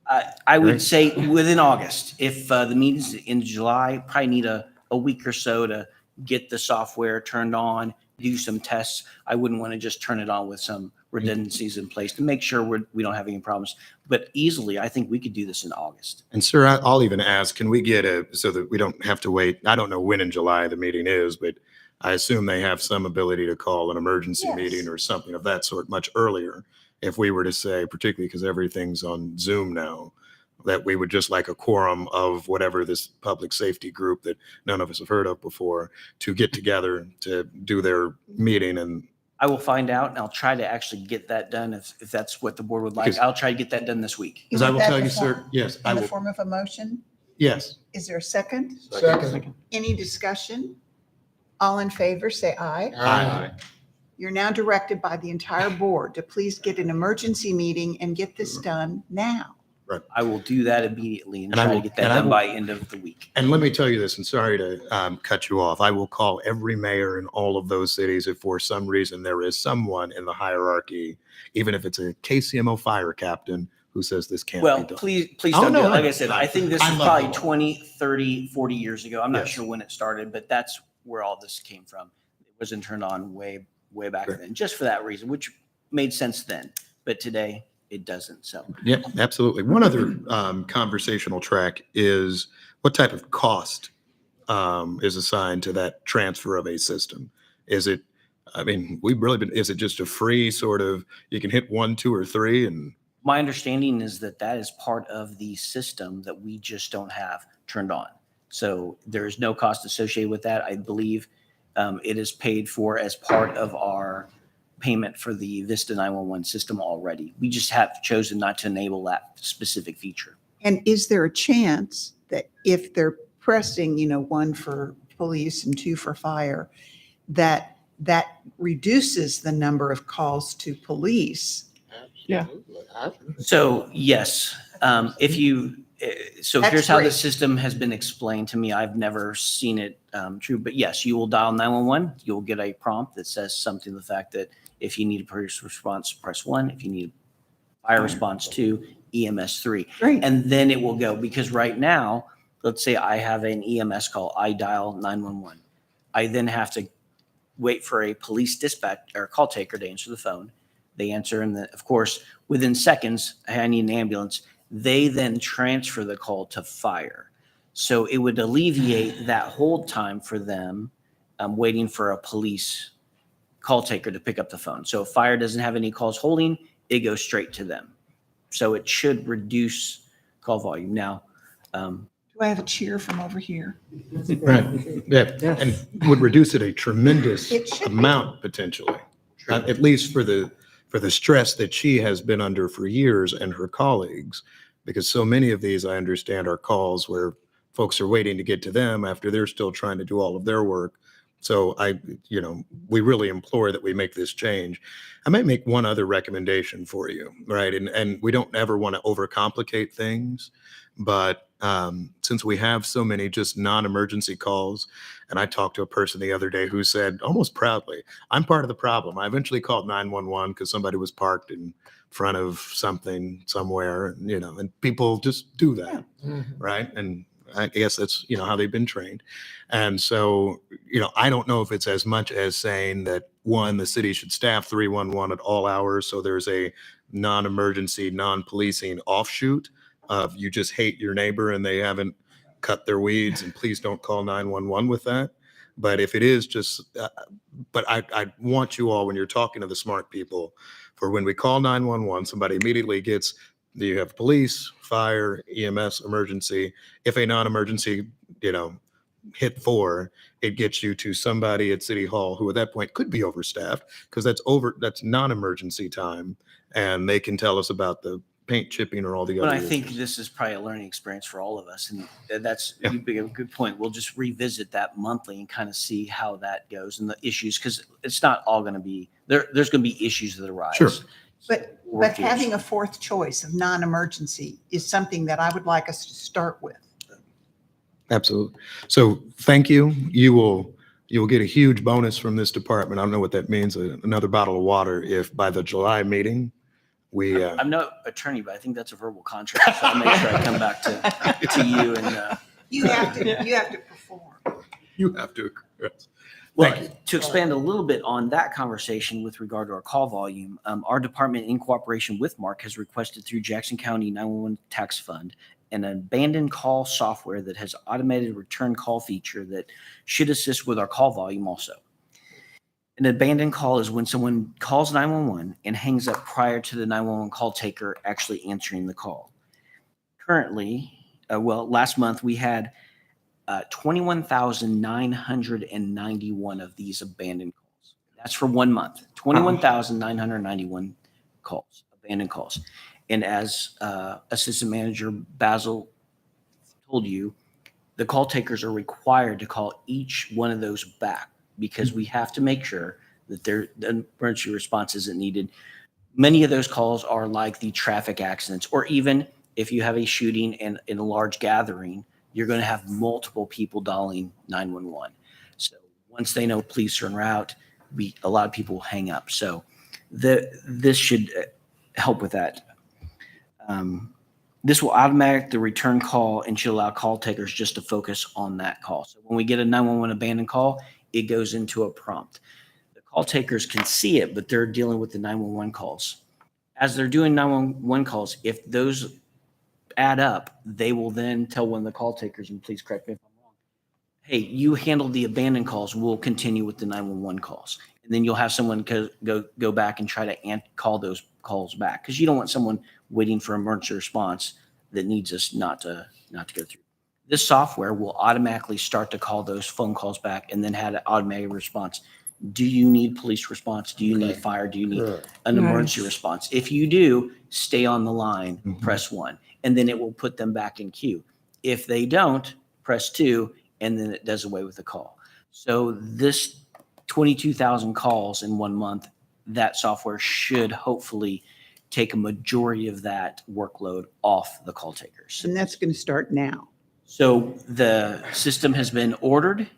I would Great. say within August. If the meeting's in July, probably need a week or so to get the software turned on, do some tests. I wouldn't want to just turn it on with some redundancies in place to make sure we don't have any problems. But easily, I think we could do this in August. And sir, I'll even ask, can we get so that we don't have to wait? I don't know when in July the meeting is, but I assume they have some ability to call an emergency Yes. meeting or something of that sort much earlier. If we were to say, particularly because everything's on Zoom now, that we would just like a quorum of whatever this public safety group that none of us have heard of before to get together to do their meeting. And I will find out, and I'll try to actually get that done if that's what the board would like. Because- I'll try to get that done this week. because I will want that tell you, before- sir, yes, I In the will. form of a motion? Yes. Is there a second? Second. Any discussion? All in favor, say aye. Aye. You're now directed by the entire board to please get an emergency meeting and get this done now. I will do that immediately and And I try will- to get that and I done will- by end of the week. And let me tell you this, and sorry to cut you off. I will call every mayor in all of those cities if for some reason there is someone in the hierarchy, even if it's a KCMO fire captain, who says this can't be Well, done. please Oh, don't do no, it. Like I- I said, I think this I is love probably it. 20, 30, 40 years ago. I'm not Yes. sure when it started, but that's where all this came from. It wasn't turned on way back Sure. then, just for that reason, which made sense then. But today, it doesn't. So Yeah, absolutely. One other conversational track is what type of cost is assigned to that transfer of a system? Is it, I mean, we've really been, is it just a free sort of, you can hit 1, 2, or 3 and my understanding is that that is part of the system that we just don't have turned on. So there is no cost associated with that. I believe it is paid for as part of our payment for the Vista 911 system already. We just have chosen not to enable that specific feature. And is there a chance that if they're pressing, 1 for police and 2 for fire, that reduces the number of calls to police? Yeah. So yes, if you, so That's here's how the great. system has been explained to me. I've never seen it true, but yes, you will dial 911. You'll get a prompt that says something to the fact that if you need a police response, press 1. If you need fire response, 2, EMS 3. Great. And then it will go, because right now, let's say I have an EMS call, I dial 911. I then have to wait for a police dispatch or call taker to answer the phone. They answer, and then, of course, within seconds, "Hey, I need an ambulance." They then transfer the call to fire. So it would alleviate that hold time for them waiting for a police call taker to pick up the phone. So if fire doesn't have any calls holding, it goes straight to them. So it should reduce call volume. Now, Do I have a cheer from over here? right, yeah, and would reduce it a tremendous It should be. amount potentially, at least for the stress that she has been under for years and her colleagues, because so many of these, I understand, are calls where folks are waiting to get to them after they're still trying to do all of their work. So we really implore that we make this change. I might make one other recommendation for you, right? And we don't ever want to overcomplicate things, but since we have so many just non-emergency calls, and I talked to a person the other day who said almost proudly, "I'm part of the problem. I eventually called 911 because somebody was parked in front of something somewhere, and people just do that, right?" And I guess that's, how they've been trained. And so, I don't know if it's as much as saying that, 1, the city should staff 311 at all hours. So there's a non-emergency, non-policing offshoot of you just hate your neighbor and they haven't cut their weeds, and please don't call 911 with that. But if it is just, but I want you all, when you're talking to the smart people, for when we call 911, somebody immediately gets, you have police, fire, EMS, emergency. If a non-emergency, hit 4, it gets you to somebody at City Hall who at that point could be overstaffed, because that's non-emergency time. And they can tell us about the paint chipping or all the but other I think issues. this is probably a learning experience for all of us. And that's Yeah. a good point. We'll just revisit that monthly and kind of see how that goes and the issues, because it's not all going to be, there's going to be issues that arise. Sure. But Work through. having a 4th choice of non-emergency is something that I would like us to start with. Absolutely. So thank you. You'll get a huge bonus from this department. I don't know what that means, another bottle of water, if by the July meeting, we, I'm no attorney, but I think that's a verbal contract. So I'll make sure I come back to you and You have to perform. you have to, yes. Well, Thank you. to expand a little bit on that conversation with regard to our call volume, our department, in cooperation with Mark, has requested through Jackson County 911 Tax Fund an abandoned call software that has automated return call feature that should assist with our call volume also. An abandoned call is when someone calls 911 and hangs up prior to the 911 call taker actually answering the call. Currently, last month we had 21,991 of these abandoned calls. That's for 1 month. 21,991 calls, abandoned calls. And as Assistant Manager Basil told you, the call takers are required to call each one of those back because we have to make sure that the emergency response isn't needed. Many of those calls are like the traffic accidents, or even if you have a shooting and in a large gathering, you're going to have multiple people dialing 911. So once they know police are en route, a lot of people hang up. So this should help with that. This will automatic the return call and should allow call takers just to focus on that call. So when we get a 911 abandoned call, it goes into a prompt. The call takers can see it, but they're dealing with the 911 calls. As they're doing 911 calls, if those add up, they will then tell one of the call takers, and please correct me if I'm wrong, hey, you handled the abandoned calls, we'll continue with the 911 calls. And then you'll have someone go back and try to call those calls back, because you don't want someone waiting for emergency response that needs us not to go through. This software will automatically start to call those phone calls back and then have an automated response. Do you need police response? Do you need fire? Do you need an emergency response? If you do, stay on the line, press 1, and then it will put them back in queue. If they don't, press 2, and then it does away with the call. So this 22,000 calls in 1 month, that software should hopefully take a majority of that workload off the call takers. And that's going to start now. So the system has been ordered.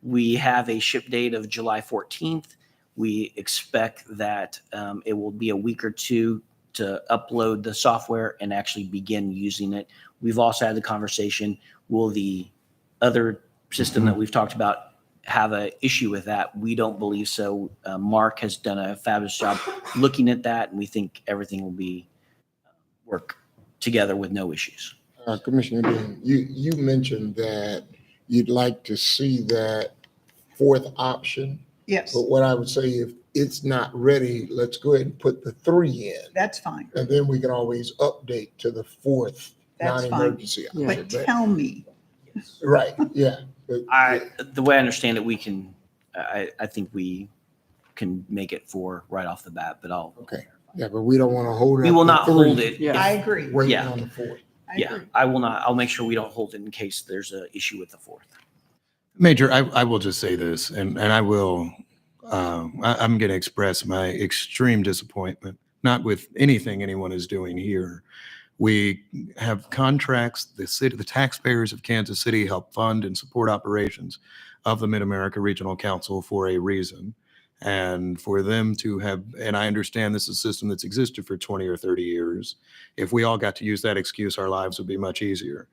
We have a ship date of July 14th. We expect that it will be a week or two to upload the software and actually begin using it. We've also had the conversation, will the other system that we've talked about have an issue with that? We don't believe so. Mark has done a fabulous job looking at that, and we think everything will be work together with no issues. Commissioner Dean, you mentioned that you'd like to see that fourth option. Yes, But what I would say, if it's not ready, let's go ahead and put the 3 in. that's fine. And then we can always update to the 4th That's fine. non-emergency. option. But tell me, Right, yeah. But The way I understand it, we can, I think we can make it 4 right off the bat, but Okay, yeah, but we don't want to hold it. we up will to not 3, hold it. Yeah. I agree. Waiting Yeah. on the 4th. I will not. I'll make sure we don't hold it in case there's an issue with the 4th. Major, I will just say this, and I will, I'm going to express my extreme disappointment, not with anything anyone is doing here. We have contracts, the city, the taxpayers of Kansas City help fund and support operations of the Mid-America Regional Council for a reason. And for them to have, and I understand this is a system that's existed for 20 or 30 years. If we all got to use that excuse, our lives would be much easier.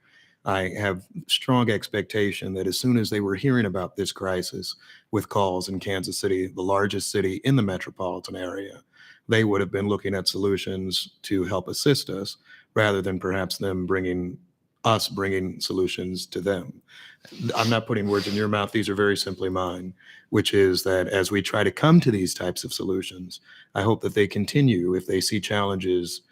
I have strong expectation that as soon as they were hearing about this crisis with calls in Kansas City, the largest city in the metropolitan area, they would have been looking at solutions to help assist us rather than perhaps them bringing solutions to them. I'm not putting words in your mouth. These are very simply mine, which is that as we try to come to these types of solutions, I hope that they continue if they see challenges,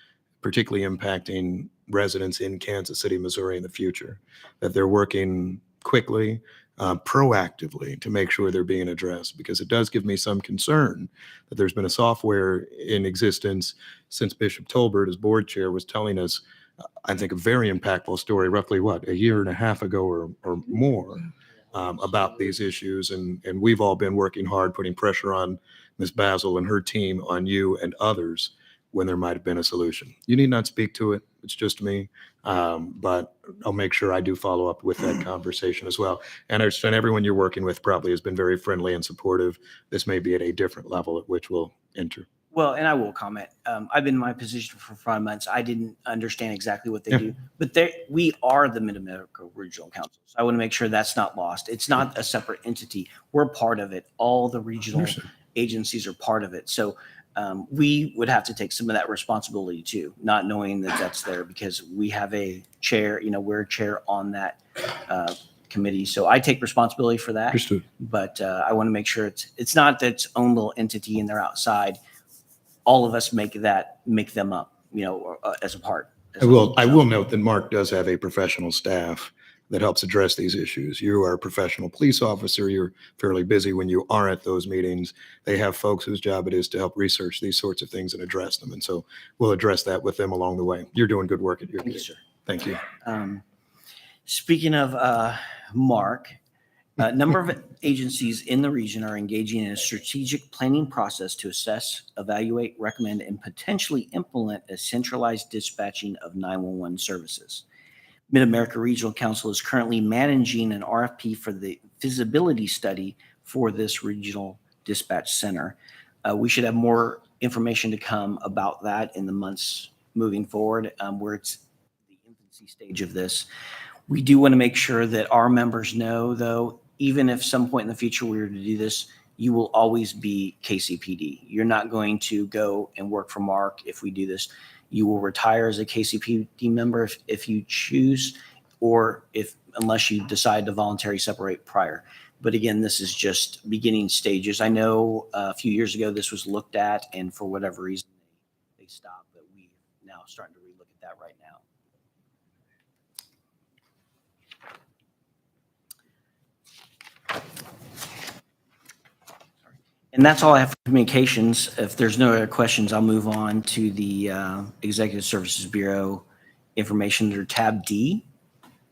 particularly impacting residents in Kansas City, Missouri in the future, that they're working quickly, proactively to make sure they're being addressed, because it does give me some concern that there's been a software in existence since Bishop Tolbert, as board chair, was telling us, I think, a very impactful story, roughly a year and a half ago or more, about these issues. And we've all been working hard, putting pressure on Ms. Basil and her team, on you and others, when there might have been a solution. You need not speak to it. It's just me. But I'll make sure I do follow up with that conversation as well. And I understand everyone you're working with probably has been very friendly and supportive. This may be at a different level at which we'll enter. Well, and I will comment. I've been in my position for 5 months. I didn't understand exactly what they Yeah. do, but we are the Mid-America Regional Council. So I want to make sure that's not lost. It's not a separate entity. We're part of it. All the regional Understood. agencies are part of it. So we would have to take some of that responsibility too, not knowing that that's there because we have a chair, we're a chair on that committee. So I take responsibility for that. Understood. But I want to make sure it's not that its own little entity and they're outside. All of us make them up, as a part. I will note that Mark does have a professional staff that helps address these issues. You are a professional police officer. You're fairly busy when you are at those meetings. They have folks whose job it is to help research these sorts of things and address them. And so we'll address that with them along the way. You're doing good work at your Thank you, committee. sir. Thank you. Speaking of Mark, a number of agencies in the region are engaging in a strategic planning process to assess, evaluate, recommend, and potentially implement a centralized dispatching of 911 services. Mid-America Regional Council is currently managing an RFP for the feasibility study for this regional dispatch center. We should have more information to come about that in the months moving forward, where it's the infancy stage of this. We do want to make sure that our members know, though, even if some point in the future we were to do this, you will always be KCPD. You're not going to go and work for Mark if we do this. You will retire as a KCPD member if you choose, or unless you decide to voluntarily separate prior. But again, this is just beginning stages. I know a few years ago this was looked at, and for whatever reason they stopped. But we now starting to relook at that right now. And that's all I have for communications. If there's no other questions, I'll move on to the Executive Services Bureau information under tab D.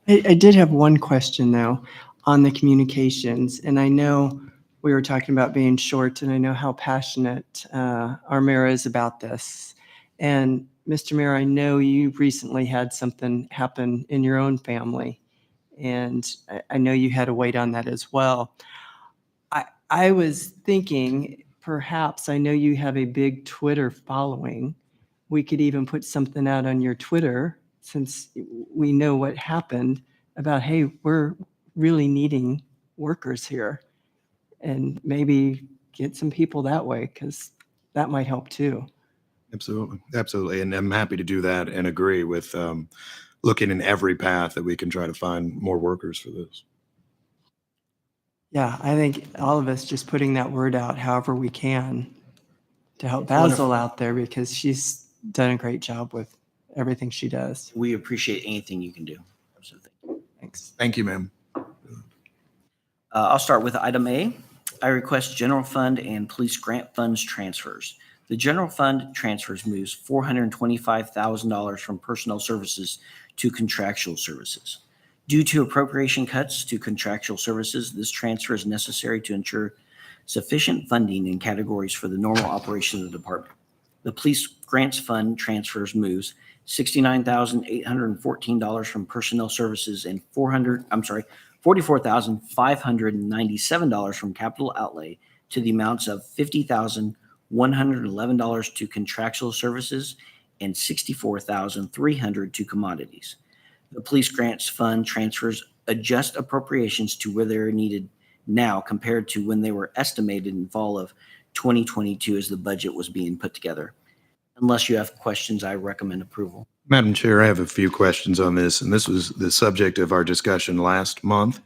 I did have one question though on the communications, and I know we were talking about being short, and I know how passionate our mayor is about this. And Mr. Mayor, I know you recently had something happen in your own family, and I know you had to wait on that as well. I was thinking, perhaps, I know you have a big Twitter following. We could even put something out on your Twitter, since we know what happened, about, hey, we're really needing workers here. And maybe get some people that way, because that might help too. Absolutely. Absolutely. And I'm happy to do that and agree with looking in every path that we can try to find more workers for this. Yeah, I think all of us just putting that word out however we can to help Wonderful. Basil out there, because she's done a great job with everything she does. We appreciate anything you can do. So Thanks. Thank you, ma'am. I'll start with item A. I request general fund and police grant funds transfers. The general fund transfers moves $425,000 from personnel services to contractual services. Due to appropriation cuts to contractual services, this transfer is necessary to ensure sufficient funding in categories for the normal operation of the department. The police grants fund transfers moves $69,814 from personnel services and $44,597 from capital outlay to the amounts of $50,111 to contractual services and $64,300 to commodities. The police grants fund transfers adjust appropriations to where they're needed now compared to when they were estimated in fall of 2022 as the budget was being put together. Unless you have questions, I recommend approval. Madam Chair, I have a few questions on this, and this was the subject of our discussion last month,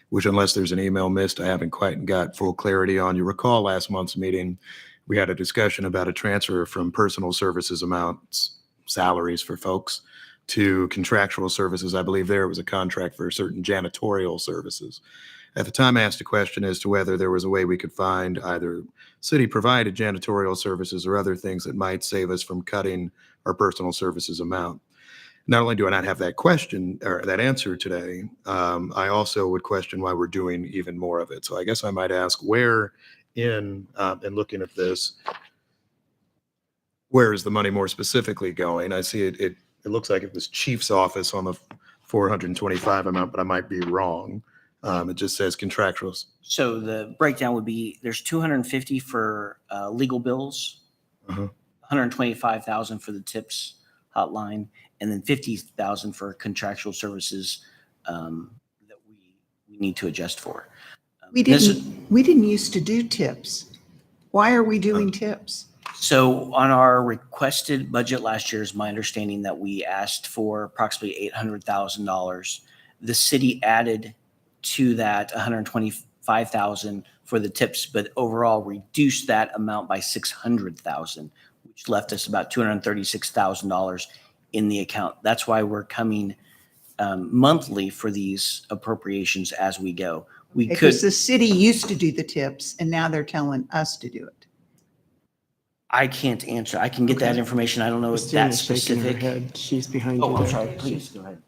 which, unless there's an email missed, I haven't quite got full clarity on. You recall last month's meeting, we had a discussion about a transfer from personal services amounts, salaries for folks, to contractual services. I believe there was a contract for certain janitorial services. At the time, I asked a question as to whether there was a way we could find either city-provided janitorial services or other things that might save us from cutting our personal services amount. Not only do I not have that question or that answer today, I also would question why we're doing even more of it. So I guess I might ask, where in looking at this, where is the money more specifically going? I see it looks like it was chief's office on the 425 amount, but I might be wrong. It just says contractuals. So the breakdown would be there's 250 for legal bills Uh-huh. 125,000 for the tips hotline, and then 50,000 for contractual services that we need to adjust for. We This- didn't used to do tips. Why are we doing tips? So on our requested budget last year, is my understanding that we asked for approximately $800,000. The city added to that 125,000 for the tips, but overall reduced that amount by 600,000, which left us about $236,000 in the account. That's why we're coming monthly for these appropriations as we go. We could. Because the city used to do the tips and now they're telling us to do it. I can't answer. I can get that information. I don't know if that's Christina's shaking her specific. head. She's behind you. Oh, I'm there. sorry. Please go ahead.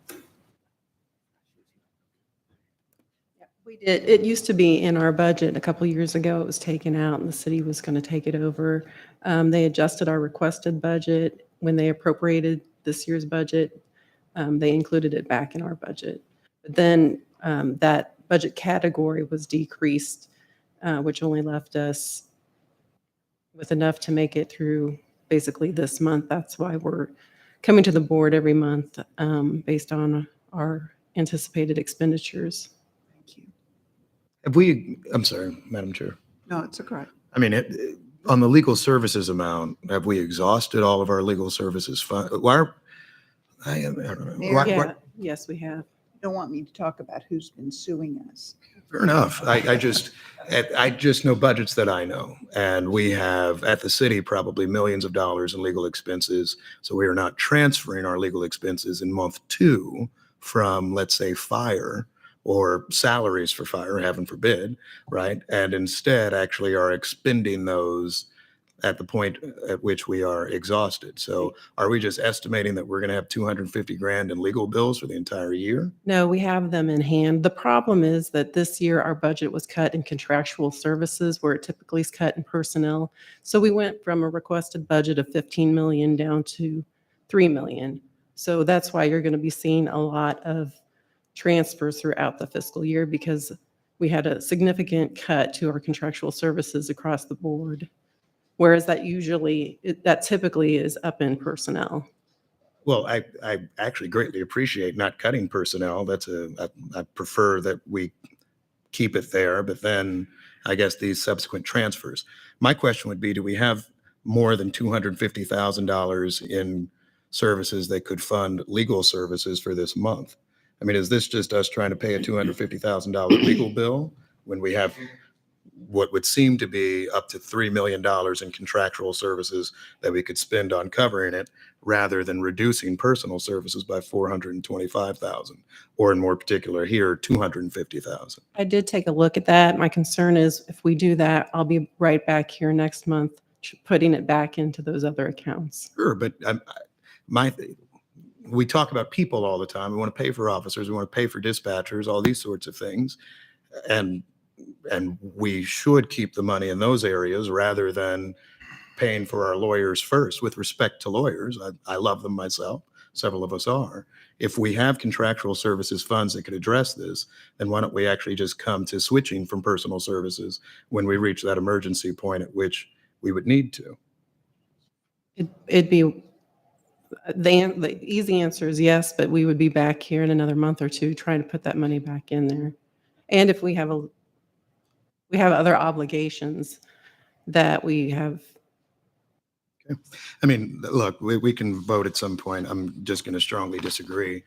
We did. It used to be in our budget. A couple years ago, it was taken out and the city was going to take it over. They adjusted our requested budget. When they appropriated this year's budget, they included it back in our budget. But then that budget category was decreased, which only left us with enough to make it through basically this month. That's why we're coming to the board every month based on our anticipated expenditures. Have we, I'm sorry, Madam Chair. No, it's okay. I mean, on the legal services amount, have we exhausted all of our legal services fund? I don't know. Yeah. Yes, we have. You don't want me to talk about who's been suing us. Fair enough. I just know budgets that I know. And we have at the city probably millions of dollars in legal expenses. So we are not transferring our legal expenses in month 2 from, let's say, fire or salaries for fire, heaven forbid, right? And instead actually are expending those at the point at which we are exhausted. So are we just estimating that we're going to have 250 grand in legal bills for the entire year? No, we have them in hand. The problem is that this year our budget was cut in contractual services where it typically is cut in personnel. So we went from a requested budget of 15 million down to 3 million. So that's why you're going to be seeing a lot of transfers throughout the fiscal year because we had a significant cut to our contractual services across the board. Whereas that typically is up in personnel. Well, I actually greatly appreciate not cutting personnel. I prefer that we keep it there, but then I guess these subsequent transfers. My question would be, do we have more than $250,000 in services that could fund legal services for this month? I mean, is this just us trying to pay a $250,000 legal bill when we have what would seem to be up to $3 million in contractual services that we could spend on covering it rather than reducing personal services by $425,000, or in more particular here, $250,000? I did take a look at that. My concern is if we do that, I'll be right back here next month putting it back into those other accounts. Sure, but we talk about people all the time. We want to pay for officers, we want to pay for dispatchers, all these sorts of things. And we should keep the money in those areas rather than paying for our lawyers first. With respect to lawyers, I love them myself. Several of us are. If we have contractual services funds that could address this, then why don't we actually just come to switching from personal services when we reach that emergency point at which we would need to? It'd be, the easy answer is yes, but we would be back here in another month or two trying to put that money back in there. And if we have other obligations that we have. Okay. I mean, look, we can vote at some point. I'm just going to strongly disagree.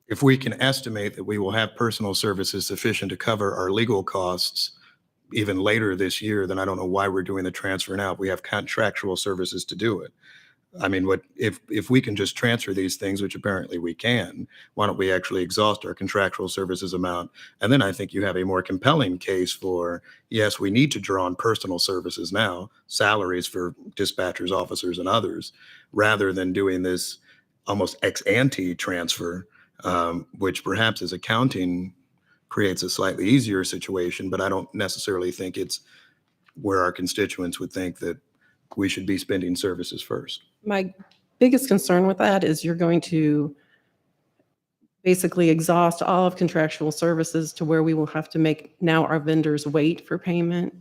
If we can estimate that we will have personal services sufficient to cover our legal costs even later this year, then I don't know why we're doing the transfer now. We have contractual services to do it. I mean, if we can just transfer these things, which apparently we can, why don't we actually exhaust our contractual services amount? And then I think you have a more compelling case for, yes, we need to draw on personal services now, salaries for dispatchers, officers, and others, rather than doing this almost ex ante transfer, which perhaps as accounting creates a slightly easier situation, but I don't necessarily think it's where our constituents would think that we should be spending services first. My biggest concern with that is you're going to basically exhaust all of contractual services to where we will have to make now our vendors wait for payment.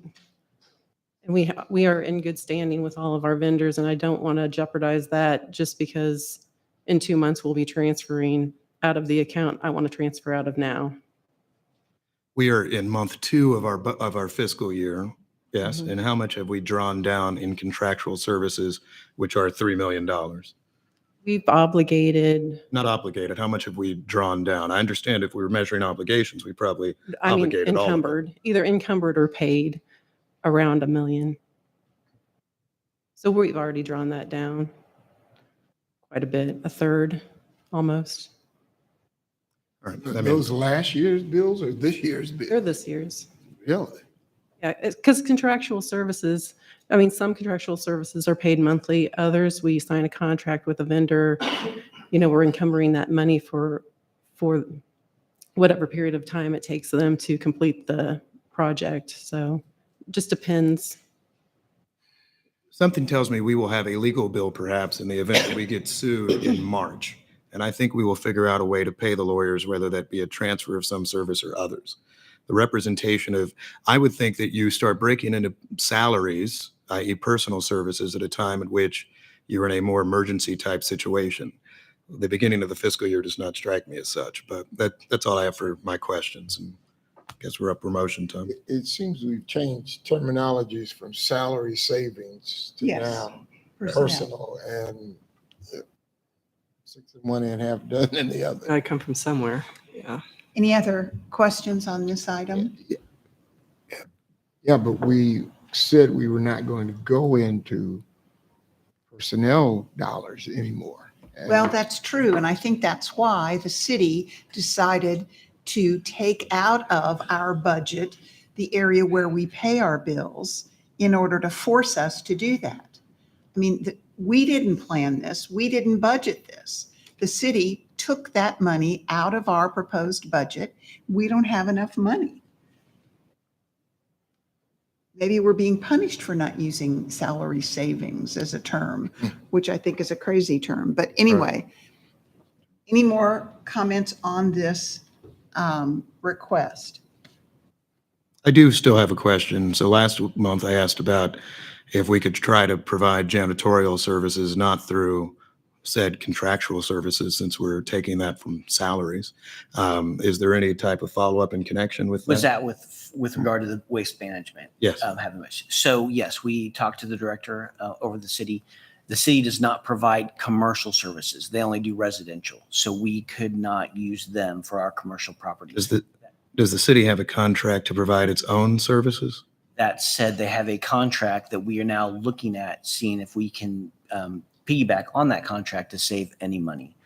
And we are in good standing with all of our vendors, and I don't want to jeopardize that just because in 2 months we'll be transferring out of the account I want to transfer out of now. We are in month 2 of our fiscal year. Yes. Mhm. And how much have we drawn down in contractual services, which are $3 million? We've obligated, Not obligated. How much have we drawn down? I understand if we were measuring obligations, we probably I mean, obligated all of it. encumbered, either encumbered or paid around $1 million. So we've already drawn that down quite a bit, a third almost. All right. Are those last year's bills or this year's They're bills? this year's. Really? Yeah, because contractual services, I mean, some contractual services are paid monthly. Others, we sign a contract with a vendor. We're encumbering that money for whatever period of time it takes them to complete the project. So it just depends. Something tells me we will have a legal bill perhaps in the event that we get sued in March. And I think we will figure out a way to pay the lawyers, whether that be a transfer of some service or others. The representation of, I would think that you start breaking into salaries, i.e. personal services, at a time at which you're in a more emergency type situation. The beginning of the fiscal year does not strike me as such, but that's all I have for my questions. And I guess we're up for motion time. It seems we've changed terminologies from salary savings to Yes. now Personnel. personal, and 6 in one and half dozen in the other. I come from somewhere. Yeah. Any other questions on this item? Yeah, but we said we were not going to go into personnel dollars anymore. And Well, that's true, and I think that's why the city decided to take out of our budget the area where we pay our bills in order to force us to do that. I mean, we didn't plan this, we didn't budget this. The city took that money out of our proposed budget. We don't have enough money. Maybe we're being punished for not using salary savings as a term, which I think is a crazy term. But anyway, any more comments on this request? I do still have a question. So last month I asked about if we could try to provide janitorial services, not through said contractual services, since we're taking that from salaries. Is there any type of follow-up in connection with that? Was that with regard to the waste management? Yes. Having much. So yes, we talked to the director over the city. The city does not provide commercial services. They only do residential. So we could not use them for our commercial properties. Does the city have a contract to provide its own services? That said, they have a contract that we are now looking at, seeing if we can piggyback on that contract to save any money.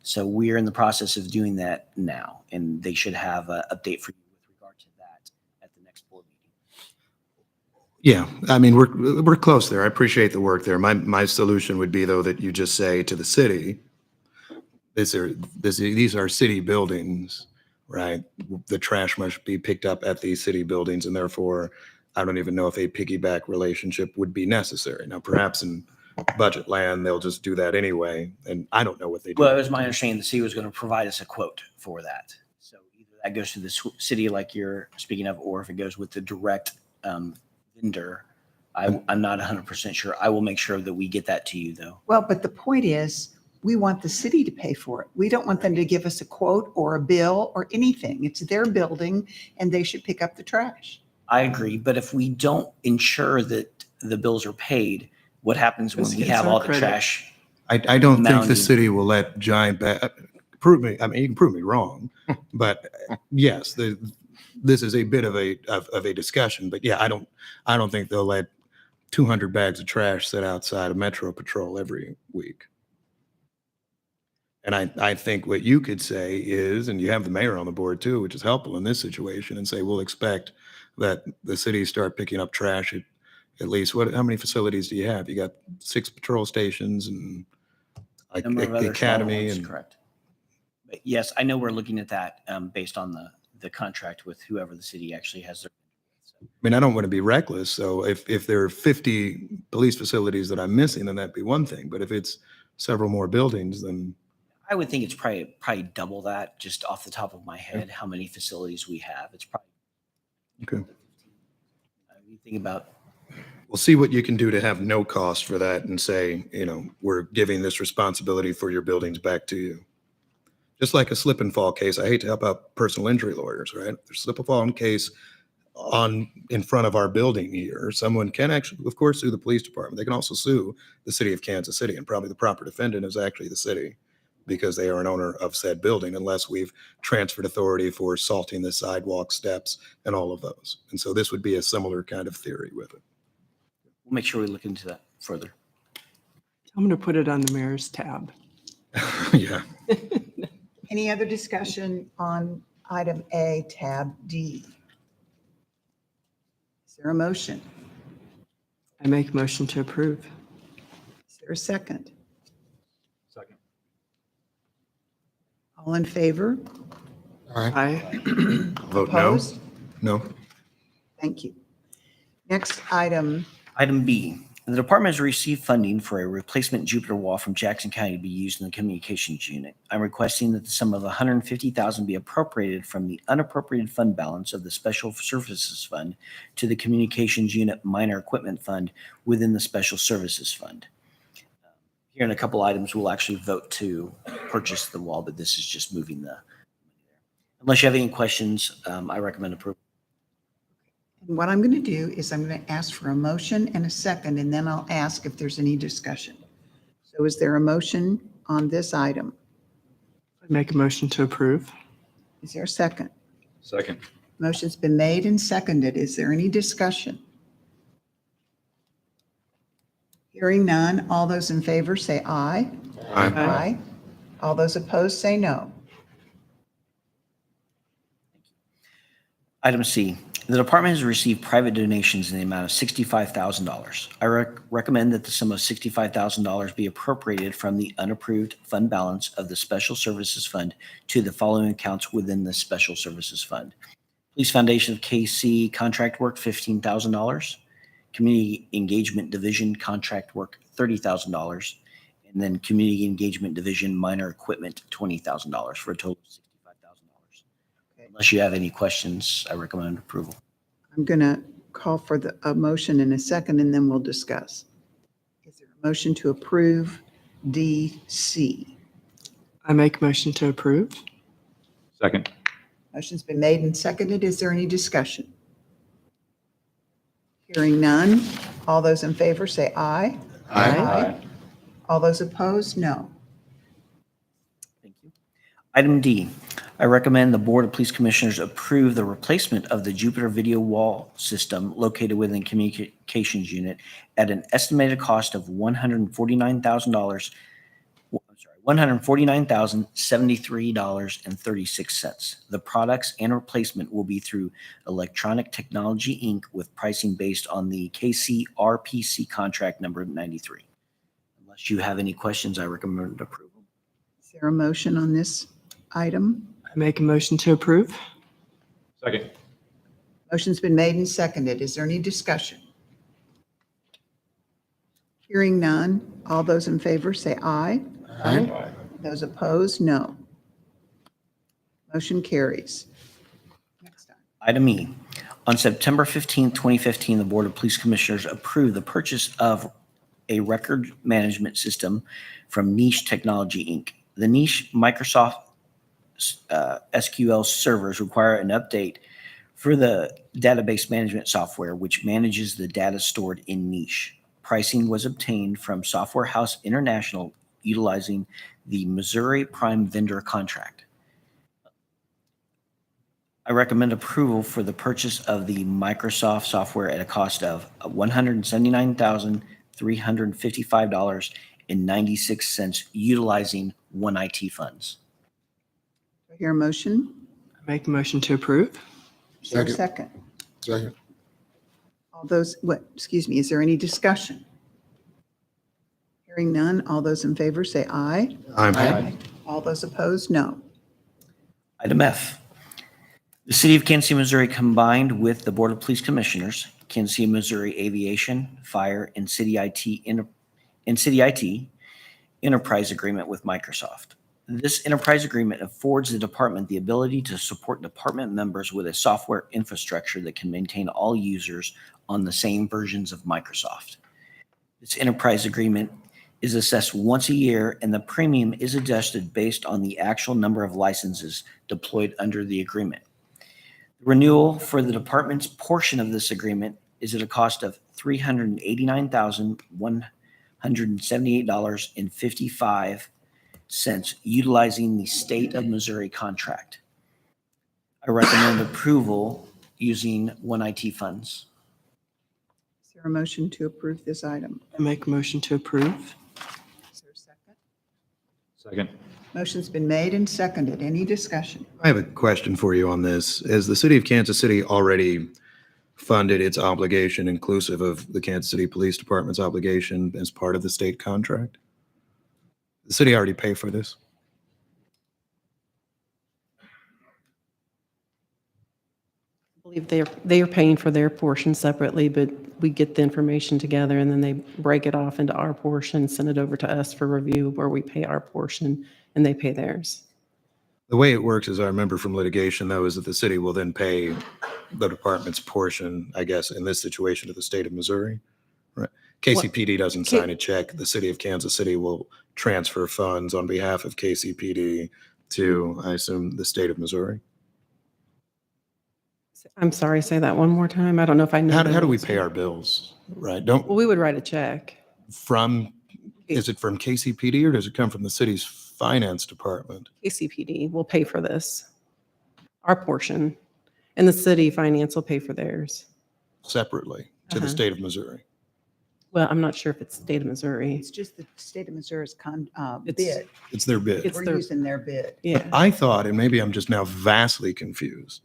So we're in the process of doing that now, and they should have an update for you with regard to that at the next board meeting. Yeah, I mean, we're close there. I appreciate the work there. My solution would be, though, that you just say to the city, these are city buildings, right? The trash must be picked up at these city buildings, and therefore, I don't even know if a piggyback relationship would be necessary. Now, perhaps in budget land, they'll just do that anyway, and I don't know what they do. Well, it was my understanding the city was going to provide us a quote for that. So either that goes to the city like you're speaking of, or if it goes with the direct vendor, I'm not 100% sure. I will make sure that we get that to you, though. Well, but the point is, we want the city to pay for it. We don't want them to give us a quote or a bill or anything. It's their building and they should pick up the trash. I agree, but if we don't ensure that the bills are paid, what happens when we have all the trash? I don't think the mounting? city will let giant prove me. I mean, you can prove me wrong, but yes, this is a bit of a discussion. But yeah, I don't think they'll let 200 bags of trash sit outside of Metro Patrol every week. And I think what you could say is, and you have the mayor on the board too, which is helpful in this situation, and say we'll expect that the city start picking up trash at least how many facilities do you have? You got 6 patrol stations and like Number of other the academy smaller ones, and correct. But yes, I know we're looking at that based on the contract with whoever the city actually has their. I mean, I don't want to be reckless. So if there are 50 police facilities that I'm missing, then that'd be one thing. But if it's several more buildings, then I would think it's probably double that, just off the top of my head, how many facilities we have. It's probably. Okay. You think about Well, see what you can do to have no cost for that and say, we're giving this responsibility for your buildings back to you. Just like a slip and fall case, I hate to help out personal injury lawyers, right? If there's a slip and fall case in front of our building here, someone can actually, of course, sue the police department. They can also sue the city of Kansas City, and probably the proper defendant is actually the city because they are an owner of said building, unless we've transferred authority for salting the sidewalk, steps, and all of those. And so this would be a similar kind of theory with it. We'll make sure we look into that further. I'm going to put it on the mayor's tab. Yeah. Any other discussion on item A, tab D? Is there a motion? I make a motion to approve. Is there a second? Second. All in favor? Aye. Vote no. Opposed? No. Thank you. Next item, Item B, the department has received funding for a replacement Jupiter wall from Jackson County to be used in the communications unit. I'm requesting that the sum of $150,000 be appropriated from the unappropriated fund balance of the Special Services Fund to the Communications Unit Minor Equipment Fund within the Special Services Fund. Here in a couple items, we'll actually vote to purchase the wall, but this is just moving the. Unless you have any questions, I recommend approval. and what I'm going to do is I'm going to ask for a motion and a second, and then I'll ask if there's any discussion. So is there a motion on this item? I make a motion to approve. Is there a second? Second. Motion's been made and seconded. Is there any discussion? Hearing none, all those in favor say aye. Aye. All those opposed say no. Item C, the department has received private donations in the amount of $65,000. I recommend that the sum of $65,000 be appropriated from the unapproved fund balance of the Special Services Fund to the following accounts within the Special Services Fund. Police Foundation of KC contract work, $15,000. Community Engagement Division contract work, $30,000. And then Community Engagement Division minor equipment, $20,000 for a total of $65,000. Unless you have any questions, I recommend approval. I'm going to call for a motion in a second, and then we'll discuss. Is there a motion to approve DC? I make a motion to approve. Second. Motion's been made and seconded. Is there any discussion? Hearing none. All those in favor say aye. Aye. All those opposed, no. Thank you. Item D, I recommend the Board of Police Commissioners approve the replacement of the Jupiter video wall system located within Communications Unit at an estimated cost of $149,073.36. The products and replacement will be through Electronic Technology, Inc. with pricing based on the KCRPC contract number 93. Unless you have any questions, I recommend approval. Is there a motion on this item? I make a motion to approve. Second. Motion's been made and seconded. Is there any discussion? Hearing none. All those in favor say aye. Aye. Those opposed, no. Motion carries. Next item. Item E, on September 15, 2015, the Board of Police Commissioners approved the purchase of a record management system from Niche Technology, Inc. The Niche Microsoft SQL servers require an update for the database management software, which manages the data stored in Niche. Pricing was obtained from Software House International utilizing the Missouri Prime vendor contract. I recommend approval for the purchase of the Microsoft software at a cost of $179,355.96 utilizing One IT funds. Do I hear a motion? I make a motion to approve. Is there a Second. second? Second. All those, is there any discussion? Hearing none. All those in favor say aye. Aye. All those opposed, no. Item F, the City of Kansas City, Missouri combined with the Board of Police Commissioners, Kansas City, Missouri Aviation, Fire, and City IT Enterprise Agreement with Microsoft. This enterprise agreement affords the department the ability to support department members with a software infrastructure that can maintain all users on the same versions of Microsoft. This enterprise agreement is assessed once a year, and the premium is adjusted based on the actual number of licenses deployed under the agreement. The renewal for the department's portion of this agreement is at a cost of $389,178.55, utilizing the State of Missouri contract. I recommend approval using One IT funds. Is there a motion to approve this item? I make a motion to approve. Is there a second? Second. Motion's been made and seconded. Any discussion? I have a question for you on this. Has the city of Kansas City already funded its obligation inclusive of the Kansas City Police Department's obligation as part of the state contract? The city already pay for this? I believe they are paying for their portion separately, but we get the information together and then they break it off into our portion, send it over to us for review where we pay our portion and they pay theirs. The way it works, as I remember from litigation, though, is that the city will then pay the department's portion, I guess, in this situation, to the state of Missouri. Right? KCPD doesn't sign a check. The city of Kansas City will transfer funds on behalf of KCPD to, I assume, the state of Missouri. I'm sorry, say that one more time. I don't know if I know. How the do we answer. pay our bills? Right? Well, we would write a check. Is it from KCPD or does it come from the city's finance department? KCPD will pay for this, our portion, and the city finance will pay for theirs. Separately to the state of Missouri? Well, I'm not sure if it's state of Missouri. It's just the state of Missouri's It's- bid. It's their bid. It's We're their- using their bid. Yeah. I thought, and maybe I'm just now vastly confused,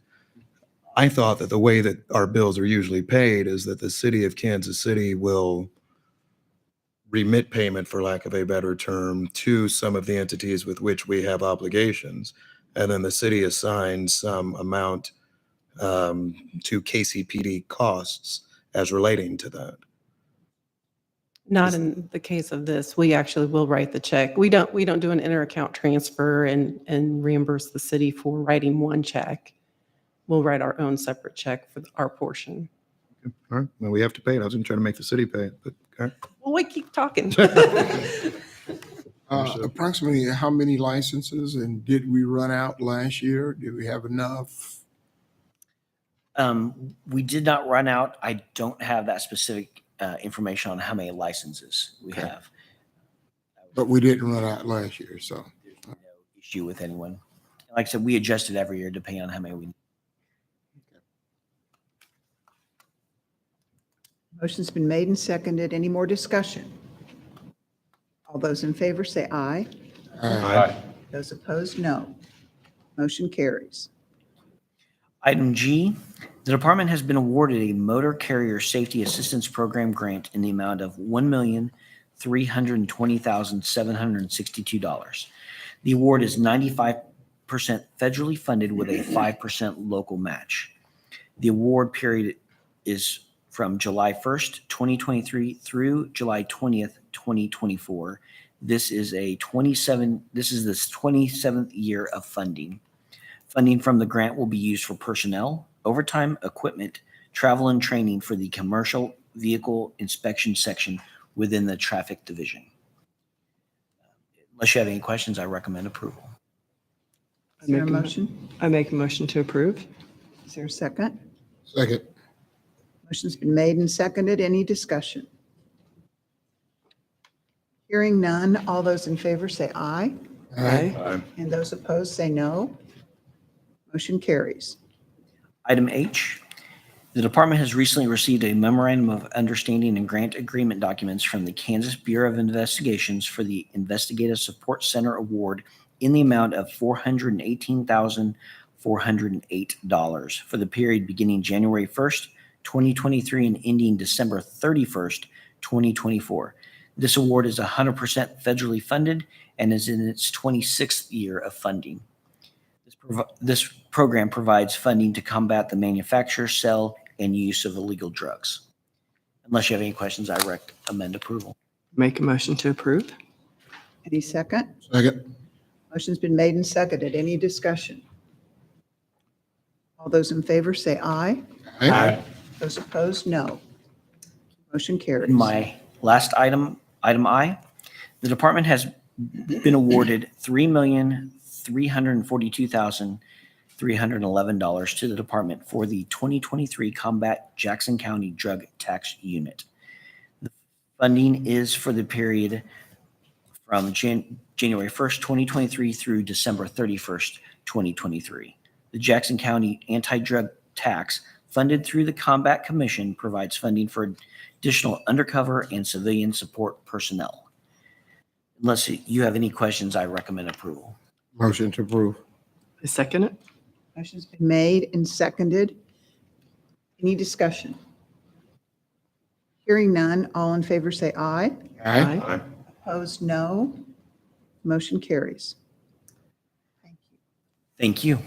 I thought that the way that our bills are usually paid is that the city of Kansas City will remit payment, for lack of a better term, to some of the entities with which we have obligations. And then the city assigns some amount to KCPD costs as relating to that. Not in the case of this. We actually will write the check. We don't do an inter-account transfer and reimburse the city for writing one check. We'll write our own separate check for our portion. All right, well, we have to pay it. I was going to try to make the city pay it, but okay. Well, we keep talking. Approximately how many licenses, and did we run out last year? Did we have enough? We did not run out. I don't have that specific information on how many licenses we have. But we didn't run out last year, so. No issue with anyone. Like I said, we adjust it every year depending on how many we need. Motion's been made and seconded. Any more discussion? All those in favor say aye. Aye. Those opposed, no. Motion carries. Item G, the department has been awarded a Motor Carrier Safety Assistance Program grant in the amount of $1,320,762. The award is 95% federally funded with a 5% local match. The award period is from July 1st, 2023 through July 20th, 2024. This is the 27th year of funding. Funding from the grant will be used for personnel, overtime, equipment, travel, and training for the commercial vehicle inspection section within the traffic division. Unless you have any questions, I recommend approval. Is there a motion? I make a motion to approve. Is there a second? Second. Motion's been made and seconded. Any discussion? Hearing none, all those in favor say aye. Aye. And those opposed say no. Motion carries. Item H, the department has recently received a memorandum of understanding and grant agreement documents from the Kansas Bureau of Investigations for the Investigative Support Center Award in the amount of $418,408 for the period beginning January 1st, 2023 and ending December 31st, 2024. This award is 100% federally funded and is in its 26th year of funding. This program provides funding to combat the manufacture, sale, and use of illegal drugs. Unless you have any questions, I recommend approval. Make a motion to approve. Any second? Second. Motion's been made and seconded. Any discussion? All those in favor say aye. Aye. Those opposed, no. Motion carries. My last item, item I, the department has been awarded $3,342,311 to the department for the 2023 Combat Jackson County Drug Tax Unit. The funding is for the period from January 1st, 2023 through December 31st, 2023. The Jackson County Anti-Drug Tax, funded through the Combat Commission, provides funding for additional undercover and civilian support personnel. Unless you have any questions, I recommend approval. Motion to approve. I second it. Motion's been made and seconded. Any discussion? Hearing none, all in favor say aye. Aye. Opposed, no. Motion carries. Thank you.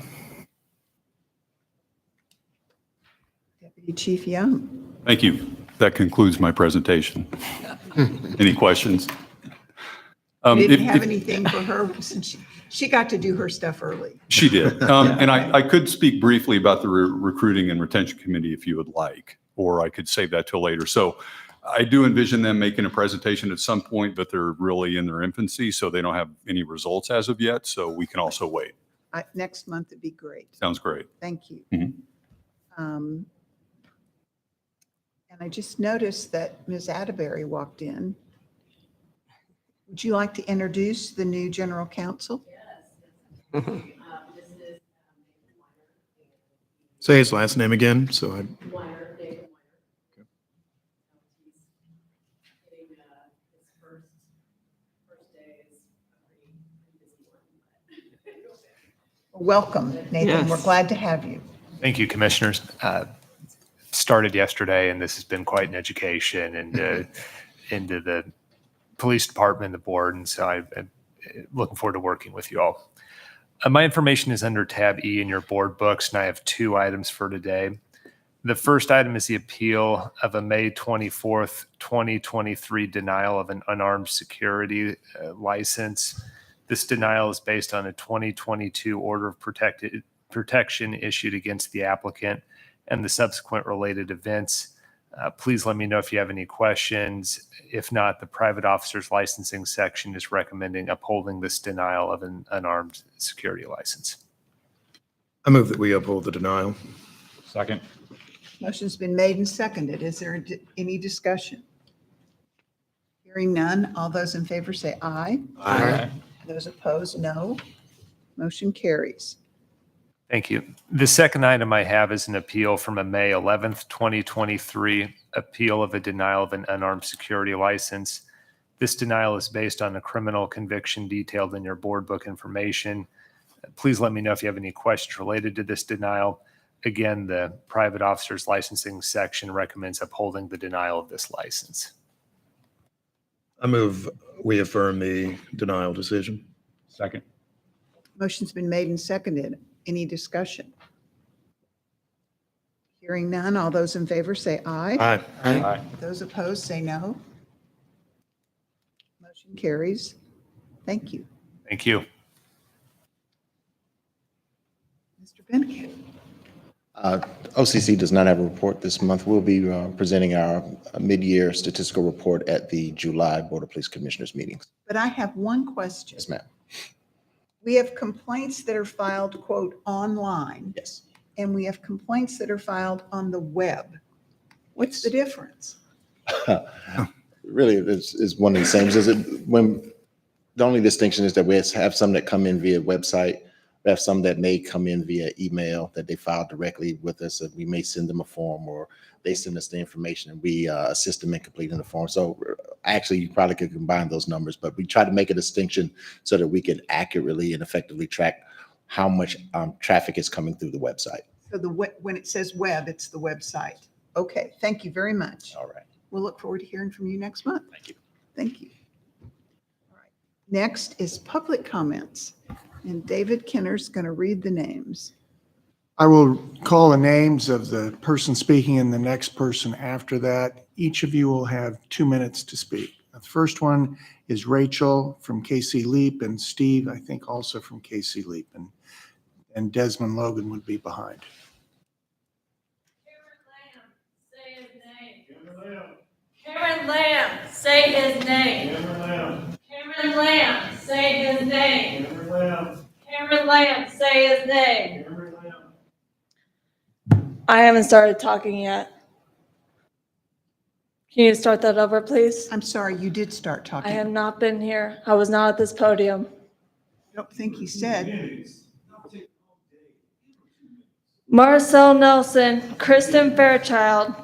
Deputy Chief Young. Thank you. That concludes my presentation. Any questions? We didn't if- have anything for her since she got to do her stuff early. She did. And I could speak briefly about the recruiting and retention committee if you would like, or I could save that till later. So I do envision them making a presentation at some point, but they're really in their infancy, so they don't have any results as of yet. So we can also wait. Next month would be great. Sounds great. Thank you. Mhm. And I just noticed that Ms. Atterbury walked in. Would you like to introduce the new general counsel? Say his last name again, so I. Welcome, Nathan. We're Yes. glad to have you. Thank you, Commissioners. Started yesterday, and this has been quite an education into the police department and the board, and so I'm looking forward to working with you all. My information is under tab E in your board books, and I have 2 items for today. The first item is the appeal of a May 24th, 2023 denial of an unarmed security license. This denial is based on a 2022 order of protection issued against the applicant and the subsequent related events. Please let me know if you have any questions. If not, the private officer's licensing section is recommending upholding this denial of an unarmed security license. I move that we uphold the denial. Second. Motion's been made and seconded. Is there any discussion? Hearing none, all those in favor say aye. Aye. Those opposed, no. Motion carries. Thank you. The second item I have is an appeal from a May 11th, 2023 appeal of a denial of an unarmed security license. This denial is based on a criminal conviction detailed in your board book information. Please let me know if you have any questions related to this denial. Again, the private officer's licensing section recommends upholding the denial of this license. I move we affirm the denial decision. Second. Motion's been made and seconded. Any discussion? Hearing none, all those in favor say aye. Aye. Aye. Those opposed say no. Motion carries. Thank you. Thank you. Mr. Beneke. OCC does not have a report this month. We'll be presenting our mid-year statistical report at the July Board of Police Commissioners meetings. But I have one question. Yes, ma'am. We have complaints that are filed, quote, online. Yes. And we have complaints that are filed on the web. What's the difference? Really, it's one of the same. The only distinction is that we have some that come in via website. We have some that may come in via email that they file directly with us. We may send them a form, or they send us the information and we assist them in completing the form. So actually, you probably could combine those numbers, but we try to make a distinction so that we can accurately and effectively track how much traffic is coming through the website. So when it says web, it's the website. Okay, thank you very much. All right. We'll look forward to hearing from you next month. Thank you. Thank you. All right. Next is public comments. And David Kenner's going to read the names. I will call the names of the person speaking and the next person after that. Each of you will have 2 minutes to speak. The first one is Rachel from KC Leap, and Steve, I think, also from KC Leap, and Desmond Logan would be behind. Cameron Lamb, say his name. Cameron Lamb, say his name. Cameron Lamb, say his name. I haven't started talking yet. Can you start that over, please? I'm sorry, you did start I talking. have not been here. I was not at this podium. Don't think he said. Marcel Nelson, Kristen Fairchild.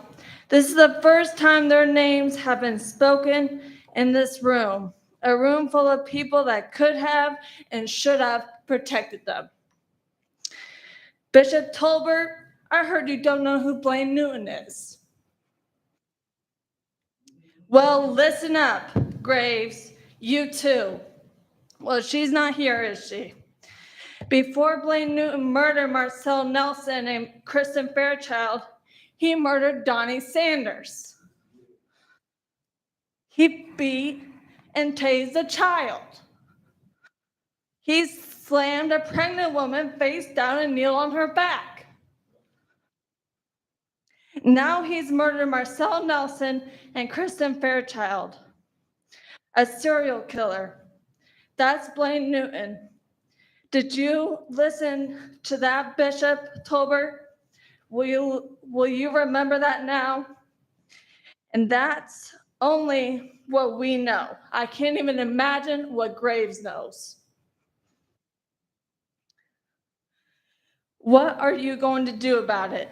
This is the first time their names have been spoken in this room, a room full of people that could have and should have protected them. Bishop Tolbert, I heard you don't know who Blaine Newton is. Well, listen up, Graves, you too. Well, she's not here, is she? Before Blaine Newton murdered Marcel Nelson and Kristen Fairchild, he murdered Donnie Sanders. He beat and tased a child. He slammed a pregnant woman face down and kneeled on her back. Now he's murdered Marcel Nelson and Kristen Fairchild, a serial killer. That's Blaine Newton. Did you listen to that, Bishop Tolbert? Will you remember that now? And that's only what we know. I can't even imagine what Graves knows. What are you going to do about it?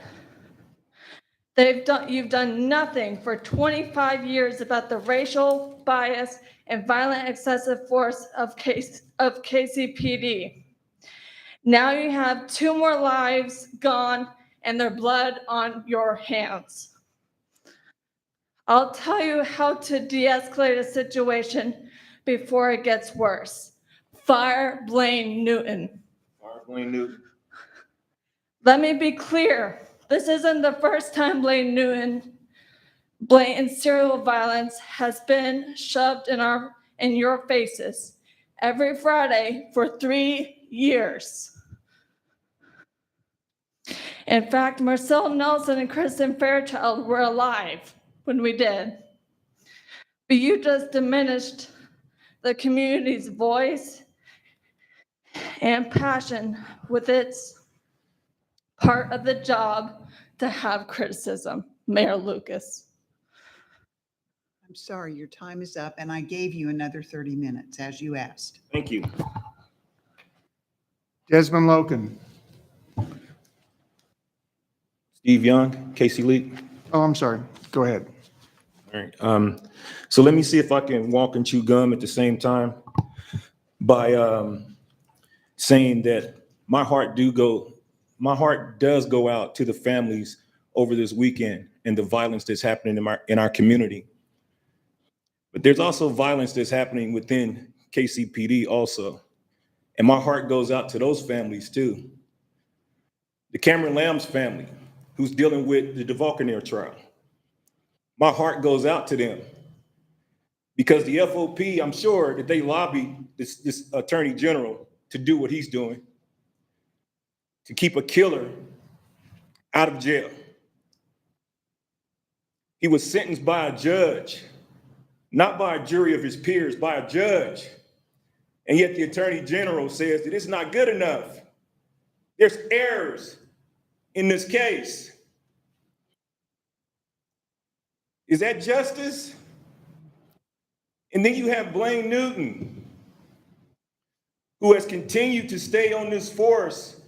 You've done nothing for 25 years about the racial bias and violent excessive force of KCPD. Now you have 2 more lives gone and their blood on your hands. I'll tell you how to de-escalate a situation before it gets worse. Fire Blaine Newton. Fire Blaine Newton. Let me be clear. This isn't the first time blatant serial violence has been shoved in your faces every Friday for 3 years. In fact, Marcel Nelson and Kristen Fairchild were alive when we did. But you just diminished the community's voice and passion with its part of the job to have criticism. Mayor Lucas. I'm sorry, your time is up, and I gave you another 30 minutes, as you asked. Thank you. Desmond Logan. Steve Young, Casey Leak. Oh, I'm sorry. Go ahead. All right. So let me see if I can walk and chew gum at the same time by saying that my heart does go out to the families over this weekend and the violence that's happening in our community. But there's also violence that's happening within KCPD also. And my heart goes out to those families too. The Cameron Lamb's family, who's dealing with the DeValcanair trial. My heart goes out to them because the FOP, I'm sure that they lobbied this attorney general to do what he's doing, to keep a killer out of jail. He was sentenced by a judge, not by a jury of his peers, by a judge. And yet the attorney general says that it's not good enough. There's errors in this case. Is that justice? And then you have Blaine Newton, who has continued to stay on this force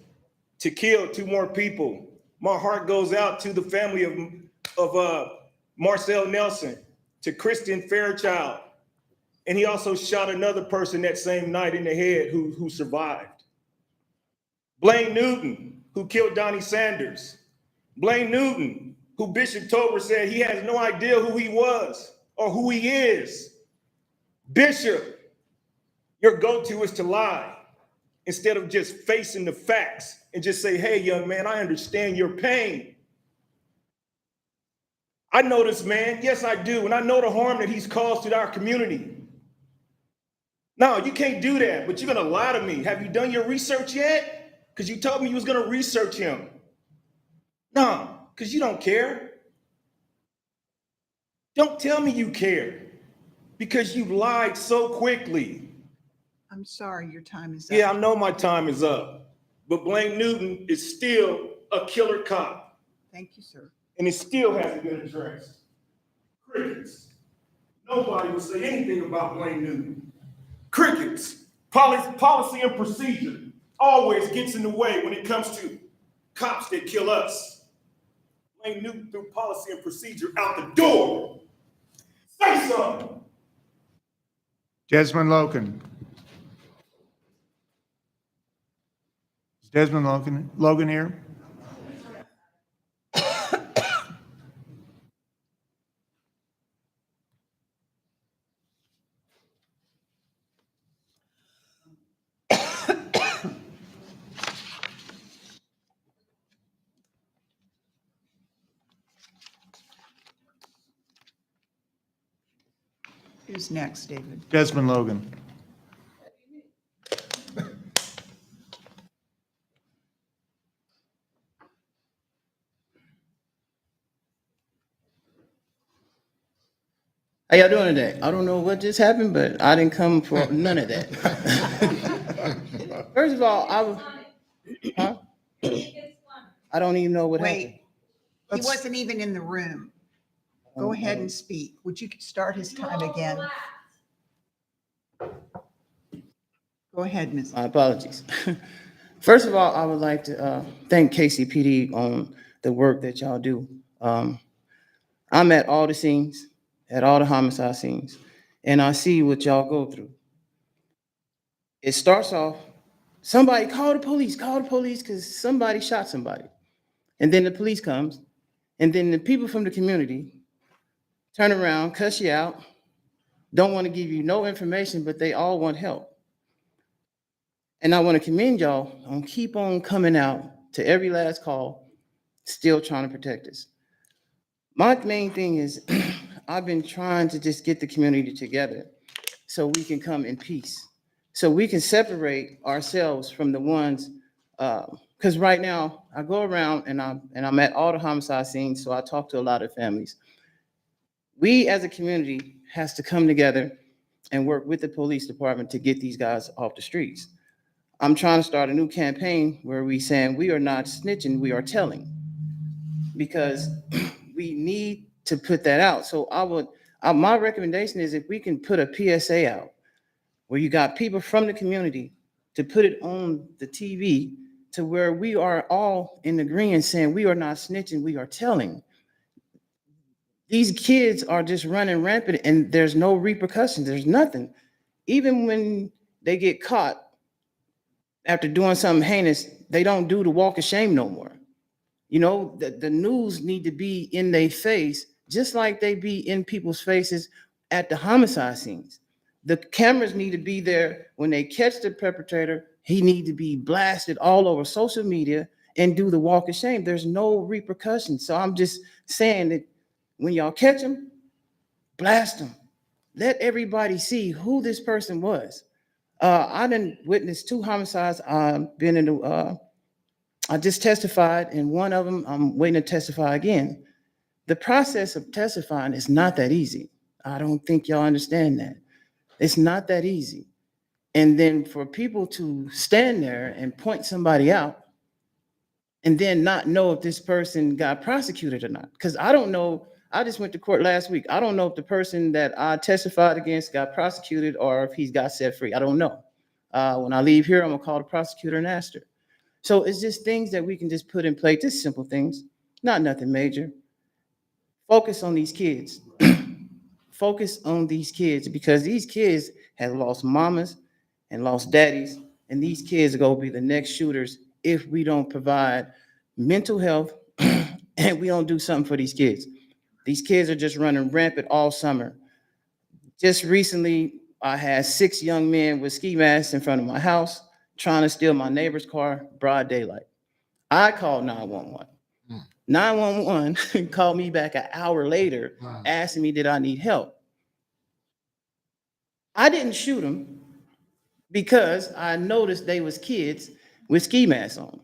to kill 2 more people. My heart goes out to the family of Marcel Nelson, to Kristen Fairchild. And he also shot another person that same night in the head who survived. Blaine Newton, who killed Donnie Sanders. Blaine Newton, who Bishop Tolbert said he has no idea who he was or who he is. Bishop, your go-to is to lie instead of just facing the facts and just say, hey, young man, I understand your pain. I know this man. Yes, I do. And I know the harm that he's caused to our community. No, you can't do that, but you're going to lie to me. Have you done your research yet? Because you told me you was going to research him. No, because you don't care. Don't tell me you care because you lied so quickly. I'm sorry, your time is up. Yeah, I know my time is up, but Blaine Newton is still a killer cop, Thank you, sir. and it still hasn't been addressed. Crickets. Nobody will say anything about Blaine Newton. Crickets. Policy and procedure always gets in the way when it comes to cops that kill us. Blaine Newton threw policy and procedure out the door. Say something. Desmond Logan. Is Desmond Logan here? Who's next, David? Desmond Logan. How y'all doing today? I don't know what just happened, but I didn't come for none of that. First of all, huh? I don't even know what happened. Wait, he wasn't even in the room. Go ahead and speak. Would you start his time again? Go ahead, Ms. My apologies. First of all, I would like to thank KCPD on the work that y'all do. I'm at all the scenes, at all the homicide scenes, and I see what y'all go through. It starts off, somebody call the police because somebody shot somebody. And then the police comes, and then the people from the community turn around, cuss you out, don't want to give you no information, but they all want help. And I want to commend y'all on keep on coming out to every last call, still trying to protect us. My main thing is I've been trying to just get the community together so we can come in peace, so we can separate ourselves from the ones, because right now I go around and I'm at all the homicide scenes, so I talk to a lot of families. We as a community has to come together and work with the police department to get these guys off the streets. I'm trying to start a new campaign where we saying we are not snitching, we are telling, because we need to put that out. So my recommendation is if we can put a PSA out where you got people from the community to put it on the TV to where we are all in agreement saying we are not snitching, we are telling. These kids are just running rampant and there's no repercussions, there's nothing. Even when they get caught after doing something heinous, they don't do the walk of shame no more. You know, the news need to be in their face, just like they be in people's faces at the homicide scenes. The cameras need to be there when they catch the perpetrator. He need to be blasted all over social media and do the walk of shame. There's no repercussions. So I'm just saying that when y'all catch him, blast him. Let everybody see who this person was. I done witnessed 2 homicides. Been in the, I just testified in one of them. I'm waiting to testify again. The process of testifying is not that easy. I don't think y'all understand that. It's not that easy. And then for people to stand there and point somebody out and then not know if this person got prosecuted or not. Because I don't know, I just went to court last week. I don't know if the person that I testified against got prosecuted or if he's got set free. I don't know. When I leave here, I'm gonna call the prosecutor and ask her. So it's just things that we can just put in place, just simple things, not nothing major. Focus on these kids. Focus on these kids because these kids have lost mamas and lost daddies, and these kids are gonna be the next shooters if we don't provide mental health and we don't do something for these kids. These kids are just running rampant all summer. Just recently, I had 6 young men with ski masks in front of my house trying to steal my neighbor's car, broad daylight. I called 911. 911 called me back an hour later, asking me, did I need help? I didn't shoot them because I noticed they was kids with ski masks on.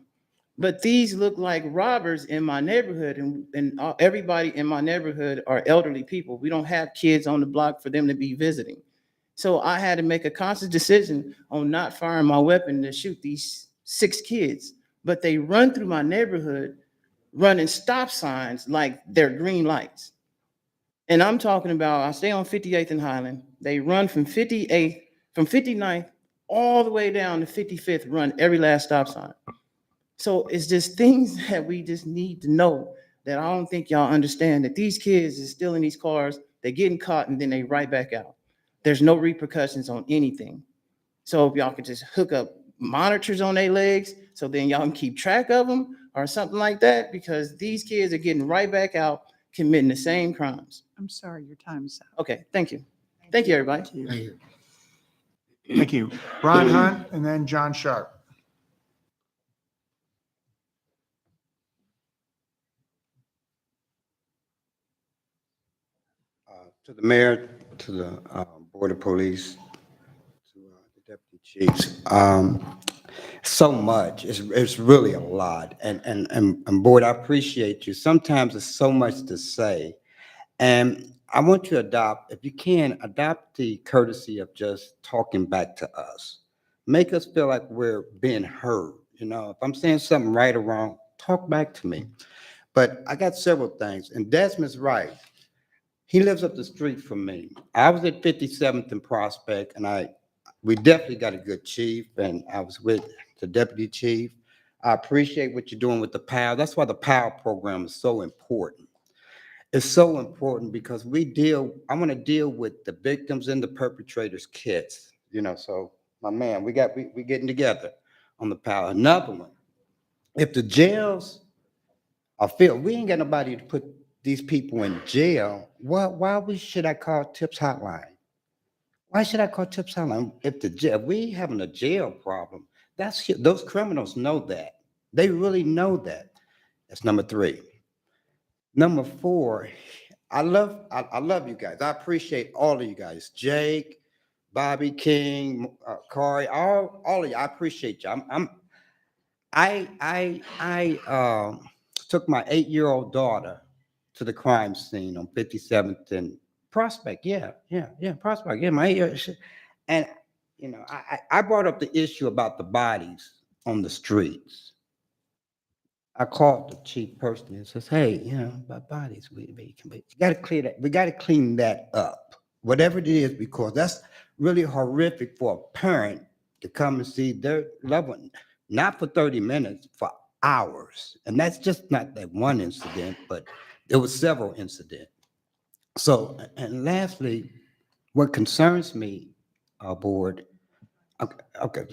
But these look like robbers in my neighborhood, and everybody in my neighborhood are elderly people. We don't have kids on the block for them to be visiting. So I had to make a conscious decision on not firing my weapon to shoot these 6 kids. But they run through my neighborhood running stop signs like they're green lights. And I'm talking about, I stay on 58th and Highland. They run from 59th all the way down to 55th, run every last stop sign. So it's just things that we just need to know, that I don't think y'all understand, that these kids is still in these cars, they're getting caught and then they right back out. There's no repercussions on anything. So if y'all could just hook up monitors on their legs, so then y'all can keep track of them or something like that, because these kids are getting right back out committing the same crimes. I'm sorry, your time's up. Okay, thank you. Thank you, everybody. Thank you. Thank you. Ron Hunt and then John Sharp. To the mayor, to the Board of Police, to the deputy chiefs, so much. It's really a lot. And Board, I appreciate you. Sometimes there's so much to say. And I want you to adopt, if you can, adopt the courtesy of just talking back to us. Make us feel like we're being heard. You know, if I'm saying something right or wrong, talk back to me. But I got several things, and Desmond's right. He lives up the street from me. I was at 57th and Prospect, and we definitely got a good chief, and I was with the deputy chief. I appreciate what you're doing with the PAL. That's why the PAL program is so important. It's so important because I want to deal with the victims and the perpetrators' kids, you know, so my man, we getting together on the PAL. Another one, if the jails are filled, we ain't got nobody to put these people in jail. Why should I call TIPS hotline? Why should I call TIPS hotline? If we having a jail problem, those criminals know that. They really know that. That's number 3. Number 4, I love you guys. I appreciate all of you guys. Jake, Bobby King, Corey, all of you. I appreciate you. I took my 8-year-old daughter to the crime scene on 57th and Prospect. Yeah, Prospect. Yeah, my 8-year-old. And, you know, I brought up the issue about the bodies on the streets. I called the chief personally and says, hey, you know, about bodies, you got to clear that. We got to clean that up, whatever it is, because that's really horrific for a parent to come and see their loved one, not for 30 minutes, for hours. And that's just not that one incident, but there were several incidents. So, and lastly, what concerns me, Board, okay,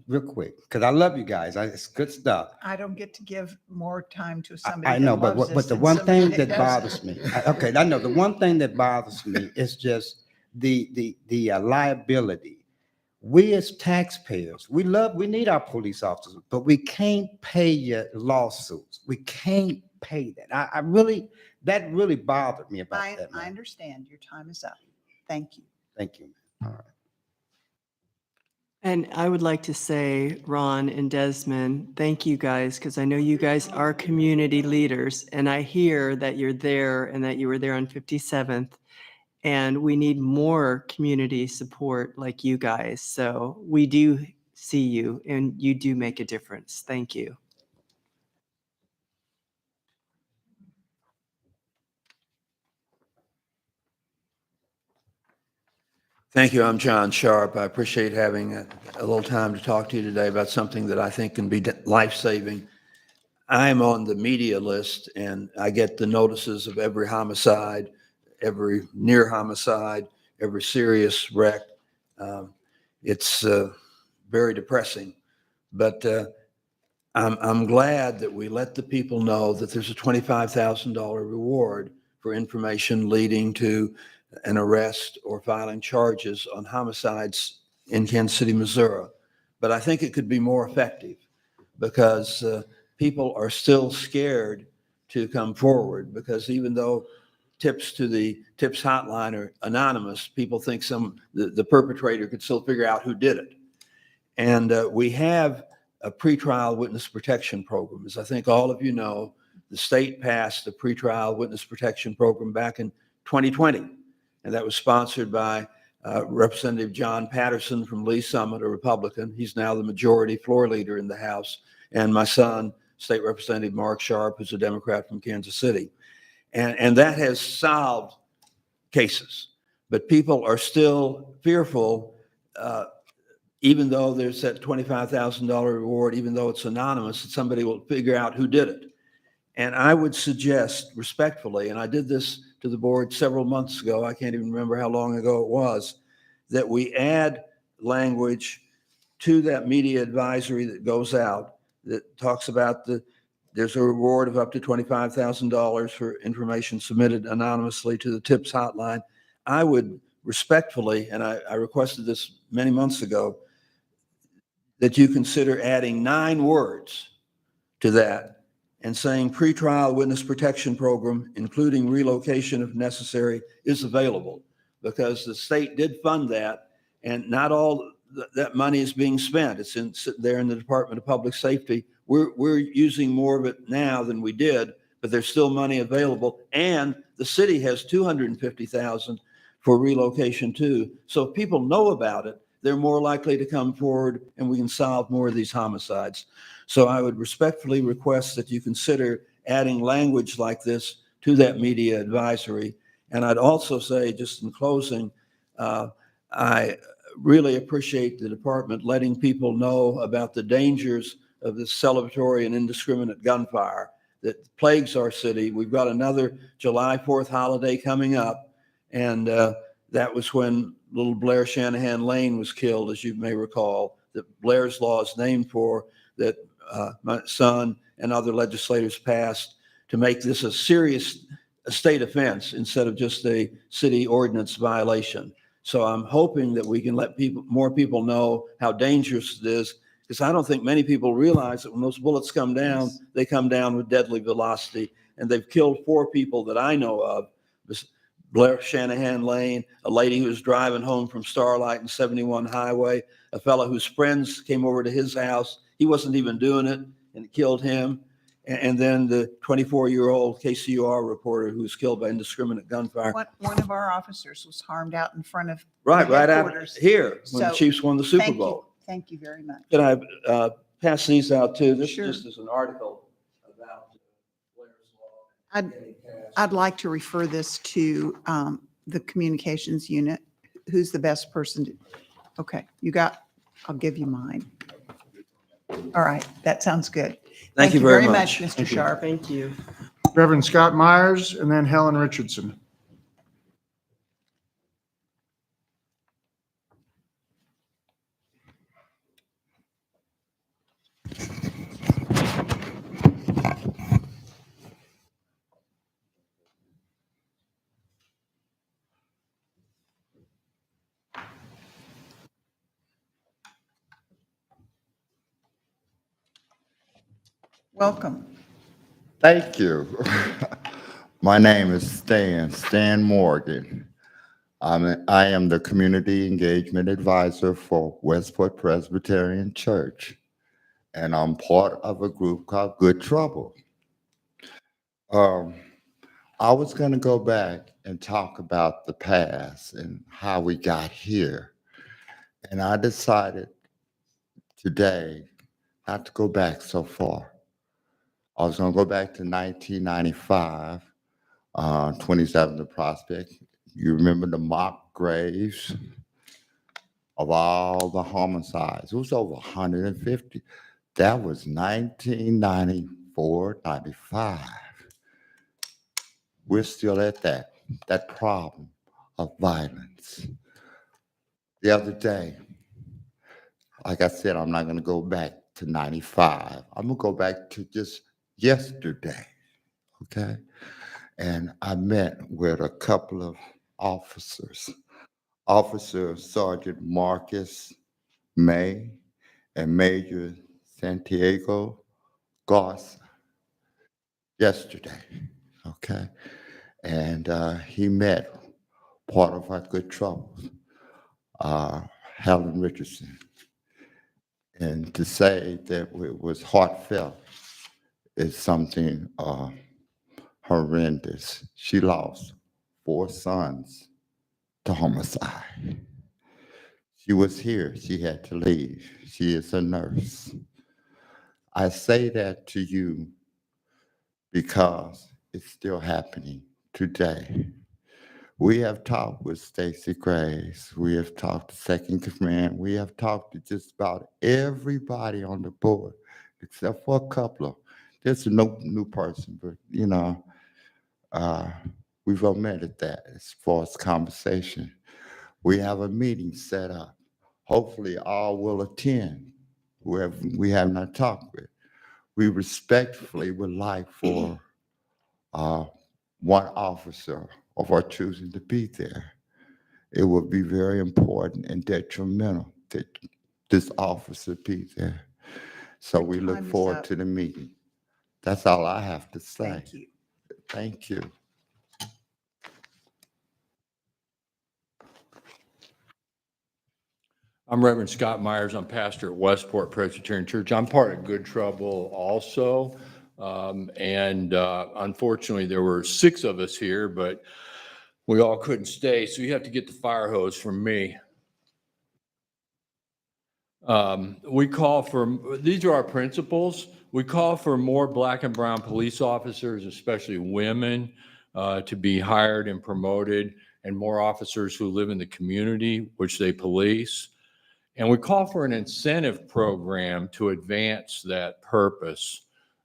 real quick, because I love you guys. It's good stuff. I don't get to give more time to I somebody know, that loves but us the than one somebody thing that doesn't. bothers me, okay, I know, the one thing that bothers me is just the liability. We as taxpayers, we need our police officers, but we can't pay your lawsuits. We can't pay that. That really bothered me about that. I understand. Your time is up. Thank you. Thank you. All right. And I would like to say, Ron and Desmond, thank you guys, because I know you guys are community leaders, and I hear that you're there and that you were there on 57th, and we need more community support like you guys. So we do see you, and you do make a difference. Thank you. Thank you. I'm John Sharp. I appreciate having a little time to talk to you today about something that I think can be life-saving. I'm on the media list, and I get the notices of every homicide, every near homicide, every serious wreck. It's very depressing, but I'm glad that we let the people know that there's a $25,000 reward for information leading to an arrest or filing charges on homicides in Kansas City, Missouri. But I think it could be more effective because people are still scared to come forward, because even though tips to the tips hotline are anonymous, people think the perpetrator could still figure out who did it. And we have a pretrial witness protection program. As I think all of you know, the state passed the pretrial witness protection program back in 2020. And that was sponsored by Representative John Patterson from Lee Summit, a Republican. He's now the majority floor leader in the House. And my son, State Representative Mark Sharp, who's a Democrat from Kansas City. And that has solved cases. But people are still fearful, even though there's that $25,000 reward, even though it's anonymous, that somebody will figure out who did it. And I would suggest respectfully, and I did this to the board several months ago, I can't even remember how long ago it was, that we add language to that media advisory that goes out that talks about there's a reward of up to $25,000 for information submitted anonymously to the TIPS hotline. I would respectfully, and I requested this many months ago, that you consider adding 9 words to that and saying pretrial witness protection program, including relocation if necessary, is available, because the state did fund that, and not all that money is being spent. It's sitting there in the Department of Public Safety. We're using more of it now than we did, but there's still money available, and the city has $250,000 for relocation too. So if people know about it, they're more likely to come forward, and we can solve more of these homicides. So I would respectfully request that you consider adding language like this to that media advisory. And I'd also say, just in closing, I really appreciate the department letting people know about the dangers of this celebratory and indiscriminate gunfire that plagues our city. We've got another July 4th holiday coming up, and that was when little Blair Shanahan Lane was killed, as you may recall, that Blair's Law is named for, that my son and other legislators passed to make this a serious state offense instead of just a city ordinance violation. So I'm hoping that we can let more people know how dangerous it is, because I don't think many people realize that when those bullets come down, they come down with deadly velocity. And they've killed 4 people that I know of. Blair Shanahan Lane, a lady who was driving home from Starlight and 71 Highway, a fellow whose friends came over to his house. He wasn't even doing it, and it killed him. And then the 24-year-old KCUR reporter who was killed by indiscriminate gunfire. One of our officers was harmed out in front of Right out headquarters. here when the So, Chiefs won the Super Bowl. Thank you very much. Can I pass these out too? This Sure. just is an article about Blair's Law. I'd like to refer this to the communications unit. Who's the best person to, okay, I'll give you mine. All right, that sounds good. Thank you very much, much. Mr. Sharp. Thank you. Reverend Scott Myers, and then Helen Richardson. Welcome. Thank you. My name is Stan Morgan. I am the Community Engagement Advisor for Westport Presbyterian Church, and I'm part of a group called Good Trouble. I was going to go back and talk about the past and how we got here, and I decided today not to go back so far. I was going to go back to 1995, 27th Prospect. You remember the mock graves of all the homicides. It was over 150. That was 1994, 95. We're still at that problem of violence. The other day, like I said, I'm not going to go back to 95. I'm going to go back to just yesterday, okay? And I met with a couple of officers, Officer Sergeant Marcus May and Major Santiago Garza. yesterday, okay? And he met part of our good troubles, Helen Richardson. And to say that it was heartfelt is something horrendous. She lost 4 sons to homicide. She was here, she had to leave. She is a nurse. I say that to you because it's still happening today. We have talked with Stacey Graves. We have talked to Second Command. We have talked to just about everybody on the board, except for a couple of. There's no new person, but we've omitted that as far as conversation. We have a meeting set up. Hopefully, all will attend. Whoever we have not talked with. We respectfully would like for one officer of our choosing to be there. It would be very important and detrimental that this officer be there. So we look time is forward up. to the meeting. That's all I have to say. Thank you. Thank you. I'm Reverend Scott Myers. I'm pastor at Westport Presbyterian Church. I'm part of Good Trouble also. Unfortunately, there were 6 of us here, but we all couldn't stay. So you have to get the fire hose from me. We call for, these are our principles. We call for more Black and brown police officers, especially women, to be hired and promoted, and more officers who live in the community, which they police. And we call for an incentive program to advance that purpose.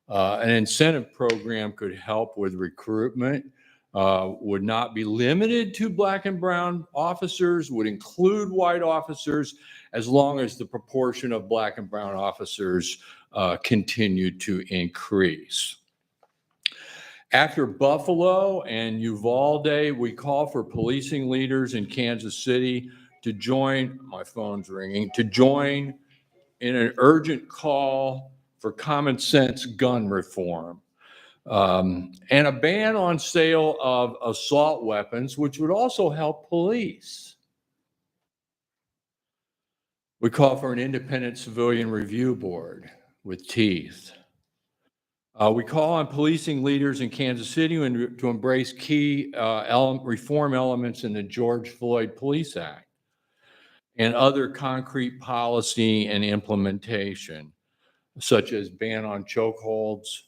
An incentive program could help with recruitment, would not be limited to Black and brown officers, would include white officers, as long as the proportion of Black and brown officers continue to increase. After Buffalo and Uvalde, we call for policing leaders in Kansas City to join, my phone's ringing, to join in an urgent call for common sense gun reform. And a ban on sale of assault weapons, which would also help police. We call for an independent civilian review board with teeth. We call on policing leaders in Kansas City to embrace key reform elements in the George Floyd Police Act and other concrete policy and implementation, such as ban on chokeholds,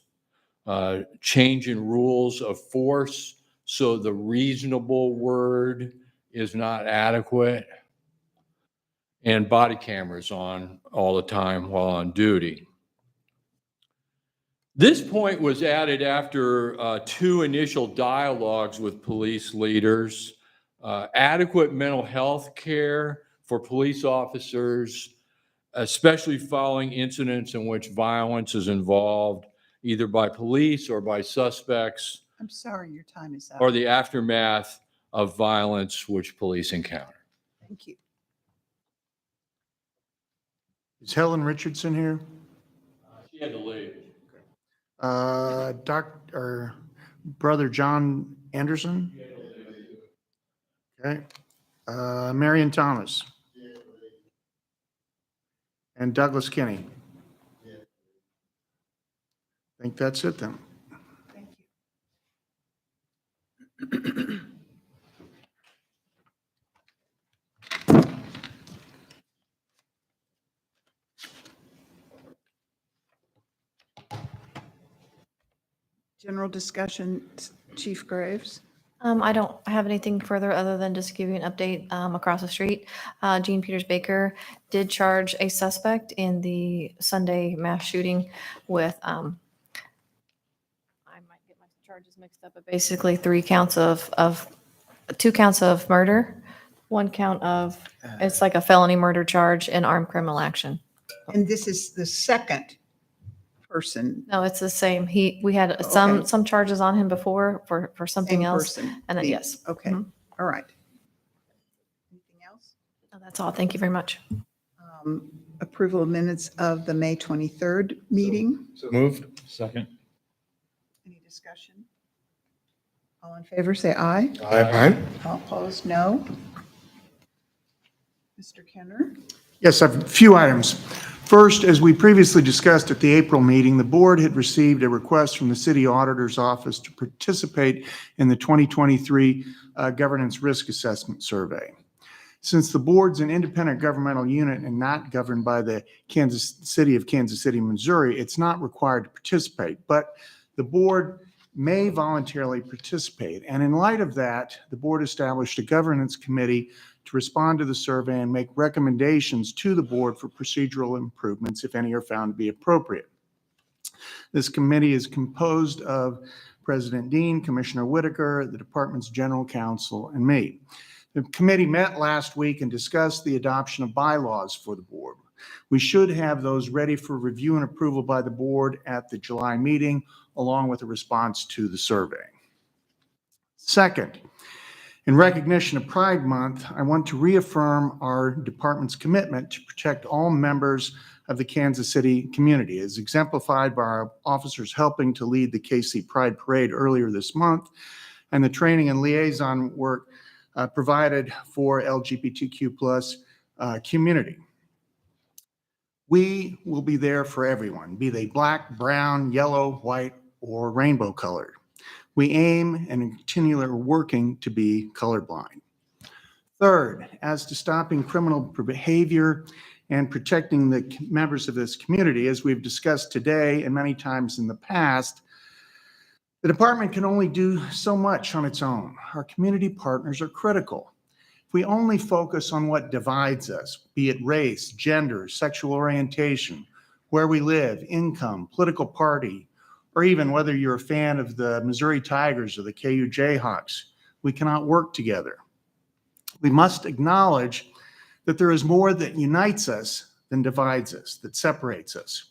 change in rules of force so the reasonable word is not adequate, and body cameras on all the time while on duty. This point was added after 2 initial dialogues with police leaders, adequate mental health care for police officers, especially following incidents in which violence is involved, either by police or by suspects, I'm sorry, your time is up. or the aftermath of violence which police encounter. Thank you. Is Helen Richardson here? She had to leave. Brother John Anderson? Okay. Marion Thomas? And Douglas Kinney? I think that's it then. Thank General discussion, Chief Graves. I don't have anything further other than just give you an update across the street. Gene Peters Baker did charge a suspect in the Sunday mass shooting with, I might get my charges mixed up, but basically 2 counts of murder, 1 count of, it's like a felony murder charge and armed criminal action. And this is the second person. No, it's the same. We had Okay. some charges on him before for something Same else. person. And then, yes. Okay, Mhm. all right. Anything else? No, that's all. Thank you very much. Approval of minutes of the May 23rd meeting. Moved. Second. Any discussion? All in favor, say aye. Aye. All opposed, no. Mr. Kenner? Yes, I have a few items. First, as we previously discussed at the April meeting, the board had received a request from the city auditor's office to participate in the 2023 governance risk assessment survey. Since the board's an independent governmental unit and not governed by the City of Kansas City, Missouri, it's not required to participate, but the board may voluntarily participate. And in light of that, the board established a governance committee to respond to the survey and make recommendations to the board for procedural improvements, if any are found to be appropriate. This committee is composed of President Dean, Commissioner Whitaker, the department's general counsel, and me. The committee met last week and discussed the adoption of bylaws for the board. We should have those ready for review and approval by the board at the July meeting, along with a response to the survey. Second, in recognition of Pride Month, I want to reaffirm our department's commitment to protect all members of the Kansas City community, as exemplified by our officers helping to lead the KC Pride Parade earlier this month, and the training and liaison work provided for LGBTQ+ community. We will be there for everyone, be they black, brown, yellow, white, or rainbow colored. We aim and continually are working to be colorblind. Third, as to stopping criminal behavior and protecting the members of this community, as we've discussed today and many times in the past, the department can only do so much on its own. Our community partners are critical. If we only focus on what divides us, be it race, gender, sexual orientation, where we live, income, political party, or even whether you're a fan of the Missouri Tigers or the KU Jayhawks, we cannot work together. We must acknowledge that there is more that unites us than divides us, that separates us.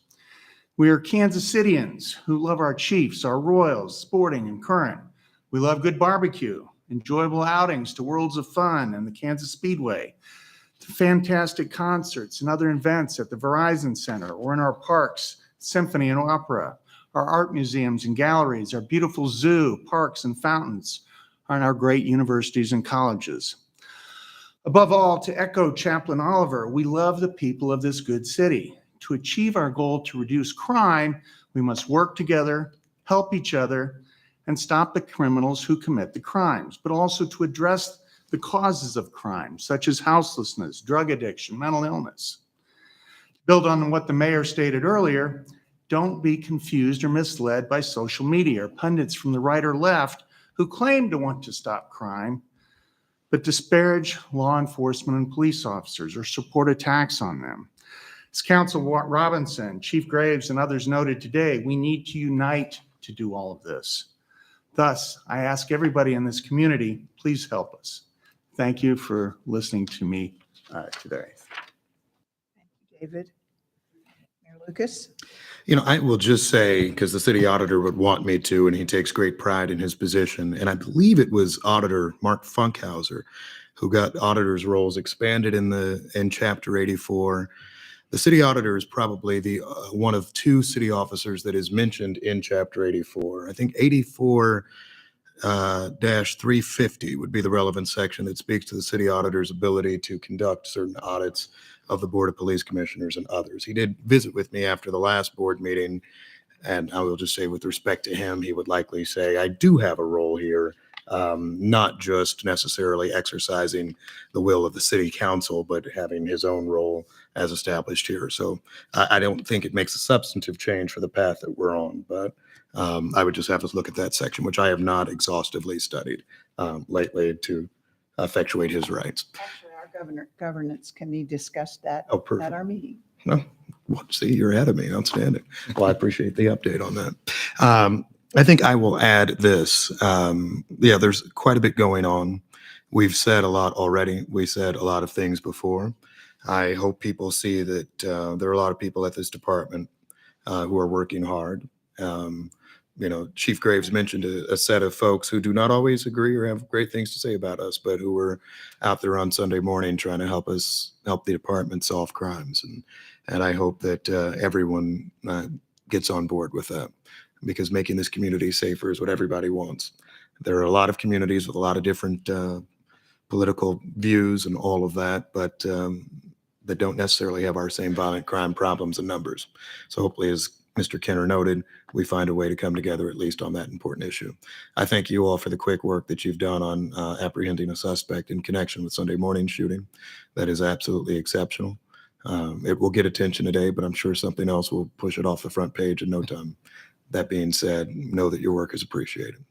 We are Kansas Cityans who love our Chiefs, our Royals, Sporting and Current. We love good barbecue, enjoyable outings to Worlds of Fun and the Kansas Speedway, to fantastic concerts and other events at the Verizon Center or in our parks, symphony and opera, our art museums and galleries, our beautiful zoo, parks and fountains, and our great universities and colleges. Above all, to echo Chaplain Oliver, we love the people of this good city. To achieve our goal to reduce crime, we must work together, help each other, and stop the criminals who commit the crimes, but also to address the causes of crime, such as houselessness, drug addiction, mental illness. To build on what the mayor stated earlier, don't be confused or misled by social media or pundits from the right or left who claim to want to stop crime, but disparage law enforcement and police officers or support attacks on them. As Council Robinson, Chief Graves, and others noted today, we need to unite to do all of this. Thus, I ask everybody in this community, please help us. Thank you for listening to me today. Thank you, David. Mayor Lucas? You know, I will just say, because the city auditor would want me to, and he takes great pride in his position, and I believe it was Auditor Mark Funkhauser who got auditor's roles expanded in Chapter 84. The city auditor is probably the one of two city officers that is mentioned in Chapter 84. I think 84-350 would be the relevant section that speaks to the city auditor's ability to conduct certain audits of the Board of Police Commissioners and others. He did visit with me after the last board meeting, and I will just say with respect to him, he would likely say, I do have a role here, not just necessarily exercising the will of the city council, but having his own role as established here. So I don't think it makes a substantive change for the path that we're on, but I would just have to look at that section, which I have not exhaustively studied lately to effectuate his rights. Actually, our governance committee discussed that Oh, perfect. at our meeting. Well, see, you're ahead of me. Outstanding. Well, I appreciate the update on that. I think I will add this. Yeah, there's quite a bit going on. We've said a lot already. We said a lot of things before. I hope people see that there are a lot of people at this department who are working hard. You know, Chief Graves mentioned a set of folks who do not always agree or have great things to say about us, but who were out there on Sunday morning trying to help the department solve crimes. And I hope that everyone gets on board with that. because making this community safer is what everybody wants. There are a lot of communities with a lot of different political views and all of that, but that don't necessarily have our same violent crime problems and numbers. So hopefully, as Mr. Kenner noted, we find a way to come together at least on that important issue. I thank you all for the quick work that you've done on apprehending a suspect in connection with Sunday morning shooting. That is absolutely exceptional. It will get attention today, but I'm sure something else will push it off the front page in no time. That being said, know that your work is appreciated.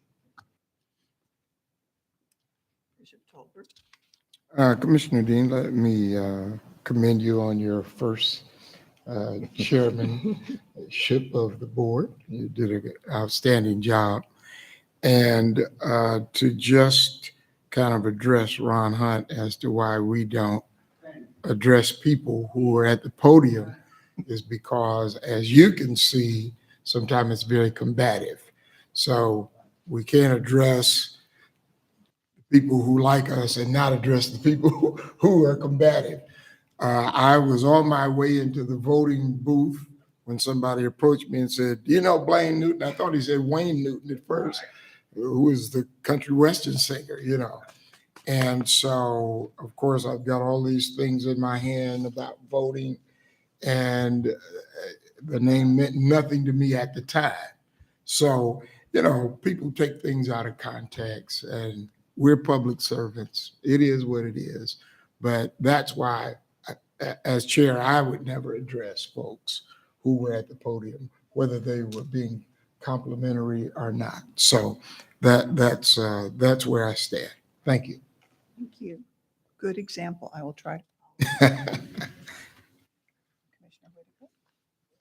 Commissioner Dean, let me commend you on your first chairmanship of the board. You did an outstanding job. And to just kind of address Ron Hunt as to why we don't address people who are at the podium is because, as you can see, sometimes it's very combative. So we can't address people who like us and not address the people who are combative. I was on my way into the voting booth when somebody approached me and said, "You know Blaine Newton?" I thought he said Wayne Newton at first, who is the country western singer, you know. And so, of course, I've got all these things in my hand about voting, and the name meant nothing to me at the time. So, you know, people take things out of context, and we're public servants. It is what it is. But that's why, as chair, I would never address folks who were at the podium, whether they were being complimentary or not. So that's where I stand. Thank you. Thank you. Good example. I will try.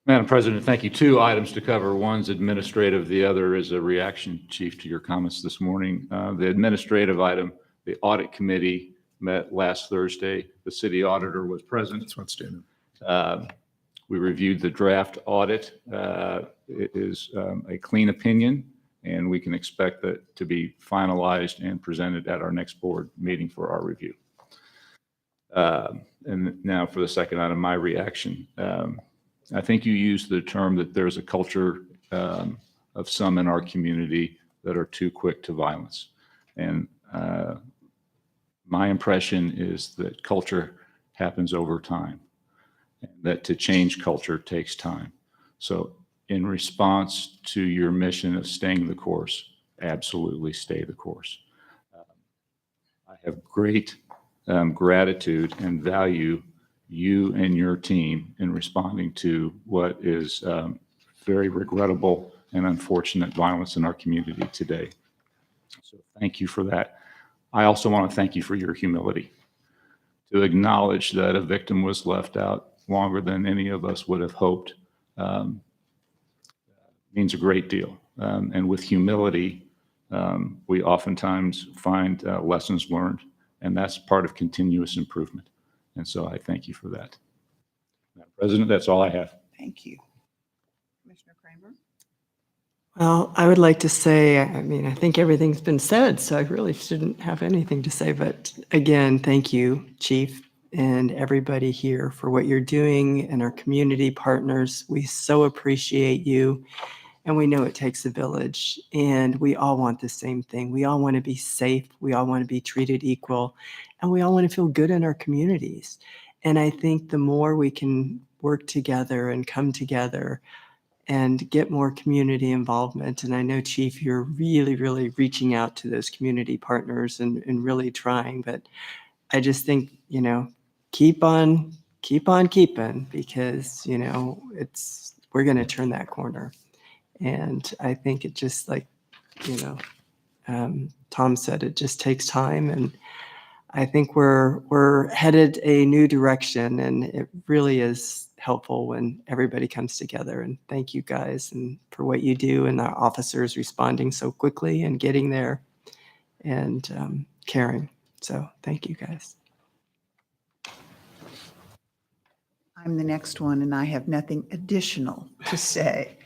Madam President, thank you. Two items to cover. One's administrative, the other is a reaction, Chief, to your comments this morning. The administrative item, the audit committee met last Thursday. The city auditor was present. That's what's standing. We reviewed the draft audit. It is a clean opinion, and we can expect that to be finalized and presented at our next board meeting for our review. And now for the second item, my reaction. I think you used the term that there's a culture of some in our community that are too quick to violence. And my impression is that culture happens over time, and that to change culture takes time. So in response to your mission of staying the course, absolutely stay the course. I have great gratitude and value you and your team in responding to what is very regrettable and unfortunate violence in our community today. So thank you for that. I also want to thank you for your humility to acknowledge that a victim was left out longer than any of us would have hoped. Means a great deal. And with humility, we oftentimes find lessons learned, and that's part of continuous improvement. And so I thank you for that. Madam President, that's all I have. Thank you. Commissioner Kramer? Well, I would like to say, I mean, I think everything's been said, so I really shouldn't have anything to say. But again, thank you, Chief, and everybody here for what you're doing, and our community partners. We so appreciate you. And we know it takes a village, and we all want the same thing. We all want to be safe. We all want to be treated equal, and we all want to feel good in our communities. And I think the more we can work together and come together and get more community involvement, and I know, Chief, you're really, really reaching out to those community partners and really trying, but I just think, you know, keep on keeping, because, you know, we're going to turn that corner. And I think it just, like, you know, Tom said, it just takes time. And I think we're headed a new direction, and it really is helpful when everybody comes together. And thank you guys and for what you do, and our officers responding so quickly and getting there and caring. So thank you guys. I'm the next one, and I have nothing additional to say.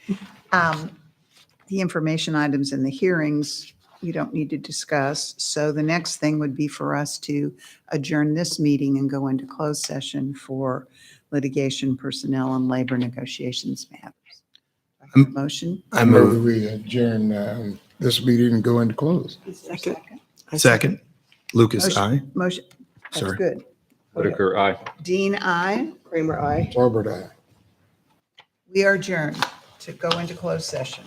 The information items in the hearings, we don't need to discuss. So the next thing would be for us to adjourn this meeting and go into closed session for litigation, personnel, and labor negotiations matters. Do I Motion. I move move. we adjourn this meeting and go into close. Second. Second. Lucas, aye. Motion. That's Sorry. good. Whitaker, aye. Dean, aye. Kramer, aye. Robert, aye. We are adjourned to go into closed session.